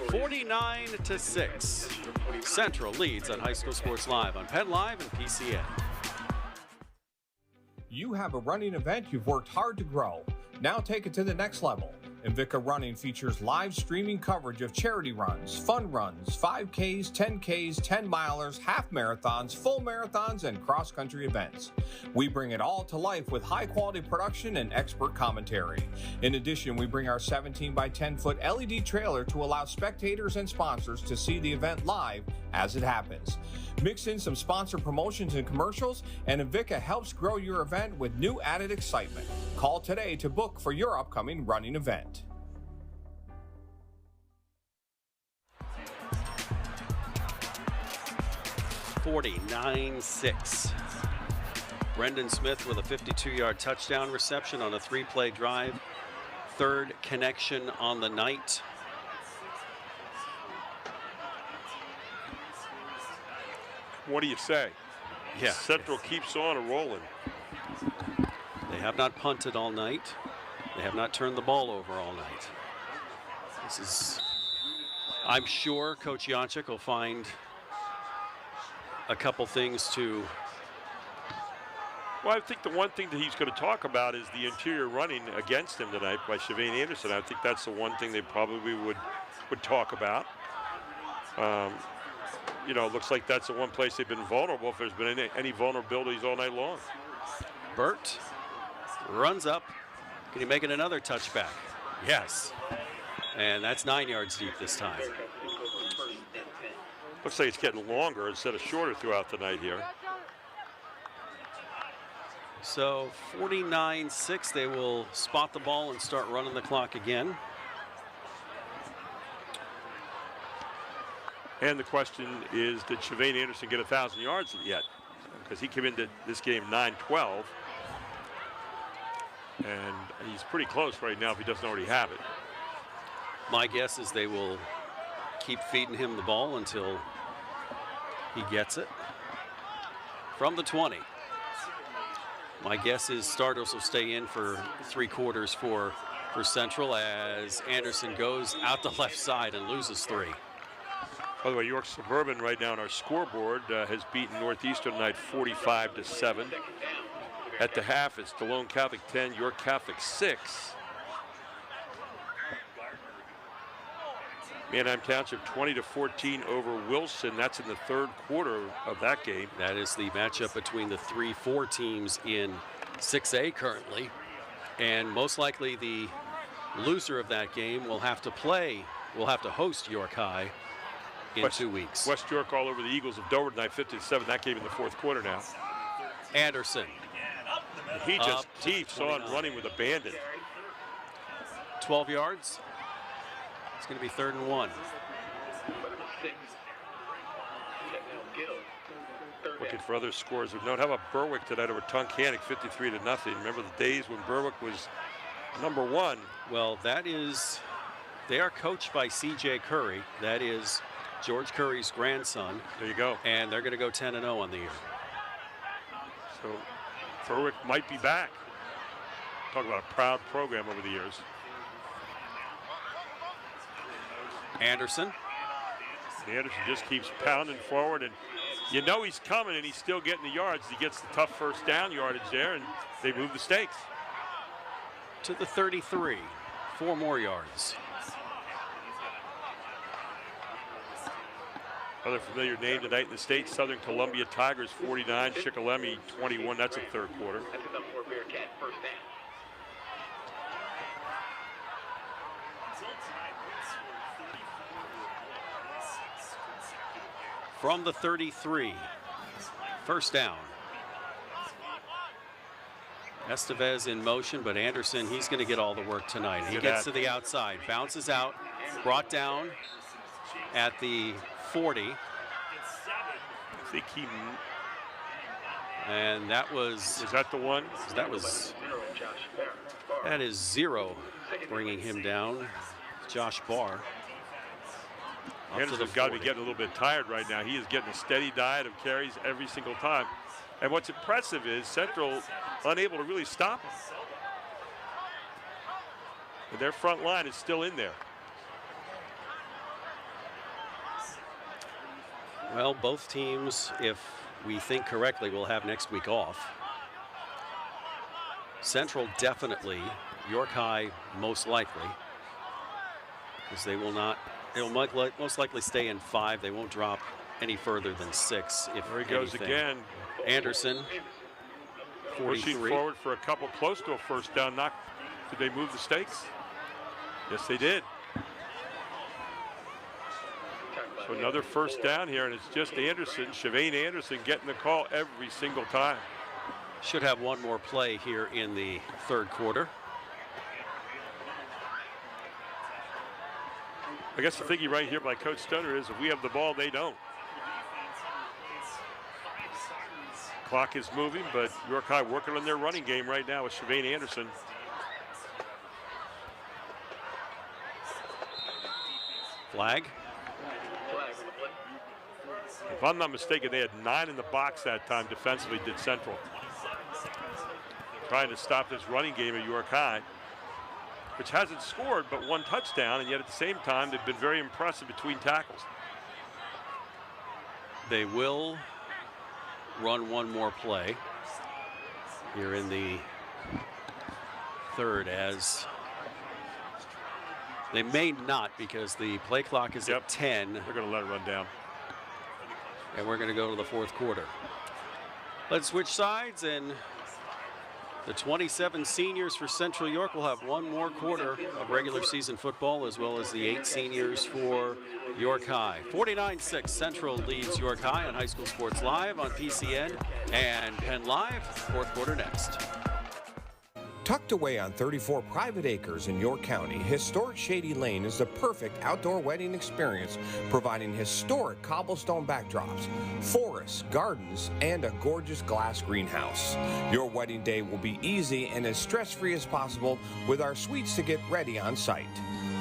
49-6. Central leads on High School Sports Live on PennLive and PCN. You have a running event you've worked hard to grow. Now take it to the next level. Invicta Running features live streaming coverage of charity runs, fun runs, 5Ks, 10Ks, 10-milers, half marathons, full marathons, and cross-country events. We bring it all to life with high-quality production and expert commentary. In addition, we bring our 17 by 10-foot LED trailer to allow spectators and sponsors to see the event live as it happens. Mix in some sponsor promotions and commercials, and Invicta helps grow your event with new added excitement. Call today to book for your upcoming running event. $49-6. Brendan Smith with a 52-yard touchdown reception on a 3-play drive. 3rd connection on the night. What do you say? Yeah. Central keeps on rolling. They have not punted all night. They have not turned the ball over all night. This is, I'm sure Coach Janchik will find a couple things to. Well, I think the one thing that he's going to talk about is the interior running against him tonight by Shavane Anderson. I think that's the one thing they probably would talk about. You know, it looks like that's the one place they've been vulnerable if there's been any vulnerabilities all night long. Burt runs up. Can he make it another touchback? Yes. And that's 9 yards deep this time. Looks like it's getting longer instead of shorter throughout the night here. So 49-6, they will spot the ball and start running the clock again. And the question is, did Shavane Anderson get 1,000 yards yet? Because he came into this game 9-12. And he's pretty close right now if he doesn't already have it. My guess is they will keep feeding him the ball until he gets it. From the 20. My guess is starters will stay in for 3 quarters for Central as Anderson goes out the left side and loses 3. By the way, York Suburban right now on our scoreboard has beaten Northeastern tonight 45-7. At the half, it's DeLone Catholic 10, York Catholic 6. Manheim Township 20-14 over Wilson. That's in the 3rd quarter of that game. That is the matchup between the 3-4 teams in 6A currently. And most likely the loser of that game will have to host York High in 2 weeks. West York all over the Eagles of Dover tonight, 50-7. That game in the 4th quarter now. Anderson. He just keeps on running with abandon. 12 yards. It's going to be 3rd and 1. Looking for other scores of note. How about Berwick tonight over Tunkhannock, 53-0. Remember the days when Berwick was #1? Well, they are coached by C.J. Curry. That is George Curry's grandson. There you go. And they're going to go 10-0 on the year. So Berwick might be back. Talk about a proud program over the years. Anderson. Anderson just keeps pounding forward, and you know he's coming, and he's still getting the yards. He gets the tough first down yardage there, and they move the stakes. To the 33. 4 more yards. Another familiar name tonight in the state, Southern Columbia Tigers 49, Shikellamy 21. That's a 3rd quarter. From the 33, 1st down. Estevez in motion, but Anderson, he's going to get all the work tonight. He gets to the outside, bounces out, brought down at the 40. I think and that was... Is that the one? That is 0, bringing him down. Josh Barr. Anderson's got to be getting a little bit tired right now. He is getting a steady diet of carries every single time. And what's impressive is Central unable to really stop him. And their front line is still in there. Well, both teams, if we think correctly, will have next week off. Central definitely, York High most likely, because they will not. They'll most likely stay in 5. They won't drop any further than 6. If there he goes again. Anderson, 43. Pushing forward for a couple close to a 1st down. Did they move the stakes? Yes, they did. So another 1st down here, and it's just Anderson, Shavane Anderson, getting the call every single time. Should have one more play here in the 3rd quarter. I guess the thinking right here by Coach Stoner is if we have the ball, they don't. Clock is moving, but York High working on their running game right now with Shavane Anderson. Flag. If I'm not mistaken, they had 9 in the box that time defensively, did Central. Trying to stop this running game at York High, which hasn't scored but 1 touchdown, and yet at the same time, they've been very impressive between tackles. They will run one more play here in the 3rd, as they may not, because the play clock is at 10. They're going to let it run down. And we're going to go to the 4th quarter. Let's switch sides, and the 27 seniors for Central York will have one more quarter of regular season football, as well as the 8 seniors for York High. 49-6, Central leads York High on High School Sports Live on PCN and PennLive. 4th quarter next. Tucked away on 34 private acres in York County, historic Shady Lane is the perfect outdoor wedding experience, providing historic cobblestone backdrops, forests, gardens, and a gorgeous glass greenhouse. Your wedding day will be easy and as stress-free as possible with our suites to get ready on site.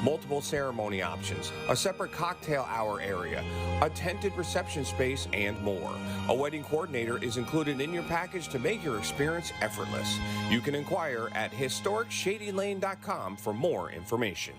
multiple ceremony options, a separate cocktail hour area, a tented reception space, and more. A wedding coordinator is included in your package to make your experience effortless. You can inquire at historicsshadylane.com for more information.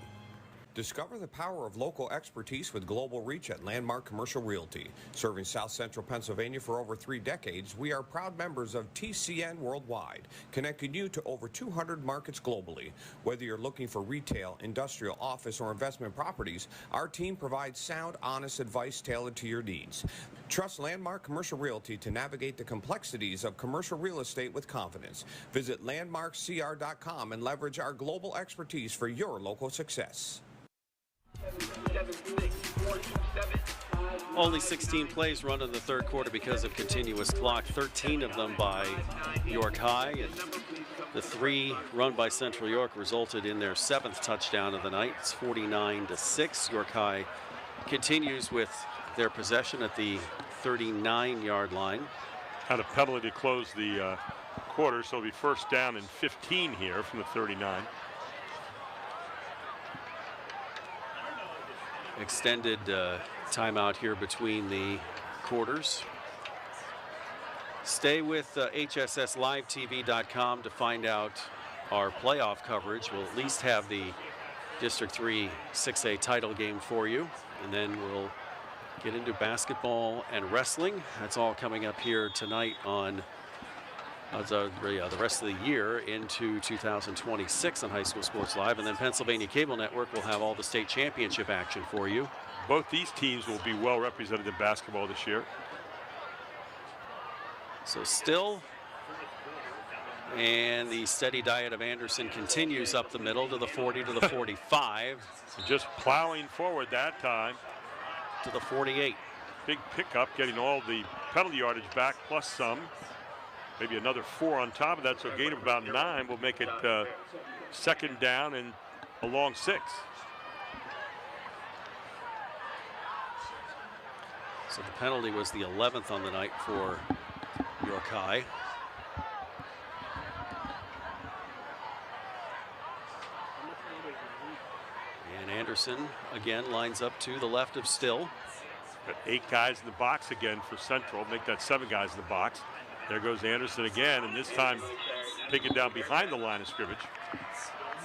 Discover the power of local expertise with global reach at Landmark Commercial Realty. Serving South Central Pennsylvania for over 3 decades, we are proud members of TCN Worldwide, connecting you to over 200 markets globally. Whether you're looking for retail, industrial, office, or investment properties, our team provides sound, honest advice tailored to your needs. Trust Landmark Commercial Realty to navigate the complexities of commercial real estate with confidence. Visit landmarkcr.com and leverage our global expertise for your local success. Only 16 plays run in the third quarter because of continuous clock, 13 of them by York High, and the 3 run by Central York resulted in their 7th touchdown of the night. It's 49-6. York High continues with their possession at the 39-yard line. Had a penalty to close the quarter, so it'll be first down and 15 here from the 39. Extended timeout here between the quarters. Stay with HSSLiveTV.com to find out our playoff coverage. We'll at least have the District 3 6A title game for you, and then we'll get into basketball and wrestling. That's all coming up here tonight on the rest of the year into 2026 on High School Sports Live. And then Pennsylvania Cable Network will have all the state championship action for you. Both these teams will be well represented in basketball this year. So still, and the steady diet of Anderson continues up the middle to the 40 to the 45. Just plowing forward that time. To the 48. Big pickup, getting all the penalty yardage back plus some. Maybe another 4 on top of that, so a gain of about 9 will make it second down and a long 6. So the penalty was the 11th on the night for York High. And Anderson again lines up to the left of Still. Got 8 guys in the box again for Central, make that 7 guys in the box. There goes Anderson again, and this time taken down behind the line of scrimmage.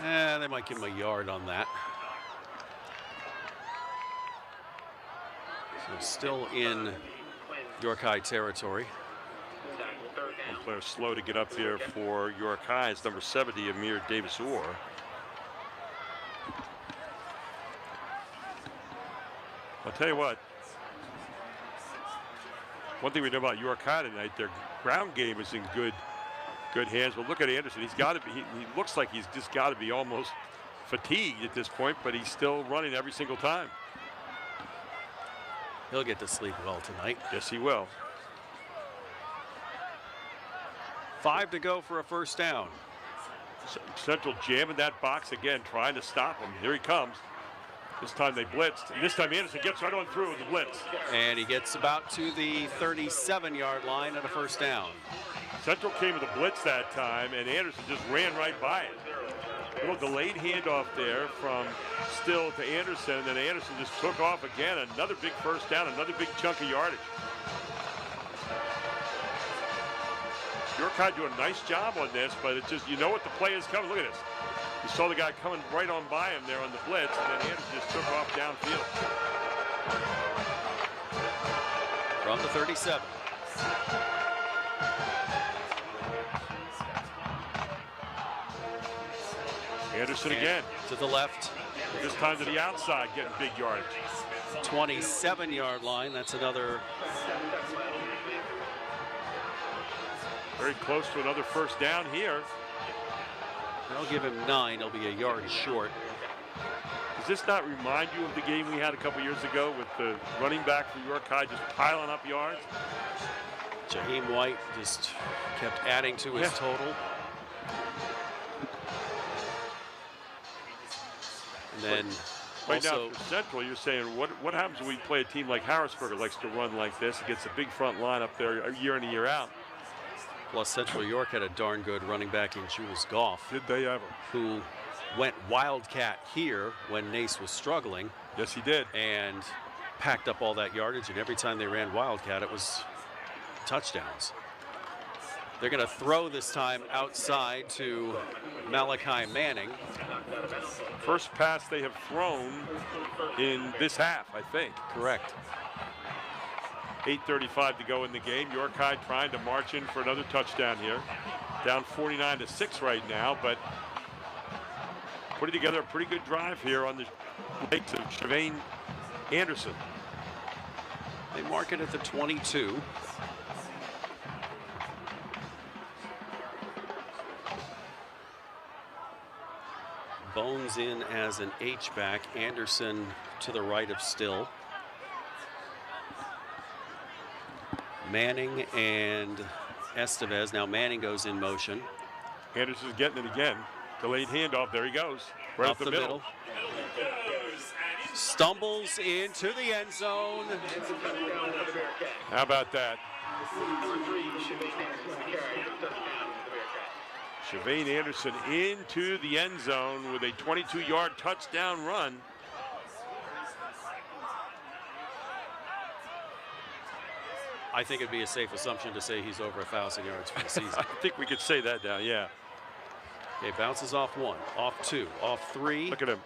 They might give him a yard on that. So still in York High territory. One player slow to get up there for York High is number 70, Amir Davis-Orr. I'll tell you what. One thing we know about York High tonight, their ground game is in good hands. But look at Anderson. He's got to be. He looks like he's just got to be almost fatigued at this point, but he's still running every single time. He'll get to sleep well tonight. Yes, he will. 5 to go for a first down. Central jamming that box again, trying to stop him. Here he comes. This time they blitzed. And this time Anderson gets right on through with the blitz. And he gets about to the 37-yard line at a first down. Central came with a blitz that time, and Anderson just ran right by it. A little delayed handoff there from Still to Anderson, and then Anderson just took off again. Another big first down, another big chunk of yardage. York High doing a nice job on this, but it's just, you know what the play is coming. Look at this. You saw the guy coming right on by him there on the blitz, and then Anderson just took off downfield. From the 37. Anderson again. To the left. This time to the outside, getting big yardage. 27-yard line. That's another. Very close to another first down here. They'll give him 9. He'll be a yard short. Does this not remind you of the game we had a couple years ago with the running back for York High just piling up yards? Jaheim White just kept adding to his total. And then right now for Central, you're saying what happens when we play a team like Harrisburg that likes to run like this against a big front line up there year in and year out? Plus Central York had a darn good running back in Jules Goff. Did they ever? Who went Wildcat here when Nace was struggling. Yes, he did. And packed up all that yardage, and every time they ran Wildcat, it was touchdowns. They're going to throw this time outside to Malachi Manning. First pass they have thrown in this half, I think. Correct. 8:35 to go in the game. York High trying to march in for another touchdown here. Down 49-6 right now, but putting together a pretty good drive here on the legs of Shavane Anderson. They mark it at the 22. Bones in as an H-back. Anderson to the right of Still. Manning and Estevez. Now Manning goes in motion. Anderson's getting it again. Delayed handoff. There he goes. Right up the middle. Stumbles into the end zone. How about that? Shavane Anderson into the end zone with a 22-yard touchdown run. I think it'd be a safe assumption to say he's over 1,000 yards for the season. I think we could say that now, yeah. Okay, bounces off 1, off 2, off 3. Look at him.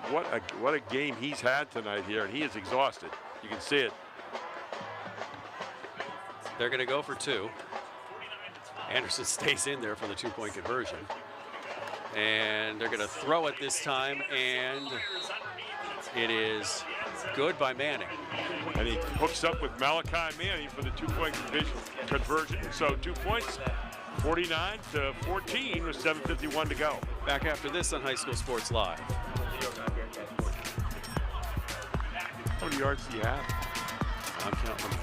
What a game he's had tonight here, and he is exhausted. You can see it. They're going to go for 2. Anderson stays in there for the 2-point conversion. And they're going to throw it this time, and it is good by Manning. And he hooks up with Malachi Manning for the 2-point conversion. So 2 points, 49-14 with 7:51 to go. Back after this on High School Sports Live. How many yards do you have? I'm counting them.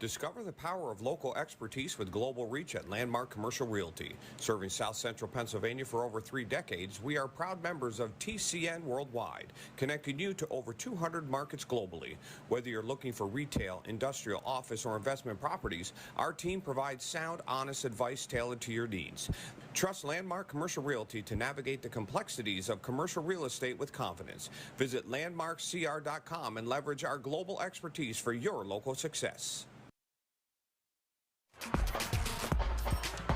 Discover the power of local expertise with global reach at Landmark Commercial Realty. Serving South Central Pennsylvania for over 3 decades, we are proud members of TCN Worldwide, connecting you to over 200 markets globally. Whether you're looking for retail, industrial, office, or investment properties, our team provides sound, honest advice tailored to your needs. Trust Landmark Commercial Realty to navigate the complexities of commercial real estate with confidence. Visit landmarkcr.com and leverage our global expertise for your local success.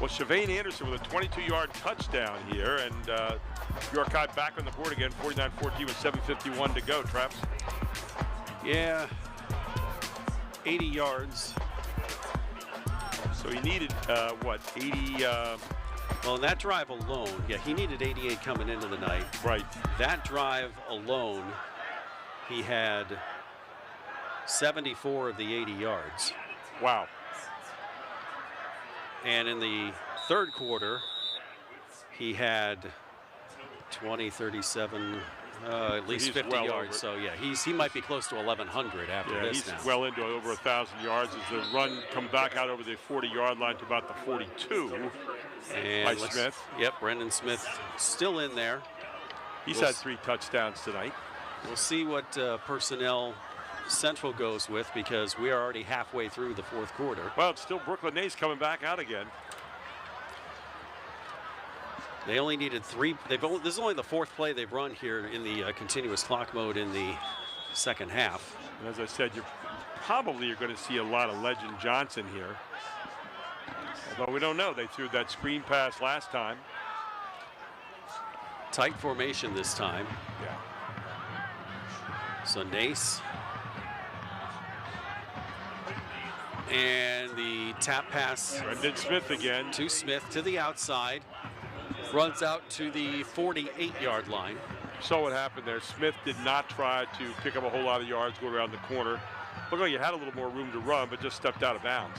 Well, Shavane Anderson with a 22-yard touchdown here, and York High back on the board again, 49-14 with 7:51 to go, Traps. Yeah, 80 yards. So he needed, what, 80? Well, in that drive alone, yeah, he needed 88 coming into the night. Right. That drive alone, he had 74 of the 80 yards. Wow. And in the third quarter, he had 20, 37, at least 50 well yards. So, yeah, he might be close to 1,100 after this now. He's well into over 1,000 yards as the run come back out over the 40-yard line to about the 42 and by Smith. Yep, Brendan Smith still in there. He's had 3 touchdowns tonight. We'll see what personnel Central goes with, because we are already halfway through the fourth quarter. Well, it's still Brooklyn Ace coming back out again. They only needed 3. This is only the 4th play they've run here in the continuous clock mode in the second half. And as I said, you're going to see a lot of Legend Johnson here. Although we don't know. They threw that screen pass last time. Tight formation this time. Yeah. So Nace. And the tap pass. Brendan Smith again. To Smith to the outside. Runs out to the 48-yard line. Saw what happened there. Smith did not try to pick up a whole lot of yards, go around the corner. Looked like he had a little more room to run, but just stepped out of bounds.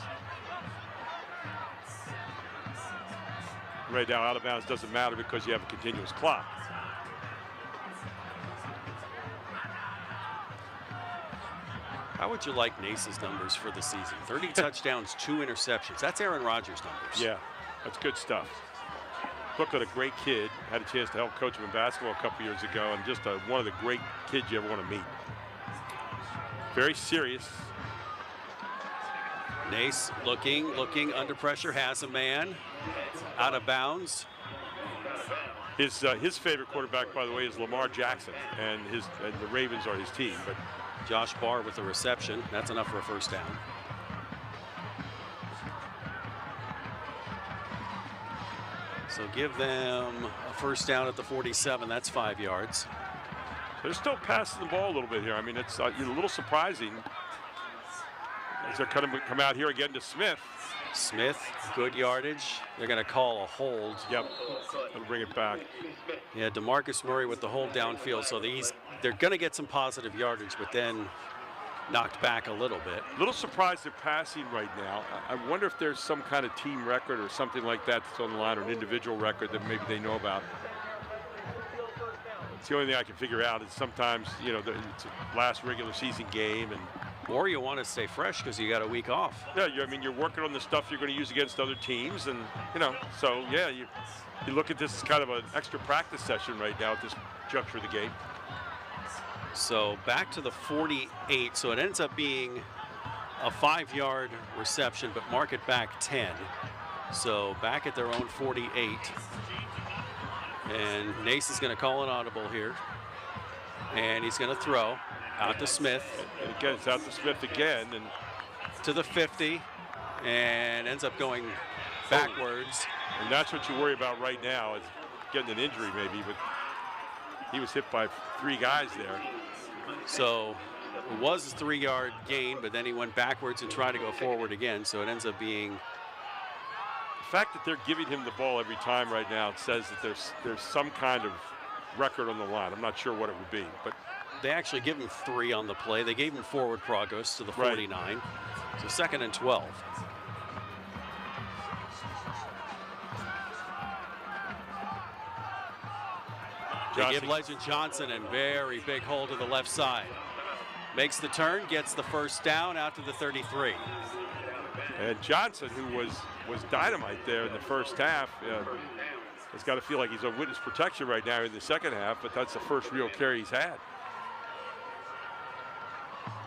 Right now, out of bounds doesn't matter because you have a continuous clock. How would you like Nace's numbers for the season? 30 touchdowns, 2 interceptions. That's Aaron Rodgers' numbers. Yeah, that's good stuff. Looked like a great kid. Had a chance to help coach him in basketball a couple years ago, and just one of the great kids you ever want to meet. Very serious. Nace looking under pressure, has a man. Out of bounds. His favorite quarterback, by the way, is Lamar Jackson, and the Ravens are his team. But Josh Barr with the reception. That's enough for a first down. So give them a first down at the 47. That's 5 yards. They're still passing the ball a little bit here. I mean, it's a little surprising as they're going to come out here again to Smith. Smith, good yardage. They're going to call a hold. Yep, and bring it back. Yeah, DeMarcus Murray with the hold downfield. So they're going to get some positive yardage, but then knocked back a little bit. A little surprised they're passing right now. I wonder if there's some kind of team record or something like that that's on the line, or an individual record that maybe they know about. It's the only thing I can figure out is sometimes, you know, it's a last regular season game, or you want to stay fresh because you got a week off. Yeah, I mean, you're working on the stuff you're going to use against other teams, and you know, so yeah, you look at this as kind of an extra practice session right now at this juncture of the game. So back to the 48. So it ends up being a 5-yard reception, but mark it back 10. So back at their own 48. And Nace is going to call an audible here. And he's going to throw out to Smith. And again, it's out to Smith again. And to the 50. And ends up going backwards. And that's what you worry about right now, is getting an injury maybe. But he was hit by 3 guys there. So it was a 3-yard gain, but then he went backwards and tried to go forward again. So it ends up being... The fact that they're giving him the ball every time right now, it says that there's some kind of record on the line. I'm not sure what it would be, but they actually give him 3 on the play. They gave him forward progress to the 49. Right. So 2nd and 12. They give Legend Johnson a very big hole to the left side. Makes the turn, gets the first down out to the 33. And Johnson, who was dynamite there in the first half, has got to feel like he's on witness protection right now in the second half, but that's the first real carry he's had.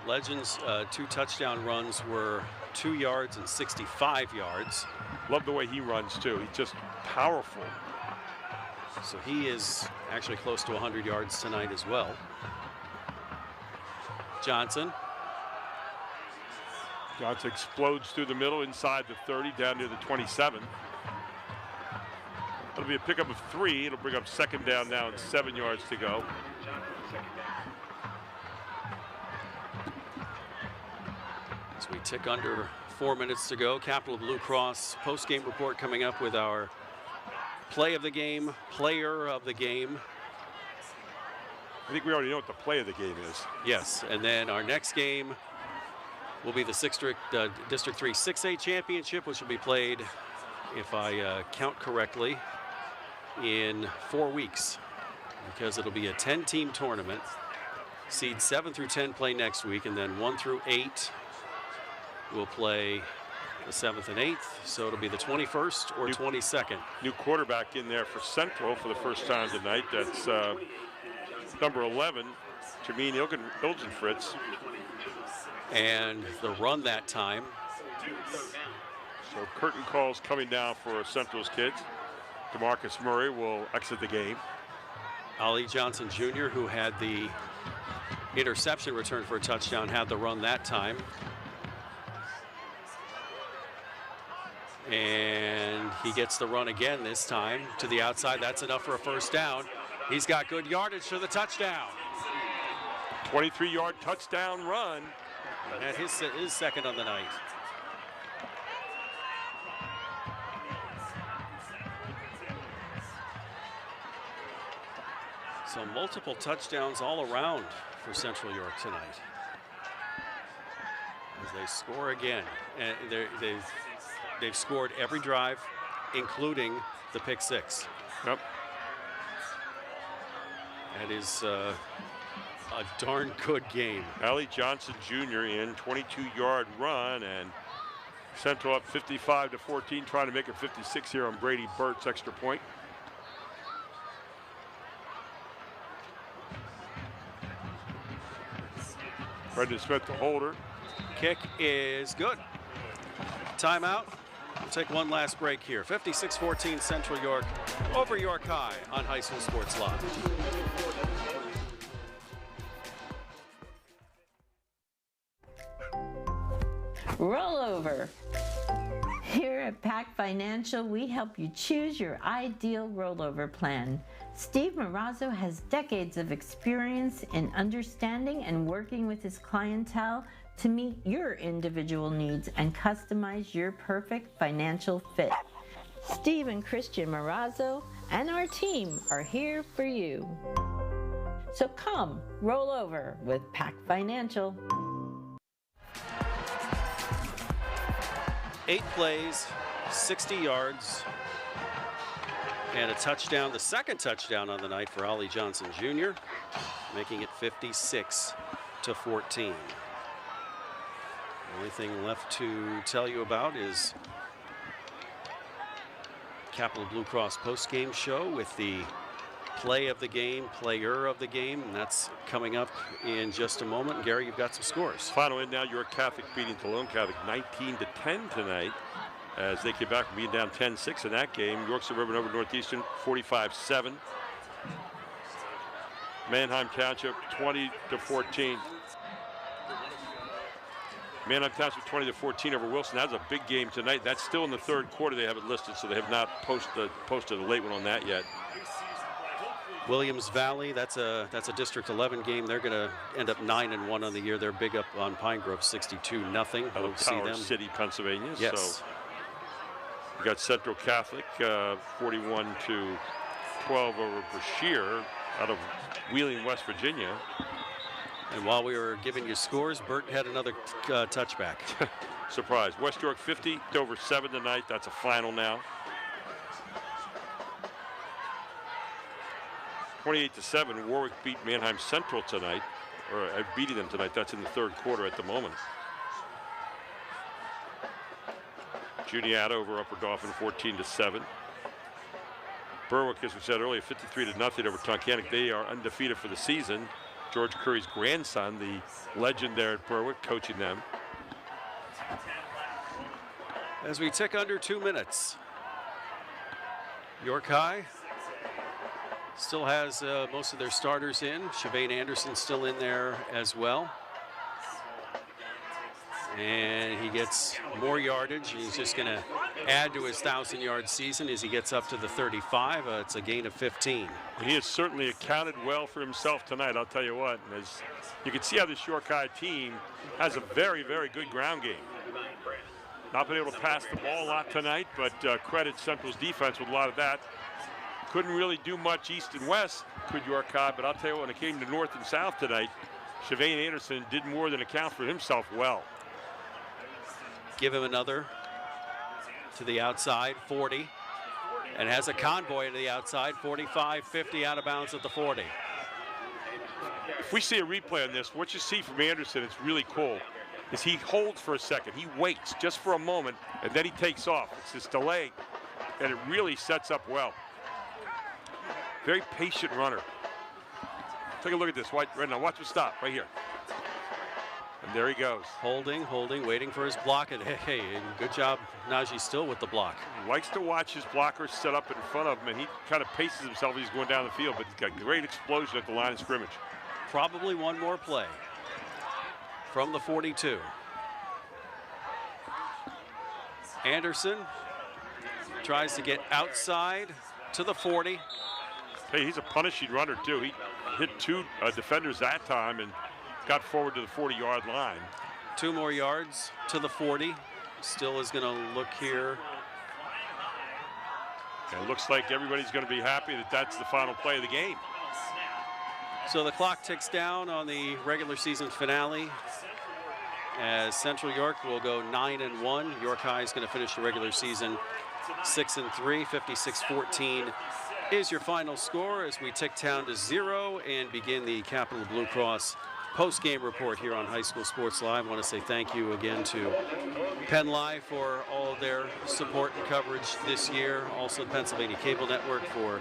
Legend's 2 touchdown runs were 2 yards and 65 yards. Love the way he runs too. He's just powerful. So he is actually close to 100 yards tonight as well. Johnson explodes through the middle inside the 30 down near the 27. It'll be a pickup of 3. It'll bring up 2nd down now and 7 yards to go. As we tick under 4 minutes to go, Capital Blue Cross post-game report coming up with our play of the game, player of the game. I think we already know what the play of the game is. Yes, and then our next game will be the District 3 6A Championship, which will be played, if I count correctly, in 4 weeks, because it'll be a 10-team tournament. Seeds 7 through 10 play next week, and then 1 through 8 will play the 7th and 8th, so it'll be the 21st or 22nd. New quarterback in there for Central for the first time tonight. That's number 11, Jermaine Ilgenfritz. And the run that time. So curtain calls coming down for Central's kids. DeMarcus Murray will exit the game. Ali Johnson Jr., who had the interception return for a touchdown, had the run that time. And he gets the run again this time to the outside. That's enough for a first down. He's got good yardage for the touchdown. 23-yard touchdown run. And his 2nd on the night. So multiple touchdowns all around for Central York tonight. As they score again. And they've scored every drive, including the pick 6. Yep. That is a darn good game. Ali Johnson Jr. in 22-yard run, and Central up 55-14, trying to make it 56 here on Brady Burt's extra point. Brendan Smith, the holder. Kick is good. Timeout. We'll take one last break here. 56-14 Central York over York High on High School Sports Live. Rollover. Here at Pac Financial, we help you choose your ideal rollover plan. Steve Marazzo has decades of experience in understanding and working with his clientele to meet your individual needs and customize your perfect financial fit. Steve and Christian Marazzo and our team are here for you. So come, roll over with Pac Financial. 8 plays, 60 yards, and a touchdown, the second touchdown on the night for Ollie Johnson Jr., making it 56-14. The only thing left to tell you about is Capital Blue Cross post-game show with the play of the game, player of the game, and that's coming up in just a moment. Gary, you've got some scores. Final in now, York Catholic beating Tolone Catholic 19-10 tonight as they came back from being down 10-6 in that game. York Suburban over Northeastern 45-7. Manheim Township 20-14. Manheim Township 20-14 over Wilson. That's a big game tonight. That's still in the third quarter. They have it listed, so they have not posted a late one on that yet. Williams Valley, that's a District 11 game. They're going to end up 9-1 on the year. They're big up on Pine Grove, 62-0. Out of Power City, Pennsylvania. Yes. So we got Central Catholic 41-12 over Brashear out of Wheeling, West Virginia. And while we were giving you scores, Burton had another touchback. Surprise. West York 50-7 tonight. That's a final now. 28-7, Warwick beat Manheim Central tonight, or beating them tonight. That's in the third quarter at the moment. Juniata over Upper Dauphin 14-7. Berwick, as we said earlier, 53-0 over Tunkhannock. They are undefeated for the season. George Curry's grandson, the legend there at Berwick, coaching them. As we tick under 2 minutes, York High still has most of their starters in. Shavane Anderson still in there as well. And he gets more yardage. He's just going to add to his 1,000-yard season as he gets up to the 35. It's a gain of 15. He has certainly accounted well for himself tonight, I'll tell you what. And as you can see how this York High team has a very, very good ground game. Not been able to pass the ball a lot tonight, but credit Central's defense with a lot of that. Couldn't really do much east and west, could York High, but I'll tell you what, when it came to north and south tonight, Shavane Anderson did more than account for himself well. Give him another to the outside, 40, and has a convoy to the outside, 45, 50 out of bounds at the 40. If we see a replay on this, what you see from Anderson, it's really cool, is he holds for a second. He waits just for a moment, and then he takes off. It's this delay, and it really sets up well. Very patient runner. Take a look at this right now. Watch him stop right here. And there he goes. Holding, waiting for his block. And hey, good job, Najee, still with the block. He likes to watch his blockers set up in front of him, and he kind of paces himself as he's going down the field, but he's got great explosion at the line of scrimmage. Probably one more play from the 42. Anderson tries to get outside to the 40. Hey, he's a punishing runner, too. He hit 2 defenders that time and got forward to the 40-yard line. 2 more yards to the 40. Still is going to look here. And it looks like everybody's going to be happy that that's the final play of the game. So the clock ticks down on the regular season finale as Central York will go 9-1. York High is going to finish the regular season 6-3, 56-14. Is your final score as we tick down to 0 and begin the Capital Blue Cross post-game report here on High School Sports Live. I want to say thank you again to PennLive for all of their support and coverage this year. Also the Pennsylvania Cable Network for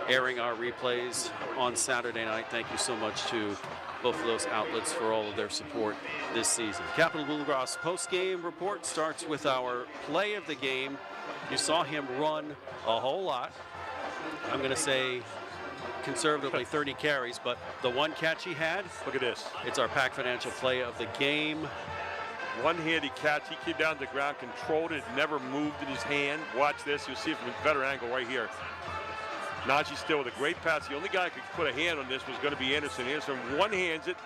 airing our replays on Saturday night. Thank you so much to both of those outlets for all of their support this season. Capital Bluegrass post-game report starts with our play of the game. You saw him run a whole lot. I'm going to say conservatively 30 carries, but the one catch he had, look at this. It's our Pac Financial play of the game. One-handed catch. He came down to the ground, controlled it, never moved in his hand. Watch this. You'll see it from a better angle right here. Najee still with a great pass. The only guy who could put a hand on this was going to be Anderson. Anderson one-hands it,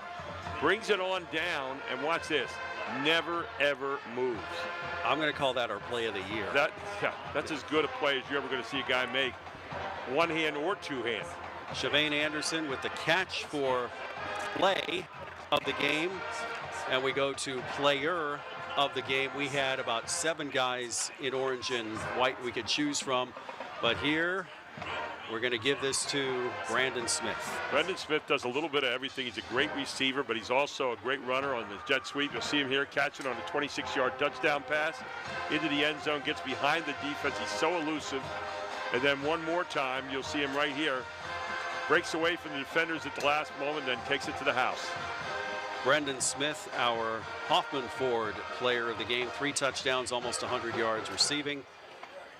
brings it on down, and watch this. Never, ever moves. I'm going to call that our play of the year. That's as good a play as you're ever going to see a guy make. One hand or two hand. Shavane Anderson with the catch for play of the game. And we go to player of the game. We had about 7 guys in orange and white we could choose from. But here, we're going to give this to Brandon Smith. Brandon Smith does a little bit of everything. He's a great receiver, but he's also a great runner on the jet sweep. You'll see him here catching on a 26-yard touchdown pass into the end zone, gets behind the defense. He's so elusive. And then one more time, you'll see him right here. Breaks away from the defenders at the last moment, then takes it to the house. Brendan Smith, our Hoffman Ford player of the game. 3 touchdowns, almost 100 yards receiving.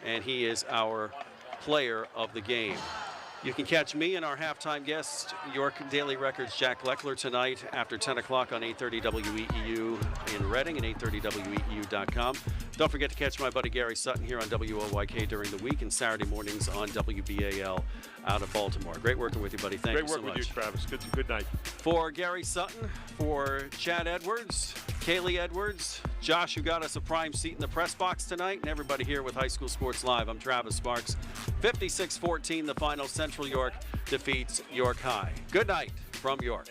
And he is our player of the game. You can catch me and our halftime guest, York Daily Records Jack Leckler, tonight after 10 o'clock on 830 WEEU in Reading and 830 WEEU.com. Don't forget to catch my buddy Gary Sutton here on WOYK during the week and Saturday mornings on WBAL out of Baltimore. Great working with you, buddy. Thank you so much. Great working with you, Travis. Good night. For Gary Sutton, for Chad Edwards, Kaylee Edwards, Josh, who got us a prime seat in the press box tonight, and everybody here with High School Sports Live, I'm Travis Sparks. 56-14, the final. Central York defeats York High. Good night from York.